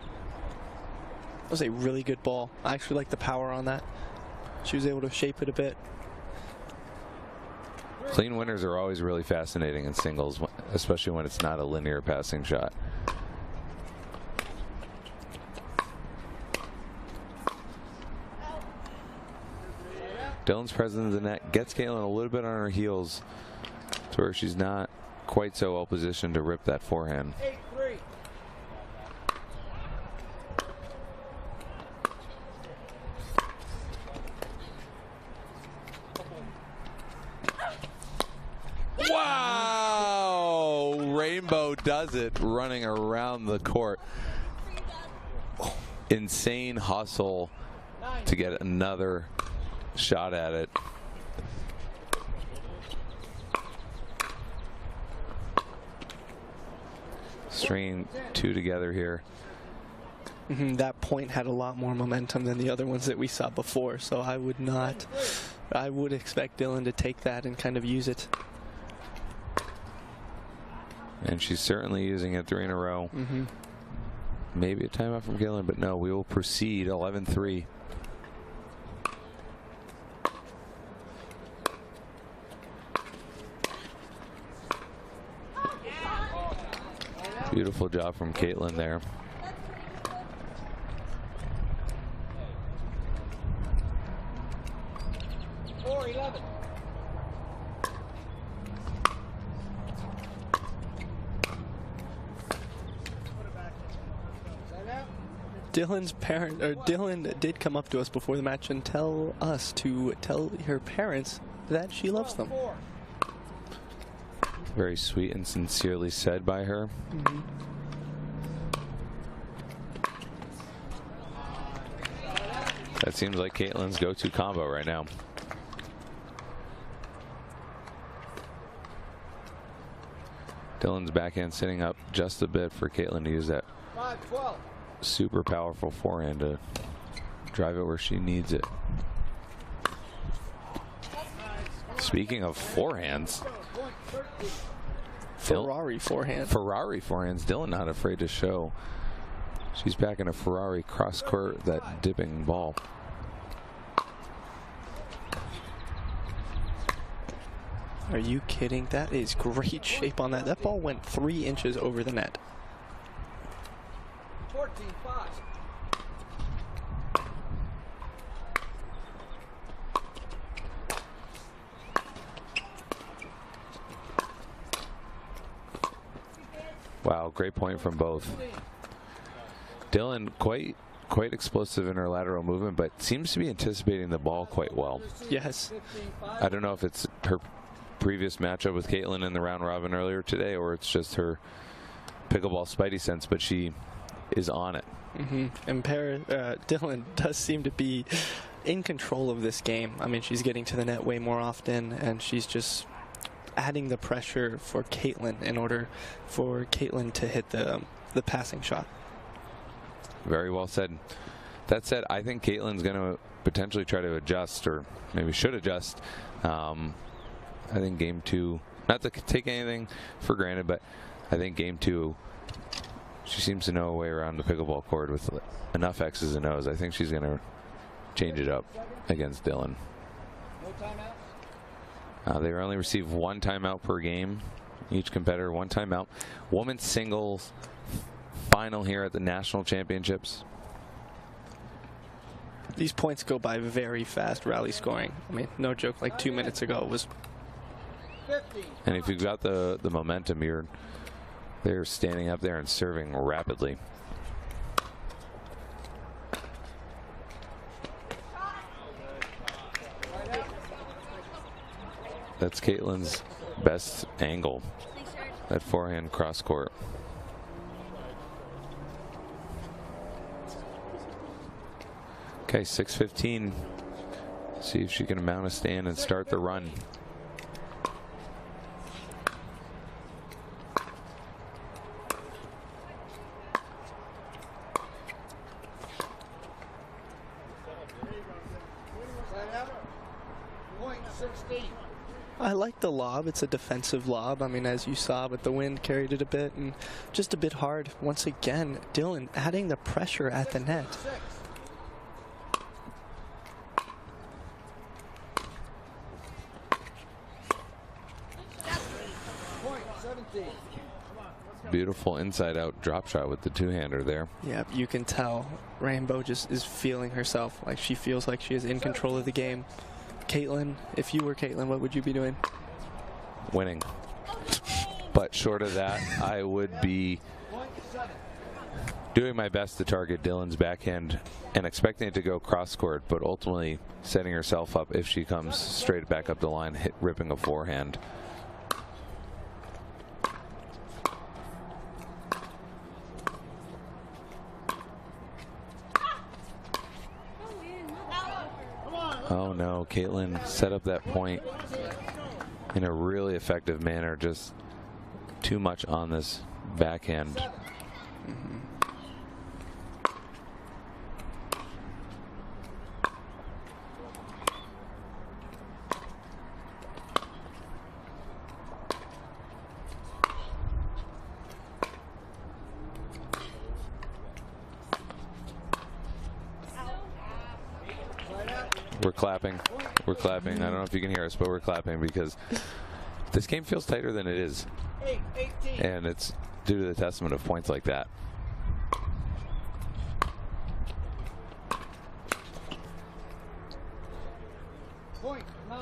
That was a really good ball. I actually like the power on that. She was able to shape it a bit. Clean winners are always really fascinating in singles, especially when it's not a linear passing shot. Dylan's presence in the net gets Caitlin a little bit on her heels to where she's not quite so well positioned to rip that forehand. 8-3. Wow! Rainbow does it, running around the court. Insane hustle to get another shot at it. Stringing 2 together here. That point had a lot more momentum than the other ones that we saw before, so I would expect Dylan to take that and kind of use it. And she's certainly using it 3 in a row. Maybe a timeout from Caitlin, but no, we will proceed 11-3. Beautiful job from Caitlin there. Dylan did come up to us before the match and tell us to tell her parents that she loves them. Very sweet and sincerely said by her. Mm-hmm. That seems like Caitlin's go-to combo right now. Dylan's backhand sitting up just a bit for Caitlin to use that super powerful forehand to drive it where she needs it. Speaking of forehands, Ferrari forehand. Ferrari forehands. Dylan not afraid to show. She's back in a Ferrari cross court, that dipping ball. Are you kidding? That is great shape on that. That ball went 3 inches over the net. 14-5. Wow, great point from both. Dylan quite explosive in her lateral movement, but seems to be anticipating the ball quite well. Yes. I don't know if it's her previous matchup with Caitlin in the round robin earlier today, or it's just her pickleball spidey sense, but she is on it. Mm-hmm. And Dylan does seem to be in control of this game. I mean, she's getting to the net way more often, and she's just adding the pressure for Caitlin in order for Caitlin to hit the passing shot. Very well said. That said, I think Caitlin's going to potentially try to adjust, or maybe should adjust. I think game 2, not to take anything for granted, but I think game 2, she seems to know a way around the pickleball court with enough X's and O's. I think she's going to change it up against Dylan. They only receive 1 timeout per game. Each competitor 1 timeout. Women's singles final here at the national championships. These points go by very fast rally scoring. I mean, no joke, like 2 minutes ago it was. And if you've got the momentum, they're standing up there and serving rapidly. That's Caitlin's best angle, that forehand cross court. Okay, 6:15. See if she can mount a stand and start the run. I like the lob. It's a defensive lob. I mean, as you saw, but the wind carried it a bit and just a bit hard. Once again, Dylan adding the pressure at the net. Beautiful inside out drop shot with the two-hander there. Yeah, you can tell Rainbow just is feeling herself. Like, she feels like she is in control of the game. Caitlin, if you were Caitlin, what would you be doing? Winning. But short of that, I would be doing my best to target Dylan's backhand and expecting it to go cross court, but ultimately setting herself up if she comes straight back up the line, ripping a forehand. Oh no, Caitlin set up that point in a really effective manner. Just too much on this backhand. We're clapping. We're clapping. I don't know if you can hear us, but we're clapping because this game feels tighter than it is. And it's due to the testament of points like that. Point 9.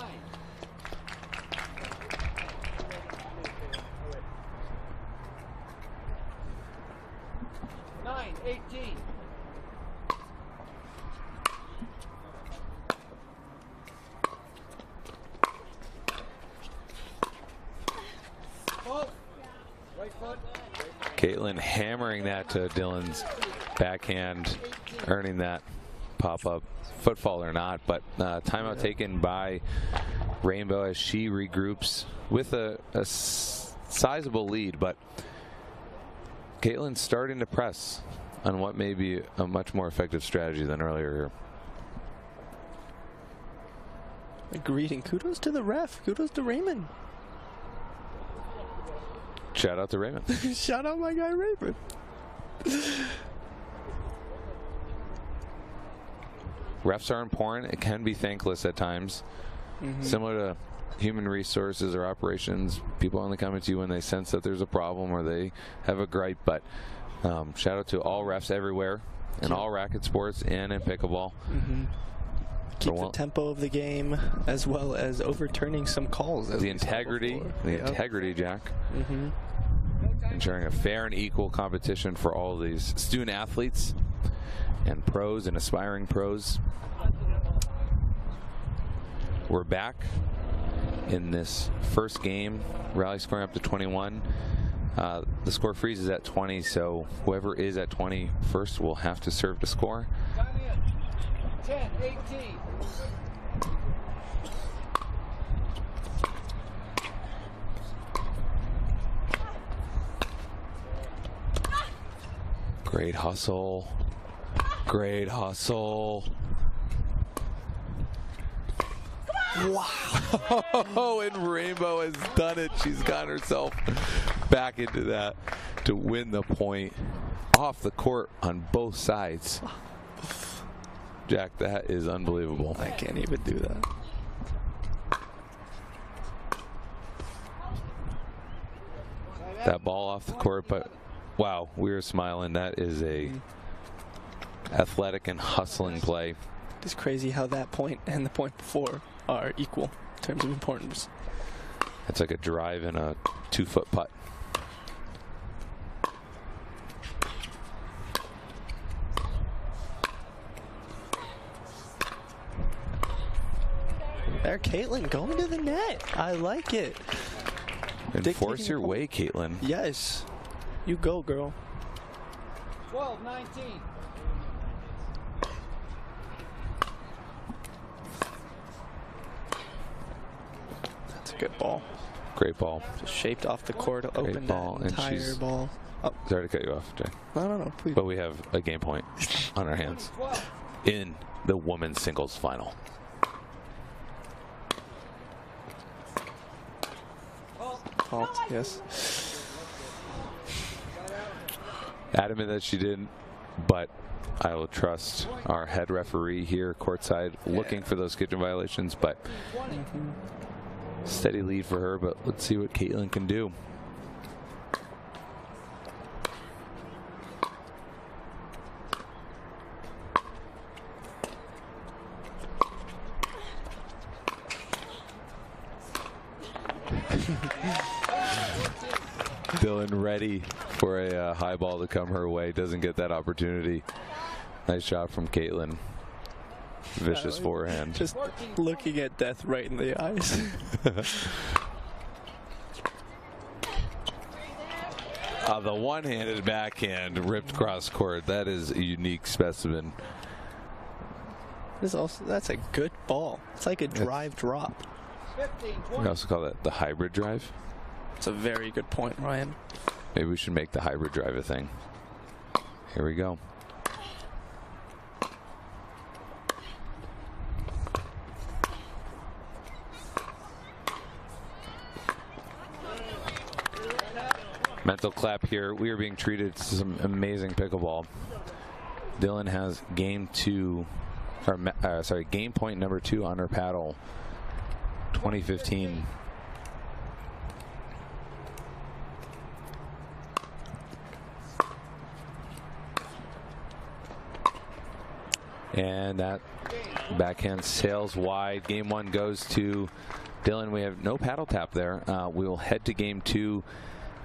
9-18. Caitlin hammering that to Dylan's backhand, earning that pop-up, footfall or not, but timeout taken by Rainbow as she regroups with a sizable lead, but Caitlin's starting to press on what may be a much more effective strategy than earlier here. Agreed, and kudos to the ref. Kudos to Raymond. Shout out to Raymond. Shout out my guy Raymond. Refs are important. It can be thankless at times. Similar to human resources or operations, people only come to you when they sense that there's a problem or they have a gripe. But shout out to all refs everywhere in all racket sports and in pickleball. Keep the tempo of the game, as well as overturning some calls. The integrity, Jack. Ensuring a fair and equal competition for all of these student athletes and pros and aspiring pros. We're back in this first game. Rally scoring up to 21. The score freezes at 20, so whoever is at 20 first will have to serve to score. 10, 18. Great hustle. Great hustle. Wow. And Rainbow has done it. She's gotten herself back into that to win the point off the court on both sides. Jack, that is unbelievable. I can't even do that. That ball off the court, but wow, we were smiling. That is a athletic and hustling play. It's crazy how that point and the point before are equal in terms of importance. It's like a drive and a 2-foot putt. There, Caitlin going to the net. I like it. Enforce your way, Caitlin. Yes. You go, girl. 12, 19. That's a good ball. Great ball. Just shaped off the court, opened that entire ball. Oh. Sorry to cut you off, Jay. No, please. But we have a game point on our hands in the women's singles final. Fault, yes. Adamant that she didn't, but I will trust our head referee here courtside looking for those kitchen violations, but steady lead for her, but let's see what Caitlin can do. Dylan ready for a high ball to come her way. Doesn't get that opportunity. Nice shot from Caitlin. Vicious forehand. Just looking at death right in the eyes. The one-handed backhand ripped cross court. That is a unique specimen. That's a good ball. It's like a drive drop. We also call that the hybrid drive. It's a very good point, Ryan. Maybe we should make the hybrid drive a thing. Here we go. Mental clap here. We are being treated to some amazing pickleball. Dylan has game point number 2 on her paddle. 2015. And that backhand sails wide. Game 1 goes to Dylan. We have no paddle tap there. We will head to game 2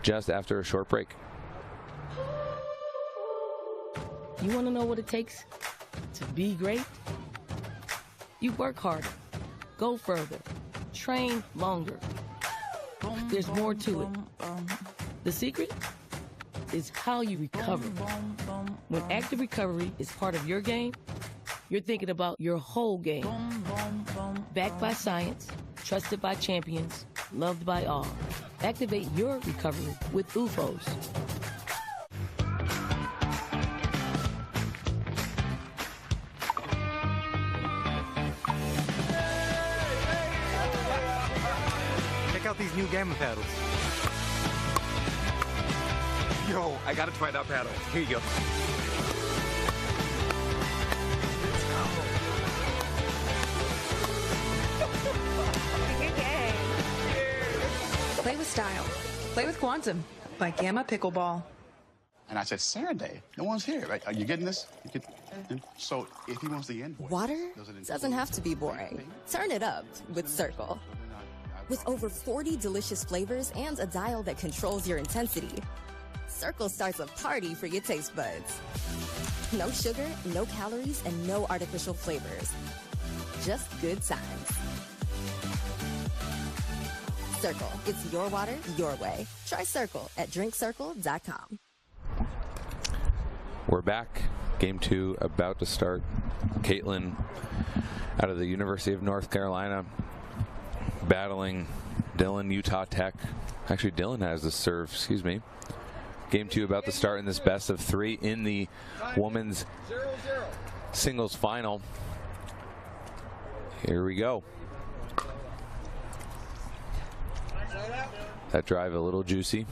just after a short break. You want to know what it takes to be great? You work harder, go further, train longer. There's more to it. The secret is how you recover. When active recovery is part of your game, you're thinking about your whole game. Backed by science, trusted by champions, loved by all. Activate your recovery with UFOs. Check out these new Gamma paddles. Yo, I gotta try that paddle. Here you go. Play with style. Play with Quantum by Gamma Pickleball. And I said, Saturday, no one's here. Right? Are you getting this? So if he wants the invoice. Water doesn't have to be boring. Turn it up with Circle. With over 40 delicious flavors and a dial that controls your intensity, Circle starts a party for your taste buds. No sugar, no calories, and no artificial flavors. Just good times. Circle. It's your water, your way. Try Circle at drinkcircle.com. We're back. Game 2 about to start. Caitlin out of the University of North Carolina battling Dylan, Utah Tech. Actually, Dylan has the serve, excuse me. Game 2 about to start in this best of 3 in the women's singles final. Here we go. That drive a little juicy.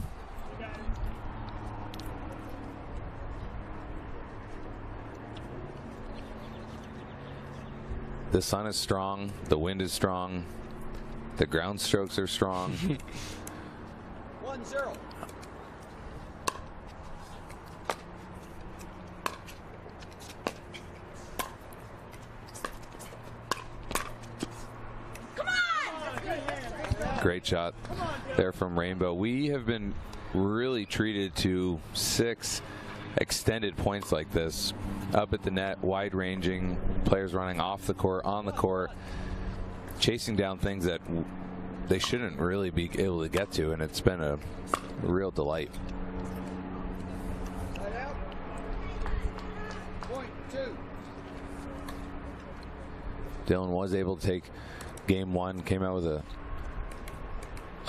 The sun is strong, the wind is strong, the ground strokes are strong. 1-0. Great shot there from Rainbow. We have been really treated to 6 extended points like this. Up at the net, wide-ranging, players running off the court, on the court, chasing down things that they shouldn't really be able to get to, and it's been a real delight. Point 2. Dylan was able to take game 1, came out with a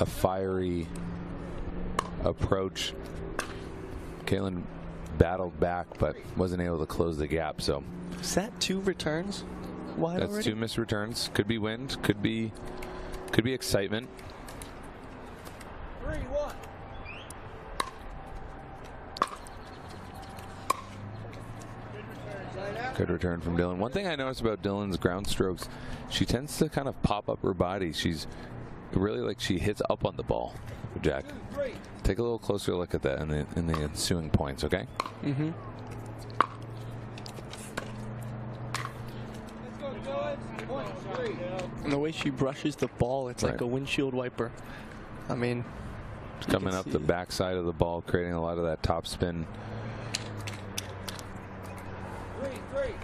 fiery approach. Caitlin battled back but wasn't able to close the gap. So is that 2 returns wide that's already? 2 missed returns. Could be wind, could be excitement. 3-1. Good return from Dylan. One thing I noticed about Dylan's ground strokes, she tends to kind of pop up her body. She's really like she hits up on the ball. Jack, take a little closer look at that in the ensuing points, okay? Mm-hmm. And the way she brushes the ball, it's like a windshield wiper. I mean, it's coming up the backside of the ball, creating a lot of that top spin. 3-3.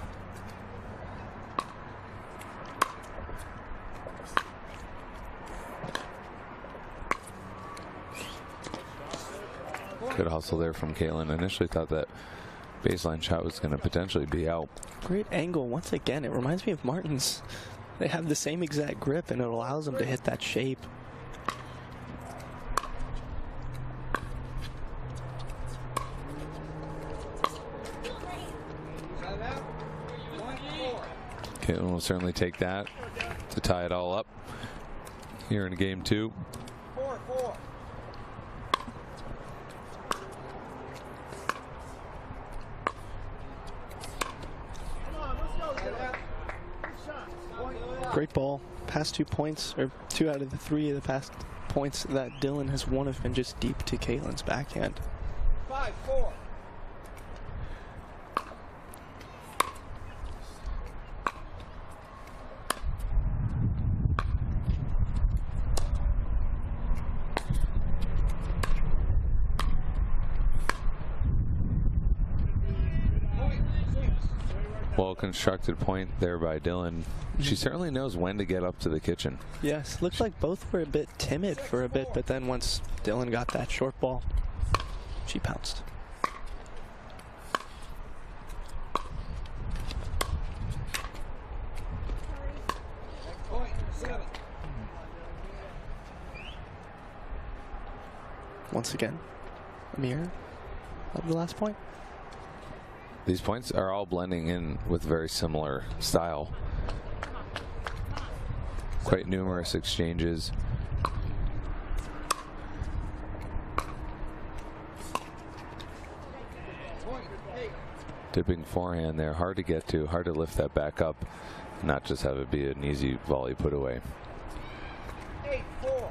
Good hustle there from Caitlin. Initially thought that baseline shot was going to potentially be out. Great angle. Once again, it reminds me of Martin's. They have the same exact grip, and it allows them to hit that shape. Caitlin will certainly take that to tie it all up here in game 2. 4-4. Great ball. Past 2 points, or 2 out of the 3 of the past points that Dylan has won have been just deep to Caitlin's backhand. 5-4. Well-constructed point there by Dylan. She certainly knows when to get up to the kitchen. Yes, looks like both were a bit timid for a bit, but then once Dylan got that short ball, she pounced. once again, a mirror of the last point. These points are all blending in with very similar style. Quite numerous exchanges. Dipping forehand there, hard to get to, hard to lift that back up, not just have it be an easy volley put away. 8-4.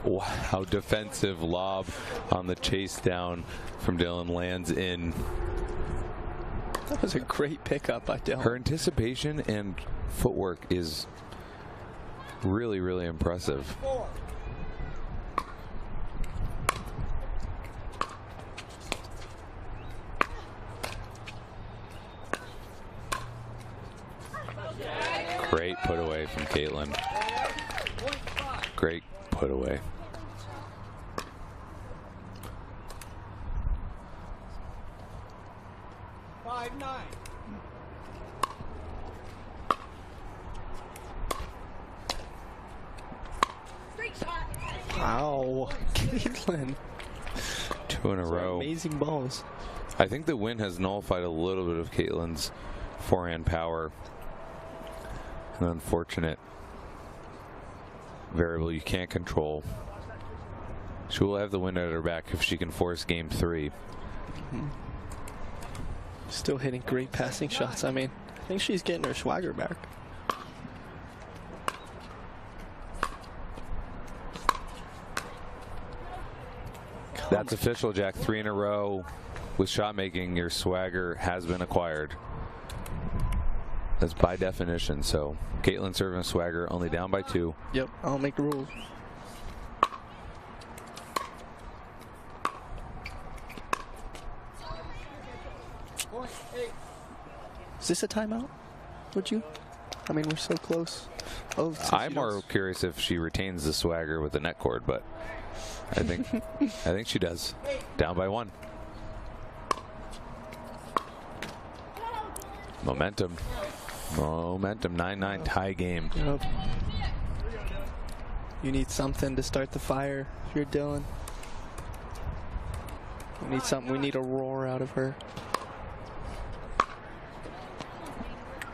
Wow, defensive lob on the chase down from Dylan lands in. That was a great pickup by Dylan. Her anticipation and footwork is really, really impressive. Great put away from Caitlin. Great put away. Wow, Caitlin. 2 in a row. Amazing balls. I think the win has nullified a little bit of Caitlin's forehand power. An unfortunate variable you can't control. She will have the win at her back if she can force game 3. Still hitting great passing shots. I mean, I think she's getting her swagger back. That's official, Jack. 3 in a row with shot making. Your swagger has been acquired. That's by definition. So Caitlin serving a swagger, only down by 2. Yep, I'll make the rules. Is this a timeout? Would you? I mean, we're so close. Oh, I'm more curious if she retains the swagger with the net cord, but I think she does. Down by 1. Momentum. Momentum. 9-9 tie game. Yep. You need something to start the fire if you're Dylan. We need something. We need a roar out of her.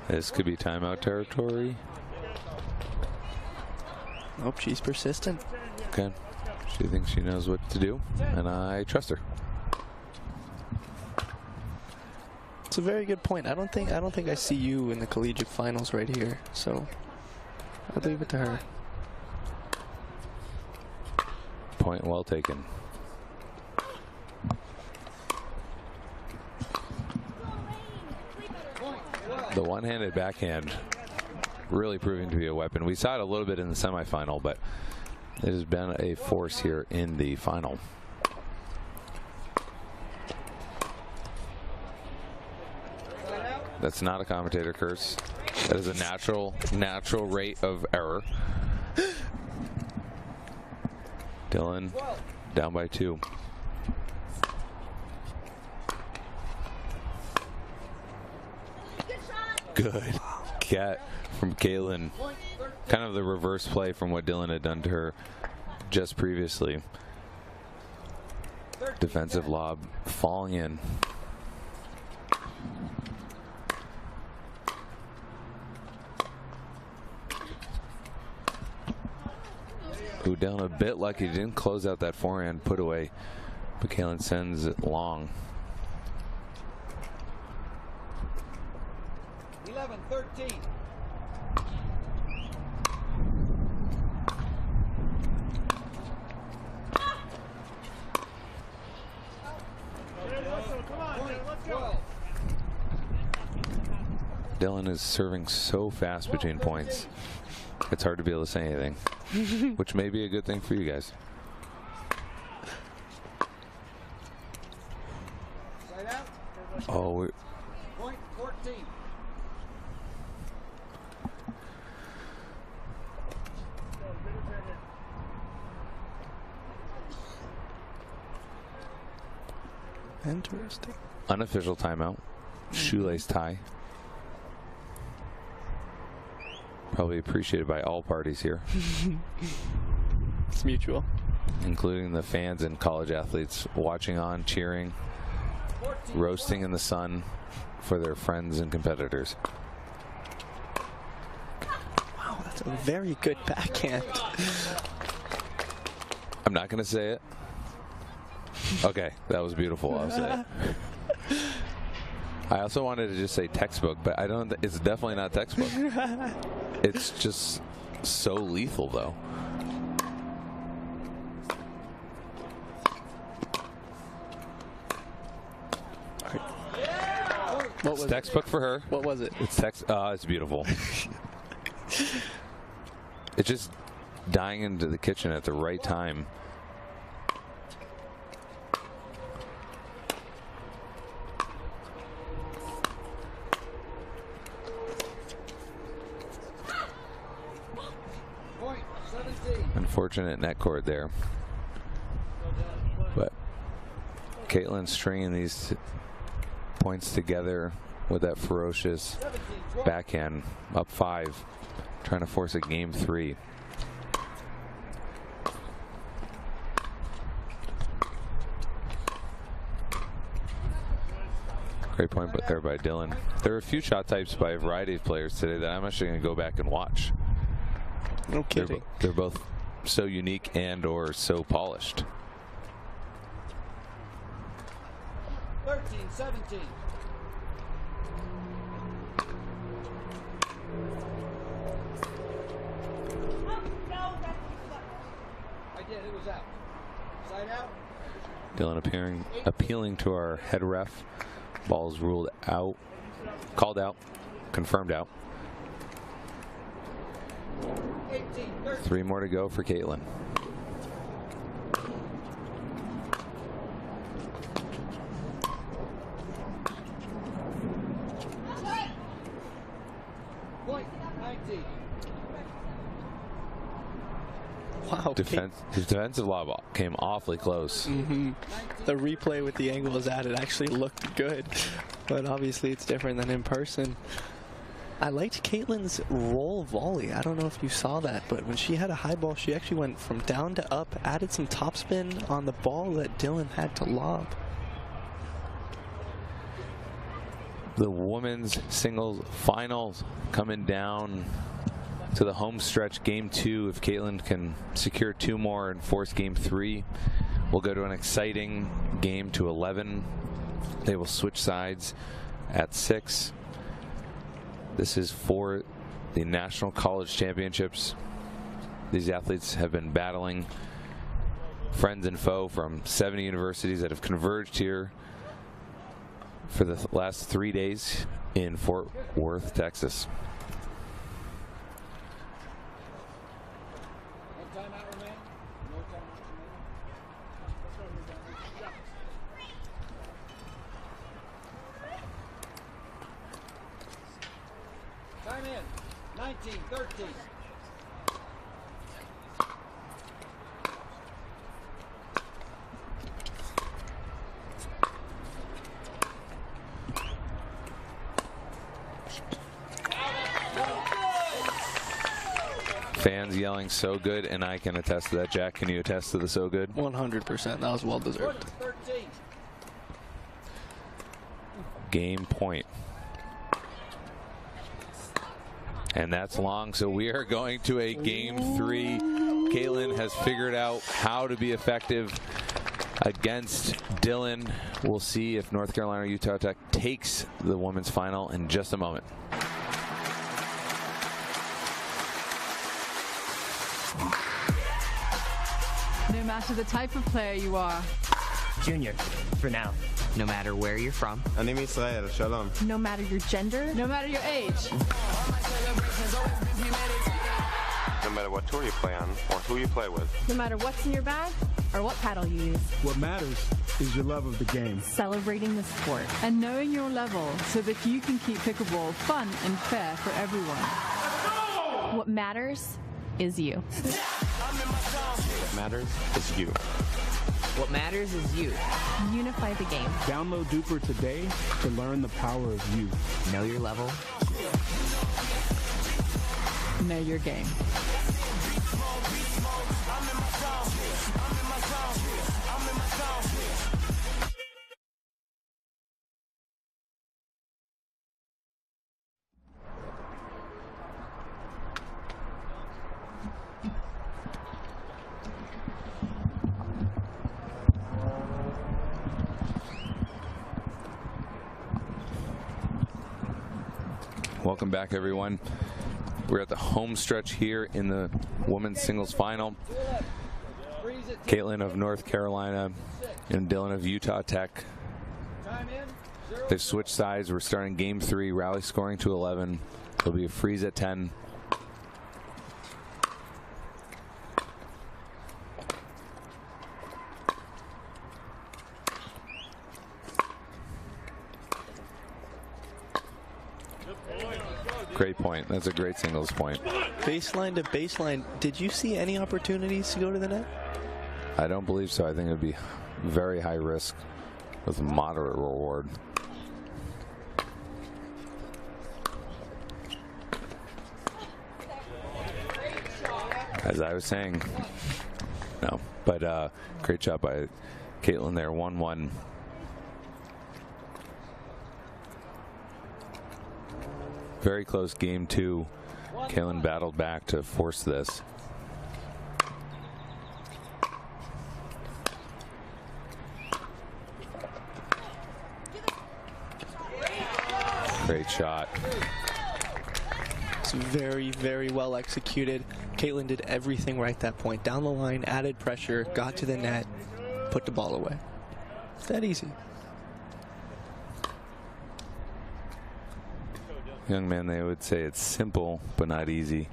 This could be timeout territory. Nope, she's persistent. Okay. She thinks she knows what to do, and I trust her. It's a very good point. I don't think I see you in the collegiate finals right here, so I'll leave it to her. Point well taken. The one-handed backhand really proving to be a weapon. We saw it a little bit in the semifinal, but it has been a force here in the final. That's not a commentator curse. That is a natural rate of error. Dylan down by 2. Good get from Caitlin. Kind of the reverse play from what Dylan had done to her just previously. Defensive lob falling in. Ooh, Dylan a bit lucky, didn't close out that forehand put away, but Caitlin sends it long. 11-13. Dylan is serving so fast between points. It's hard to be able to say anything, which may be a good thing for you guys. Oh, Point 14. Interesting. Unofficial timeout. Shoelace tie. Probably appreciated by all parties here. It's mutual. Including the fans and college athletes watching on, cheering, roasting in the sun for their friends and competitors. Wow, that's a very good backhand. I'm not going to say it. Okay, that was beautiful. I'll say it. I also wanted to just say textbook, but I don't. It's definitely not textbook. It's just so lethal, though. What was textbook for her? What was it? It's text. It's beautiful. It's just dying into the kitchen at the right time. Unfortunate net cord there. But Caitlin stringing these points together with that ferocious backhand. Up 5, trying to force a game 3. Great point there by Dylan. There are a few shot types by a variety of players today that I'm actually going to go back and watch. No kidding. They're both so unique and or so polished. 13, 17. I did. It was out. Side out. Dylan appealing to our head ref. Ball's ruled out, called out, confirmed out. 3 more to go for Caitlin. Wow. His defensive lob came awfully close. The replay with the angle is added actually looked good, but obviously it's different than in person. I liked Caitlin's roll volley. I don't know if you saw that, but when she had a high ball, she actually went from down to up, added some topspin on the ball that Dylan had to lob. The women's singles finals coming down to the home stretch. Game 2, if Caitlin can secure 2 more and force game 3, we'll go to an exciting game to 11. They will switch sides at 6. This is for the National College Championships. These athletes have been battling friends and foe from 70 universities that have converged here for the last 3 days in Fort Worth, Texas. Time in. 19, 13. Fans yelling "so good," and I can attest to that. Jack, can you attest to the "so good"? 100%. That was well deserved. Game point. And that's long, so we are going to a game 3. Caitlin has figured out how to be effective against Dylan. We'll see if North Carolina or Utah Tech takes the women's final in just a moment. No matter the type of player you are. Junior, for now. No matter where you're from. אני מישראל, שלום. No matter your gender. No matter your age. No matter what tour you play on or who you play with. No matter what's in your bag or what paddle you use. What matters is your love of the game. Celebrating the sport. And knowing your level so that you can keep pickleball fun and fair for everyone. What matters is you. What matters is you. What matters is you. Unify the game. Download DUPR today to learn the power of youth. Know your level. Know your game. Welcome back, everyone. We're at the home stretch here in the women's singles final. Caitlin of North Carolina and Dylan of Utah Tech. They've switched sides. We're starting game 3, rally scoring to 11. There'll be a freeze at 10. Great point. That's a great singles point. Baseline to baseline. Did you see any opportunities to go to the net? I don't believe so. I think it would be very high risk with moderate reward. As I was saying, no. But great job by Caitlin there. 1-1. Very close game 2. Caitlin battled back to force this. Great shot. It's very, very well executed. Caitlin did everything right that point. Down the line, added pressure, got to the net, put the ball away. It's that easy. Young man, they would say it's simple, but not easy.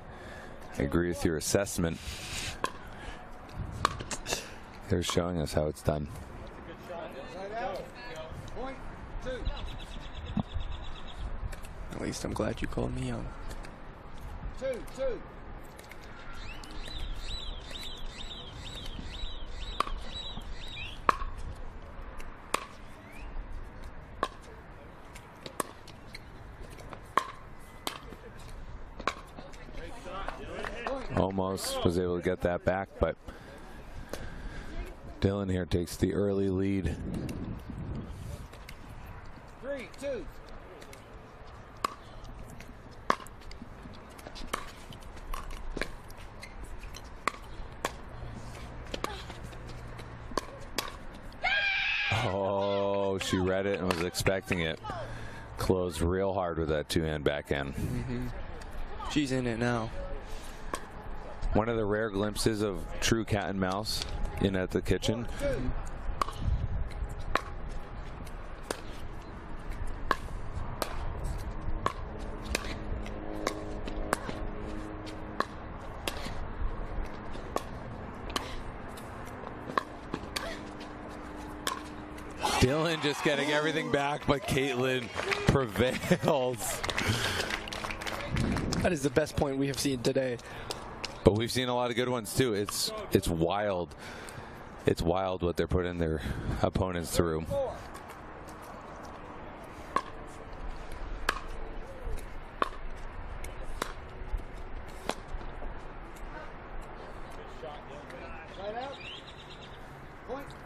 I agree with your assessment. They're showing us how it's done. At least I'm glad you called me young. 2-2. Almost was able to get that back, but Dylan here takes the early lead. 3-2. Oh, she read it and was expecting it. Closed real hard with that two-hand backhand. She's in it now. One of the rare glimpses of true cat and mouse in at the kitchen. Dylan just getting everything back, but Caitlin prevails. That is the best point we have seen today. But we've seen a lot of good ones too. It's wild. It's wild what they're putting their opponents through.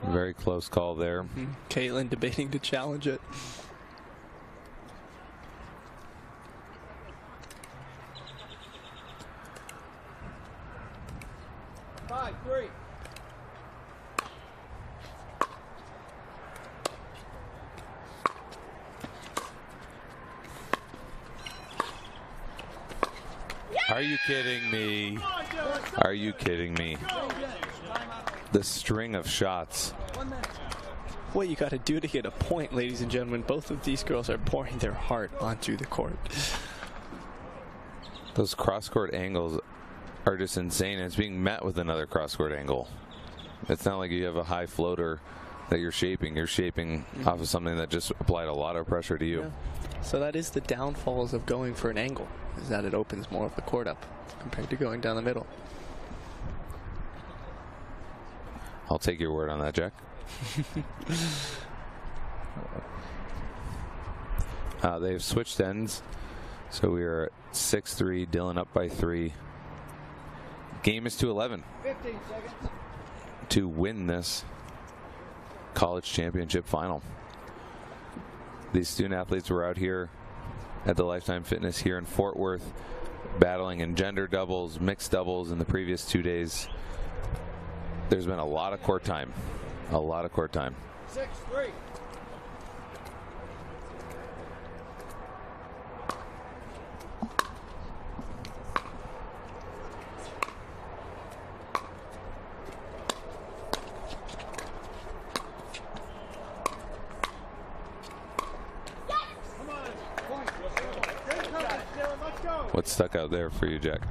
Very close call there. Caitlin debating to challenge it. Are you kidding me? Are you kidding me? The string of shots. What you got to do to get a point, ladies and gentlemen. Both of these girls are pouring their heart onto the court. Those cross-court angles are just insane. It's being met with another cross-court angle. It's not like you have a high floater that you're shaping. You're shaping off of something that just applied a lot of pressure to you. Yeah. So that is the downfalls of going for an angle, is that it opens more of the court up compared to going down the middle. I'll take your word on that, Jack. They've switched ends, so we are 6-3. Dylan up by 3. Game is to 11 15 seconds. to win this college championship final. These student athletes were out here at the Lifetime Fitness here in Fort Worth, battling in gender doubles, mixed doubles in the previous 2 days. There's been a lot of court time. A lot of court time. 6-3. What stuck out there for you, Jack?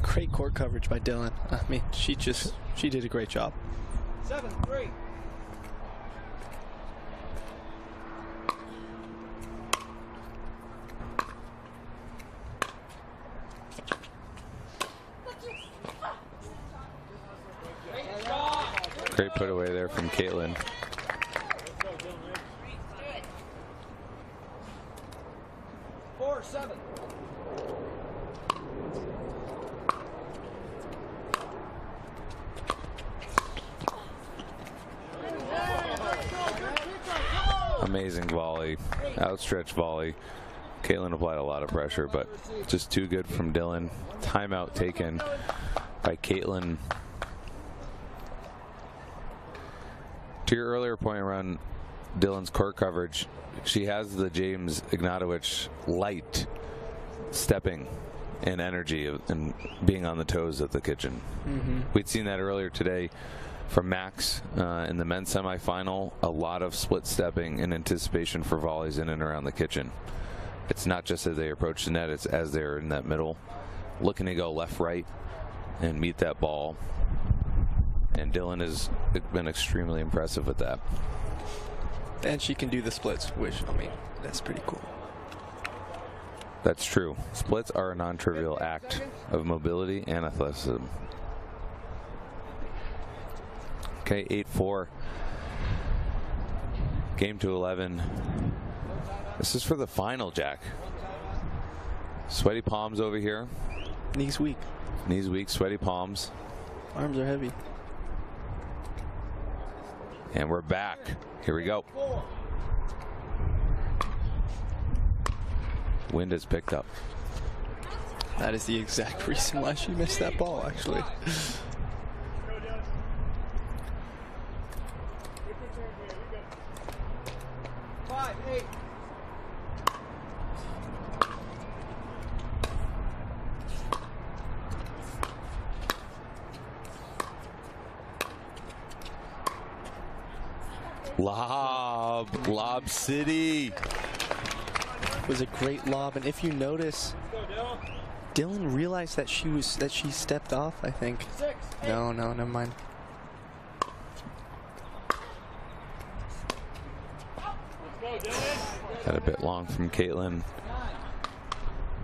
Great court coverage by Dylan. I mean, she did a great job. 7-3. Great put away there from Caitlin. Amazing volley, outstretched volley. Caitlin applied a lot of pressure, but just too good from Dylan. Timeout taken by Caitlin. To your earlier point around Dylan's court coverage, she has the James Ignatowicz light stepping and energy and being on the toes of the kitchen. We'd seen that earlier today from Max in the men's semifinal. A lot of split stepping in anticipation for volleys in and around the kitchen. It's not just as they approach the net, it's as they're in that middle, looking to go left, right, and meet that ball. And Dylan has been extremely impressive with that. And she can do the splits, which, I mean, that's pretty cool. That's true. Splits are a non-trivial act of mobility and athleticism. Okay, 8-4. Game to 11. This is for the final, Jack. Sweaty palms over here. Knees weak. Knees weak, sweaty palms. Arms are heavy. And we're back. Here we go. Wind has picked up. That is the exact reason why she missed that ball, actually. Lob City. It was a great lob, and if you notice, Dylan realized that she stepped off, I think. No, never mind. Got a bit long from Caitlin.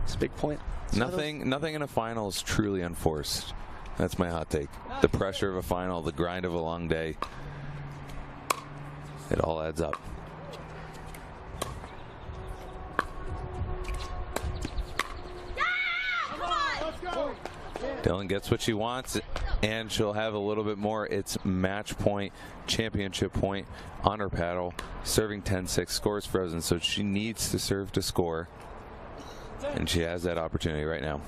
It's a big point. Nothing in a final is truly unforced. That's my hot take. The pressure of a final, the grind of a long day. It all adds up. Dylan gets what she wants, and she'll have a little bit more. It's match point, championship point on her paddle. Serving 10-6, scores frozen, so she needs to serve to score, and she has that opportunity right now.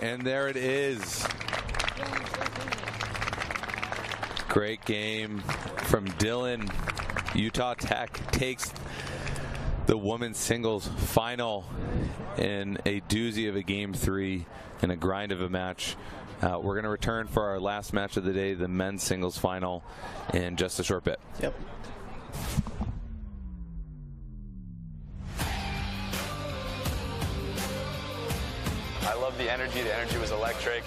And there it is. Great game from Dylan. Utah Tech takes the women's singles final in a doozy of a game 3 and a grind of a match. We're going to return for our last match of the day, the men's singles final, in just a short bit. Yep. loved the energy. The energy was electric.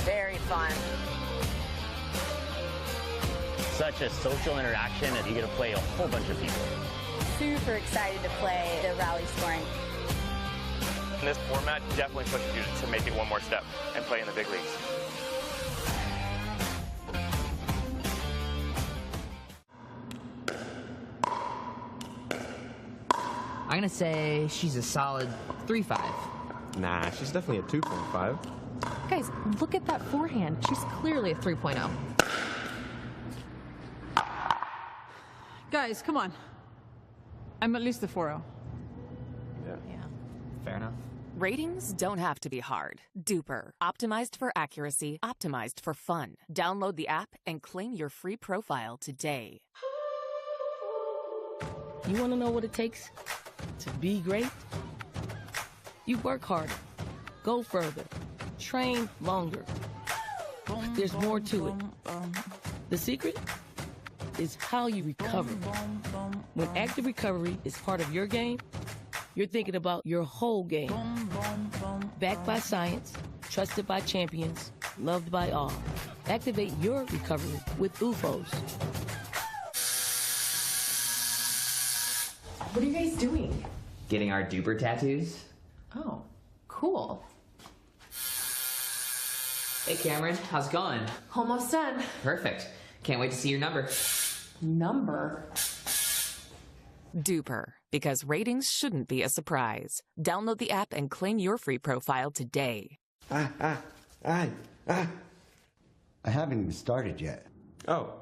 Very fun. Such a social interaction, and you get to play a whole bunch of people. Super excited to play the rally scoring. And this format definitely pushes you to make it one more step and play in the big leagues. I'm gonna say she's a solid 3.5. Nah, she's definitely a 2.5. Guys, look at that forehand. She's clearly a 3.0. Guys, come on. I'm at least a 4.0. Yeah. Fair enough. Ratings don't have to be hard. DUPR, optimized for accuracy, optimized for fun. Download the app and claim your free profile today. You want to know what it takes to be great? You work harder, go further, train longer. There's more to it. The secret is how you recover. When active recovery is part of your game, you're thinking about your whole game. Backed by science, trusted by champions, loved by all. Activate your recovery with UFOs. What are you guys doing? Getting our DUPR tattoos. Oh, cool. Hey Cameron, how's it going? Almost done. Perfect. Can't wait to see your number. Number? DUPR, because ratings shouldn't be a surprise. Download the app and claim your free profile today. I haven't even started yet. Oh.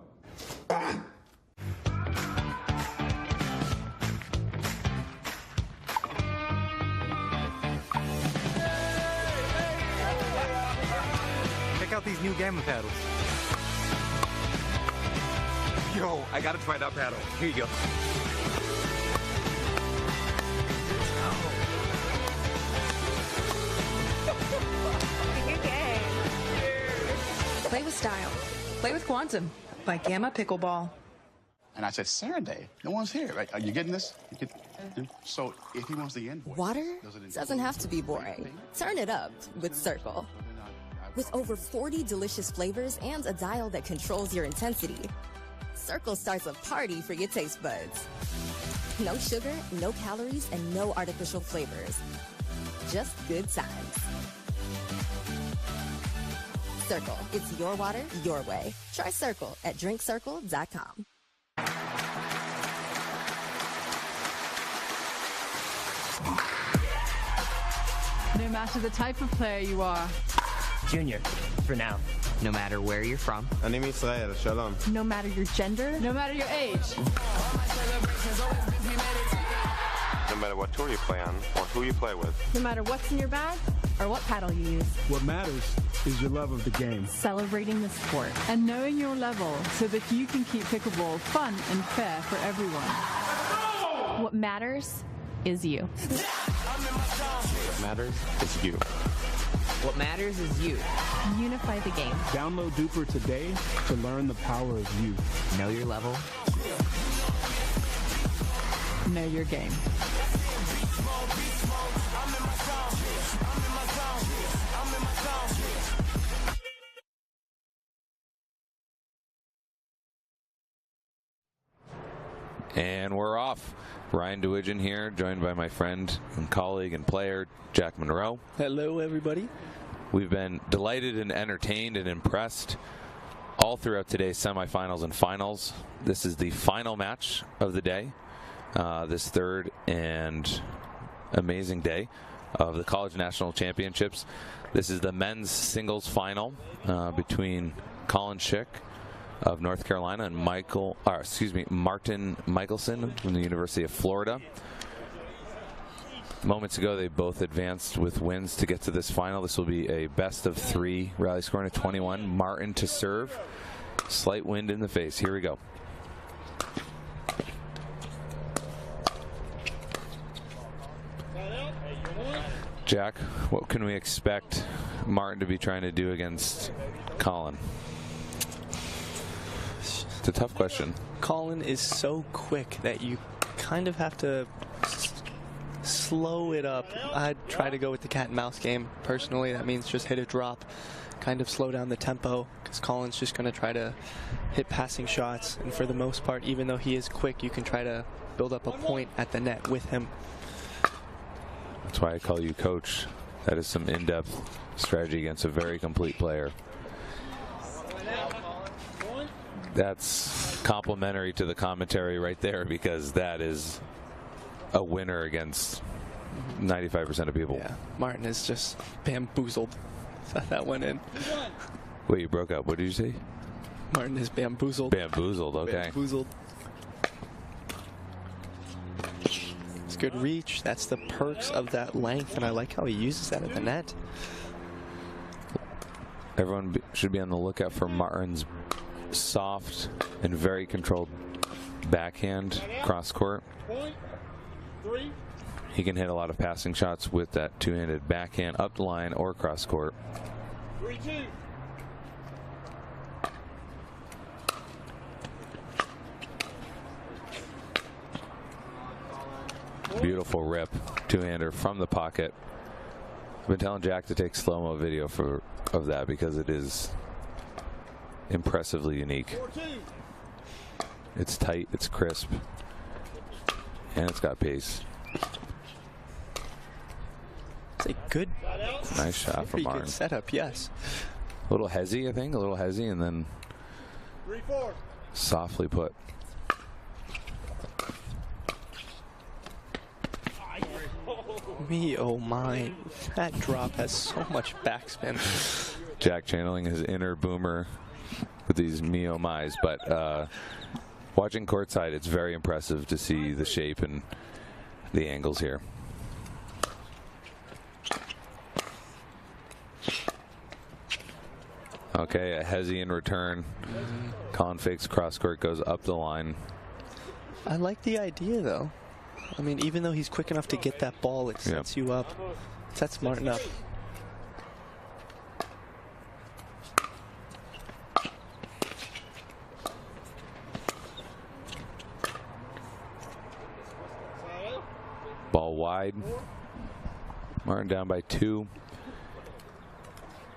Check out these new gamma paddles. Yo, I gotta try that paddle. Here you go. Play with style. Play with Quantum by Gamma Pickleball. And I said, Saturday, no one's here. Right? Are you getting this? So if he wants the invoice. Water doesn't have to be boring. Turn it up with Circle. With over 40 delicious flavors and a dial that controls your intensity, Circle starts a party for your taste buds. No sugar, no calories, and no artificial flavors. Just good times. Circle. It's your water, your way. Try Circle at drinkcircle.com. No matter the type of player you are. Junior, for now. No matter where you're from. אני מישראל, שלום. No matter your gender. No matter your age. No matter what tour you play on or who you play with. No matter what's in your bag or what paddle you use. What matters is your love of the game. Celebrating the sport. And knowing your level so that you can keep pickleball fun and fair for everyone. What matters is you. What matters is you. What matters is you. Unify the game. Download DUPR today to learn the power of you. Know your level. Know your game. And we're off. Ryan DeWidgeon here, joined by my friend and colleague and player, Jack Monroe. Hello, everybody. We've been delighted and entertained and impressed all throughout today's semifinals and finals. This is the final match of the day, this third and amazing day of the College National Championships. This is the men's singles final between Colin Schick of North Carolina and Martin Michelson from the University of Florida. Moments ago, they both advanced with wins to get to this final. This will be a best of 3 rally scoring at 21. Martin to serve. Slight wind in the face. Here we go. Jack, what can we expect Martin to be trying to do against Colin? It's a tough question. Colin is so quick that you kind of have to slow it up. I'd try to go with the cat and mouse game. Personally, that means just hit a drop, kind of slow down the tempo, because Colin's just going to try to hit passing shots. And for the most part, even though he is quick, you can try to build up a point at the net with him. That's why I call you coach. That is some in-depth strategy against a very complete player. That's complimentary to the commentary right there, because that is a winner against 95% of people. Yeah, Martin is just bamboozled. That went in. Wait, you broke up. What did you say? Martin is bamboozled. Bamboozled, okay. Bamboozled. It's good reach. That's the perks of that length, and I like how he uses that at the net. Everyone should be on the lookout for Martin's soft and very controlled backhand cross court. He can hit a lot of passing shots with that two-handed backhand up the line or cross court. 3-2. Beautiful rip, two-hander from the pocket. I've been telling Jack to take slow-mo video of that because it is impressively unique. 4-2. It's tight, it's crisp, and it's got pace. It's a good, nice shot from Martin. Good setup, yes. A little hezzy, I think, a little hezzy, and then 3-4. softly put. Me, oh my, that drop has so much backspin. Jack channeling his inner boomer with these me oh my's, but watching courtside, it's very impressive to see the shape and the angles here. Okay, a hezzy in return. Colin fakes cross court, goes up the line. I like the idea, though. I mean, even though he's quick enough to get that ball, it sets you up. Sets Martin up. Ball wide. Martin down by 2.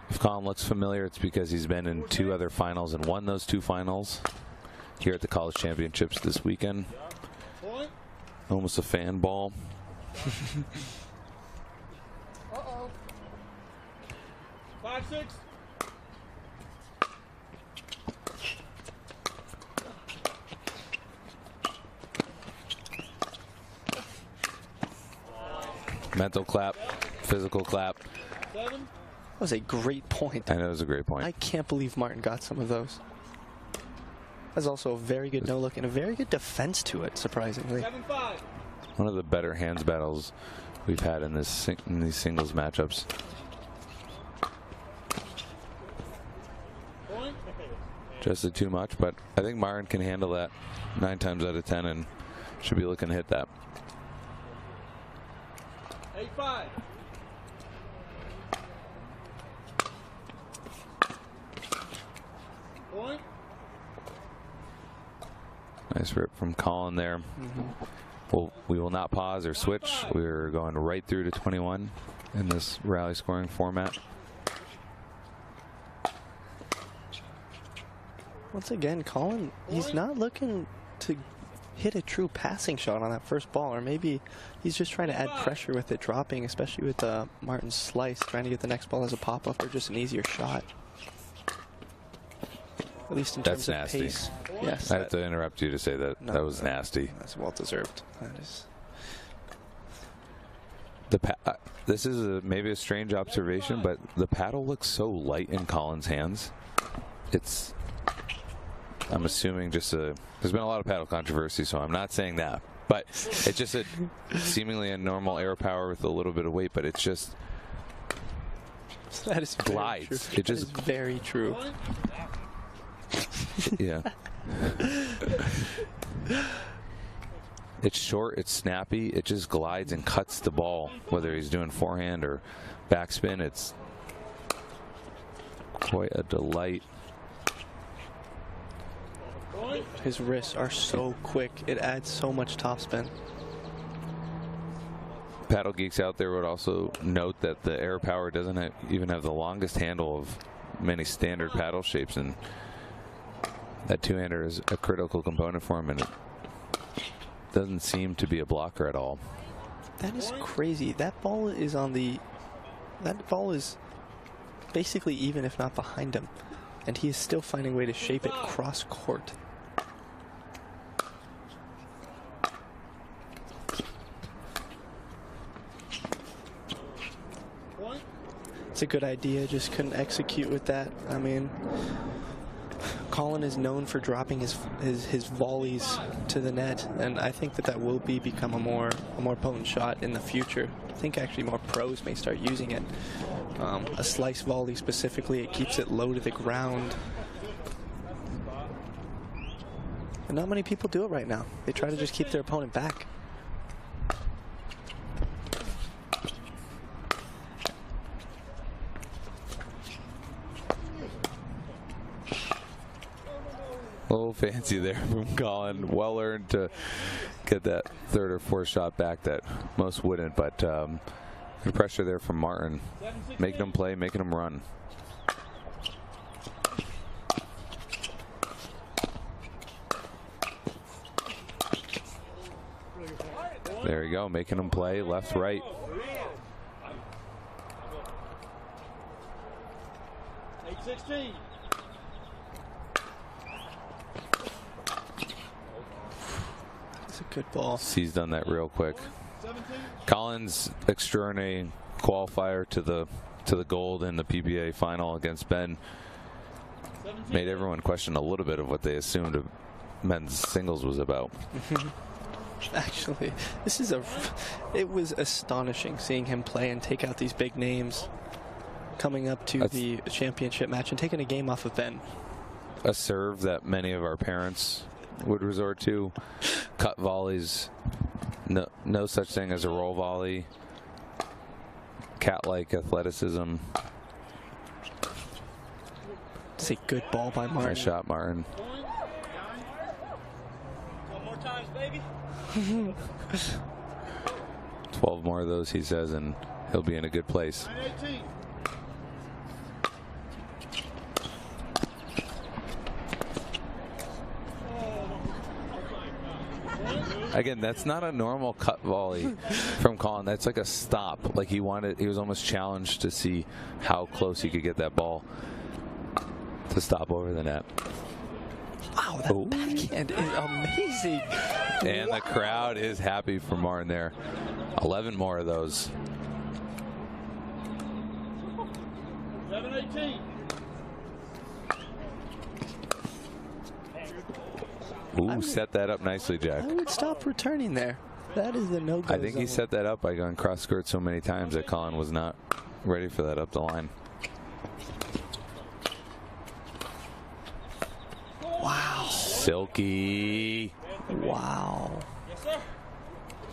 If Colin looks familiar, it's because he's been in 2 other finals and won those 2 finals here at the college championships this weekend. Almost a fan ball. Uh-oh. 5-6. Mental clap, physical clap. 7. That was a great point. I know it was a great point. I can't believe Martin got some of those. There's also a very good no-look and a very good defense to it, surprisingly. 7-5. One of the better hands battles we've had in these singles matchups. Just too much, but I think Martin can handle that 9 times out of 10 and should be looking to hit that. 8-5. Point. Nice rip from Colin there. Well, we will not pause or switch. We're going right through to 21 in this rally scoring format. Once again, Colin, he's not looking to hit a true passing shot on that first ball, or maybe he's just trying to add pressure with it dropping, especially with Martin's slice, trying to get the next ball as a pop-up or just an easier shot. At least in terms of pace. Yes. I have to interrupt you to say that that was nasty. That's well deserved. That is. This is maybe a strange observation, but the paddle looks so light in Colin's hands. It's, I'm assuming, just there's been a lot of paddle controversy, so I'm not saying that. But it's just seemingly a normal air power with a little bit of weight, but it's just that is glides. It just is very true. Yeah. It's short, it's snappy, it just glides and cuts the ball, whether he's doing forehand or backspin. It's quite a delight. His wrists are so quick, it adds so much topspin. paddle geeks out there would also note that the Air Power doesn't even have the longest handle of many standard paddle shapes, and that two-hander is a critical component for him, and it doesn't seem to be a blocker at all. That is crazy. That ball is basically even, if not behind him, and he is still finding a way to shape it cross court. It's a good idea, just couldn't execute with that. I mean, Colin is known for dropping his volleys to the net, and I think that will become a more potent shot in the future. I think actually more pros may start using it. A slice volley specifically, it keeps it low to the ground. And not many people do it right now. They try to just keep their opponent back. A little fancy there from Colin. Well earned to get that third or fourth shot back that most wouldn't, but good pressure there from Martin. Making him play, making him run. There you go, making him play left, right. That's a good ball. He's done that real quick. Colin's extraordinary qualifier to the gold in the PBA final against Ben made everyone question a little bit of what they assumed men's singles was about. Actually, it was astonishing seeing him play and take out these big names coming up to the championship match and taking a game off of Ben. A serve that many of our parents would resort to. Cut volleys. No such thing as a roll volley. Cat-like athleticism. It's a good ball by Martin. Nice shot, Martin. 12 more of those, he says, and he'll be in a good place. Again, that's not a normal cut volley from Colin. That's like a stop. Like he was almost challenged to see how close he could get that ball to stop over the net. Wow, that backhand is amazing. And the crowd is happy for Martin there. 11 more of those. 7-18. Ooh, set that up nicely, Jack. I would stop returning there. That is the no-go I think zone. he set that up by going cross skirt so many times that Colin was not ready for that up the line. Wow. Silky. Wow.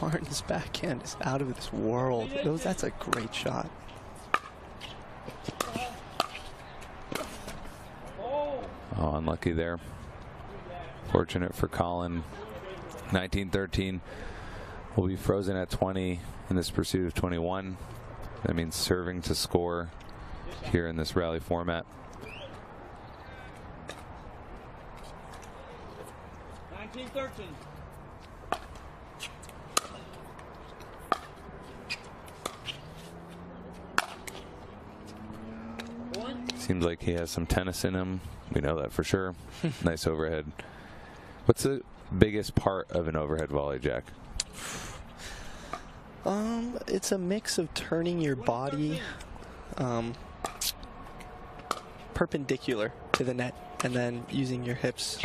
Martin's backhand is out of this world. That's a great shot. Oh, unlucky there. Fortunate for Colin. 19-13 will be frozen at 20 in this pursuit of 21. That means serving to score here in this rally format. 19-13. Seems like he has some tennis in him. We know that for sure. Nice overhead. What's the biggest part of an overhead volley, Jack? It's a mix of turning your body perpendicular to the net and then using your hips.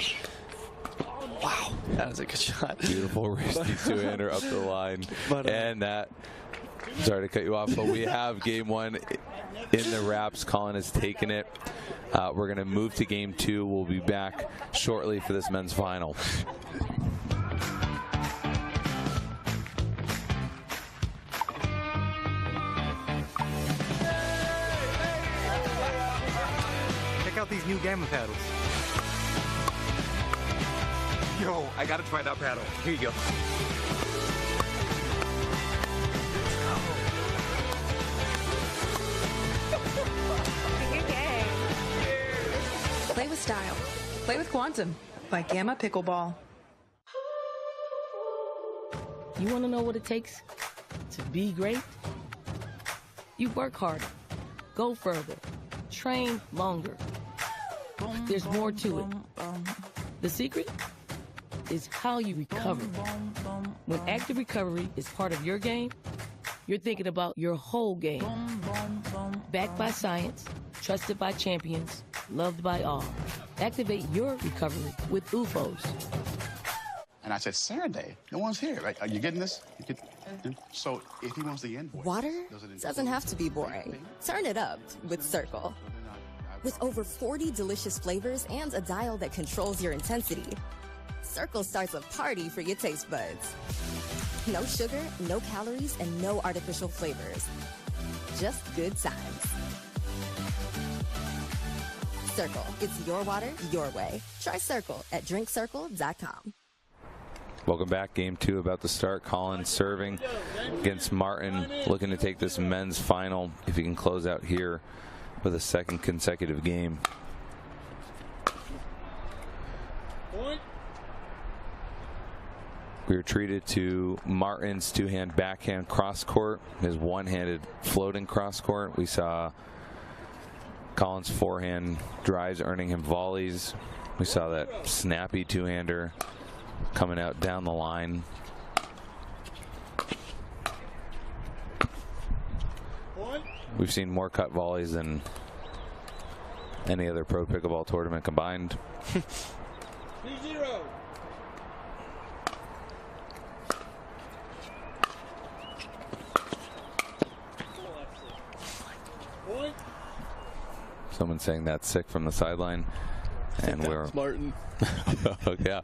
Wow, that was a good shot. Beautiful wristy two-hander up the line. And that, sorry to cut you off, but we have game one in the wraps. Colin has taken it. We're going to move to game two. We'll be back shortly for this men's final. Check out these new Gamma paddles. Yo, I gotta try that paddle. Here you go. Play with style. Play with Quantum by Gamma Pickleball. You want to know what it takes to be great? You work harder, go further, train longer. There's more to it. The secret is how you recover. When active recovery is part of your game, you're thinking about your whole game. Backed by science, trusted by champions, loved by all. Activate your recovery with UFOs. And I said, Saturday, no one's here, right? Are you getting this? So if he wants the invoice... Water doesn't have to be boring. Turn it up with Circle. With over 40 delicious flavors and a dial that controls your intensity, Circle starts a party for your taste buds. No sugar, no calories, and no artificial flavors. Just good times. Circle. It's your water, your way. Try Circle at drinkcircle.com. Welcome back. Game 2 about to start. Colin serving against Martin, looking to take this men's final if he can close out here with a second consecutive game. We were treated to Martin's two-hand backhand cross-court, his one-handed floating cross-court. We saw Colin's forehand drives earning him volleys. We saw that snappy two-hander coming out down the line. We've seen more cut volleys than any other pro pickleball tournament combined. 3-0. Someone saying that's sick from the sideline. And we're Martin. Yeah,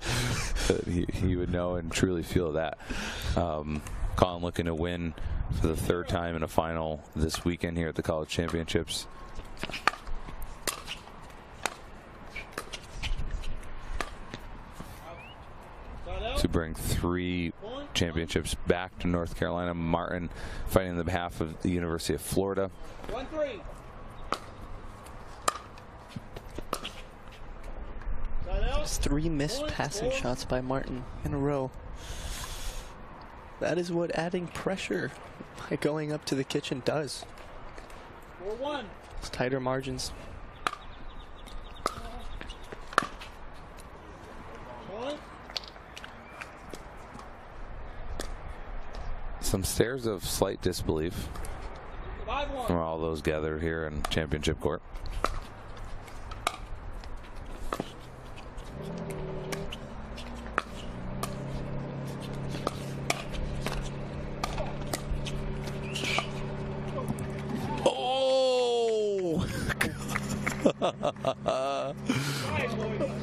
he would know and truly feel that. Colin looking to win for the third time in a final this weekend here at the College Championships. To bring 3 championships back to North Carolina. Martin fighting on the behalf of the University of Florida. 1-3. Just 3 missed passing shots by Martin in a row. That is what adding pressure by going up to the kitchen does. 4-1. It's tighter margins. Some stares of slight disbelief from all those gathered here in championship court.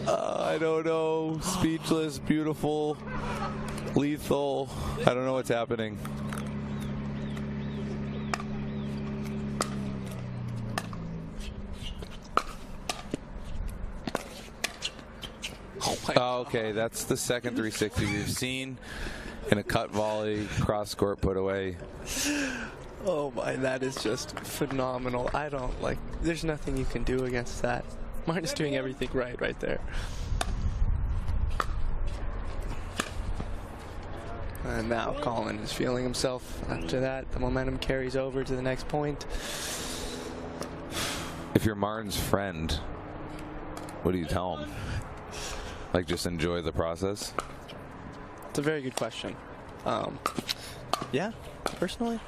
I don't know. Speechless, beautiful, lethal. I don't know what's happening. Oh, okay, that's the second 360 we've seen in a cut volley, cross court put away. Oh my, that is just phenomenal. I don't like, there's nothing you can do against that. Martin's doing everything right there. And now Colin is feeling himself after that. The momentum carries over to the next point. If you're Martin's friend, what do you tell him? Like, just enjoy the process? It's a very good question. Yeah, personally,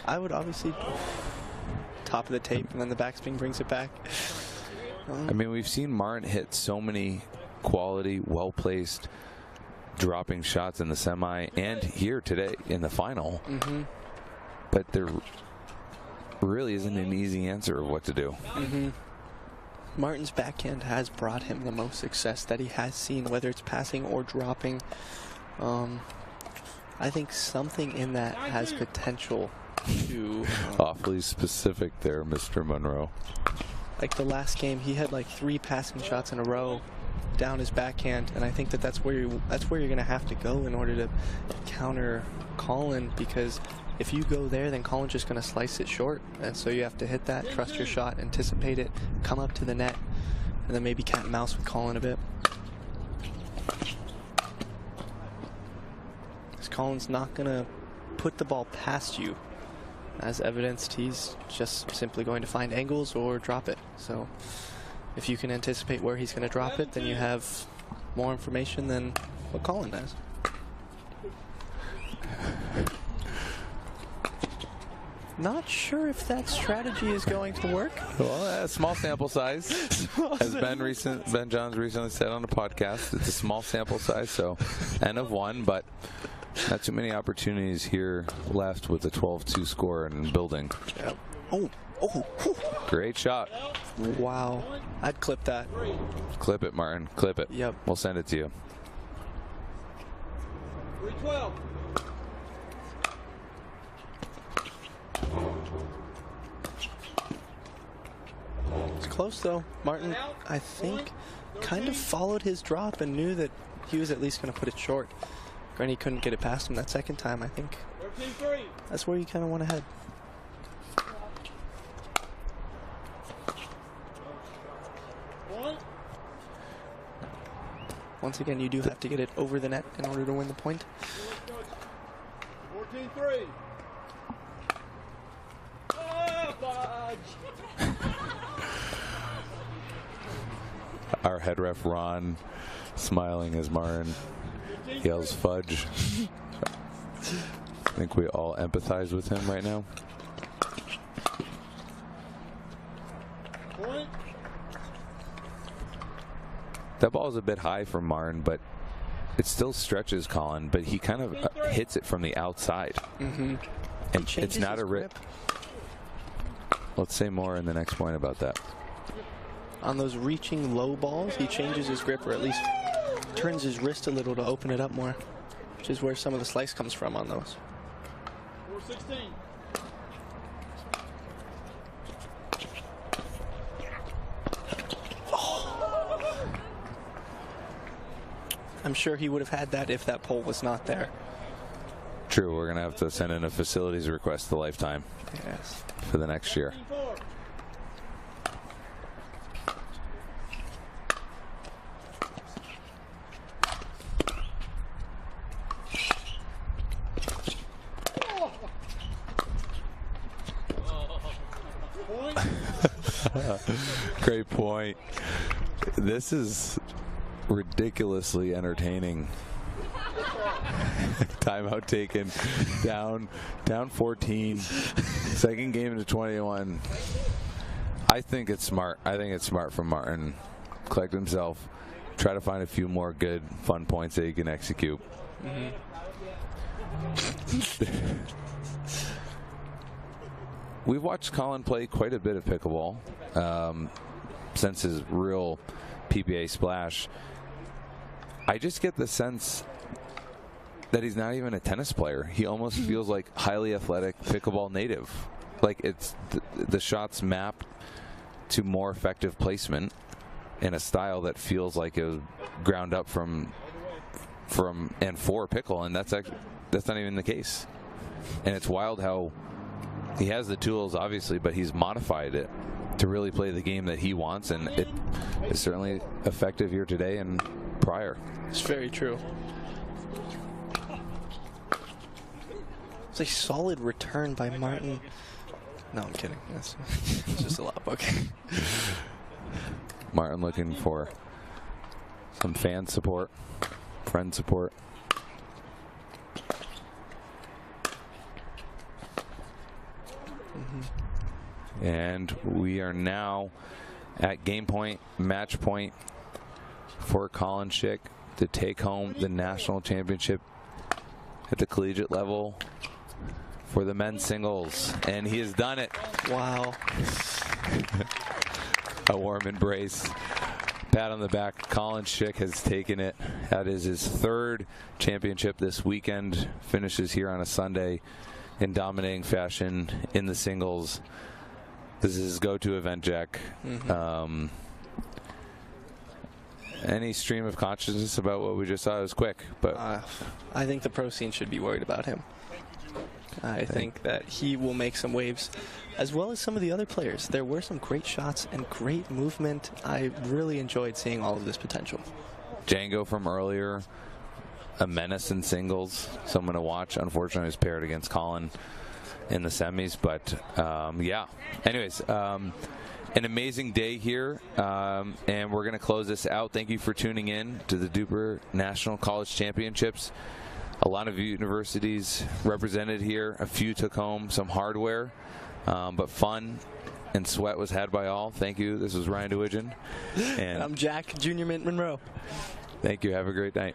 I would obviously top of the tape and then the backspin brings it back. I mean, we've seen Martin hit so many quality, well-placed dropping shots in the semi and here today in the final. Mm-hmm. But there really isn't an easy answer of what to do. Mm-hmm. Martin's backhand has brought him the most success that he has seen, whether it's passing or dropping. I think something in that has potential to... Awfully specific there, Mr. Monroe. Like the last game, he had like 3 passing shots in a row down his backhand, and I think that that's where you're going to have to go in order to counter Colin, because if you go there, then Colin's just going to slice it short, and so you have to hit that, trust your shot, anticipate it, come up to the net, and then maybe cat and mouse with Colin a bit. Because Colin's not going to put the ball past you. As evidenced, he's just simply going to find angles or drop it. So if you can anticipate where he's going to drop it, then you have more information than what Colin does. Not sure if that strategy is going to work. Well, a small sample size. As Ben Johns recently said on the podcast, it's a small sample size, so N of 1, but not too many opportunities here left with the 12-2 score and building. Yep. Oh. Great shot. Wow. I'd clip that. Clip it, Martin. Clip it. Yep. We'll send it to you. 312. It's close though. Martin, I think, kind of followed his drop and knew that he was at least going to put it short. Granny couldn't get it past him that second time, I think. 13-3. That's where you kind of want to head. Once again, you do have to get it over the net in order to win the point. 14-3. Our head ref Ron smiling as Martin yells fudge. I think we all empathize with him right now. That ball is a bit high for Martin, but it still stretches Colin, but he kind of hits it from the outside. Mm-hmm. And it's not a rip. Let's say more in the next point about that. On those reaching low balls, he changes his grip, or at least turns his wrist a little to open it up more, which is where some of the slice comes from on those. 416. I'm sure he would have had that if that pole was not there. True, we're going to have to send in a facilities request to Lifetime. Yes. For the next year. Great point. This is ridiculously entertaining. Timeout taken. Down 14. Second game into 21. I think it's smart. I think it's smart from Martin. Collect himself. Try to find a few more good, fun points that he can execute. Mm-hmm. We've watched Colin play quite a bit of pickleball since his real PPA splash. I just get the sense that he's not even a tennis player. He almost feels like highly athletic pickleball native. Like it's the shots mapped to more effective placement in a style that feels like it was ground up from and for pickle, and that's not even the case. And it's wild how he has the tools, obviously, but he's modified it to really play the game that he wants, and it is certainly effective here today and prior. It's very true. It's a solid return by Martin. No, I'm kidding. That's just a lot. Okay. Martin looking for some fan support, friend support. And we are now at game point, match point for Colin Schick to take home the national championship at the collegiate level for the men's singles. And he has done it. Wow. A warm embrace. Pat on the back. Colin Schick has taken it. That is his third championship this weekend. Finishes here on a Sunday in dominating fashion in the singles. This is his go-to event, Jack. Mm-hmm. Any stream of consciousness about what we just saw? It was quick, but I think the pro scene should be worried about him. I think that he will make some waves, as well as some of the other players. There were some great shots and great movement. I really enjoyed seeing all of this potential. Django from earlier, a menace in singles, someone to watch. Unfortunately, he was paired against Colin in the semis, but yeah. Anyways, an amazing day here, and we're going to close this out. Thank you for tuning in to the DUPR National College Championships. A lot of universities represented here. A few took home some hardware, but fun and sweat was had by all. Thank you. This was Ryan DeWidgeon. And I'm Jack, Junior Mint Monroe. Thank you. Have a great night.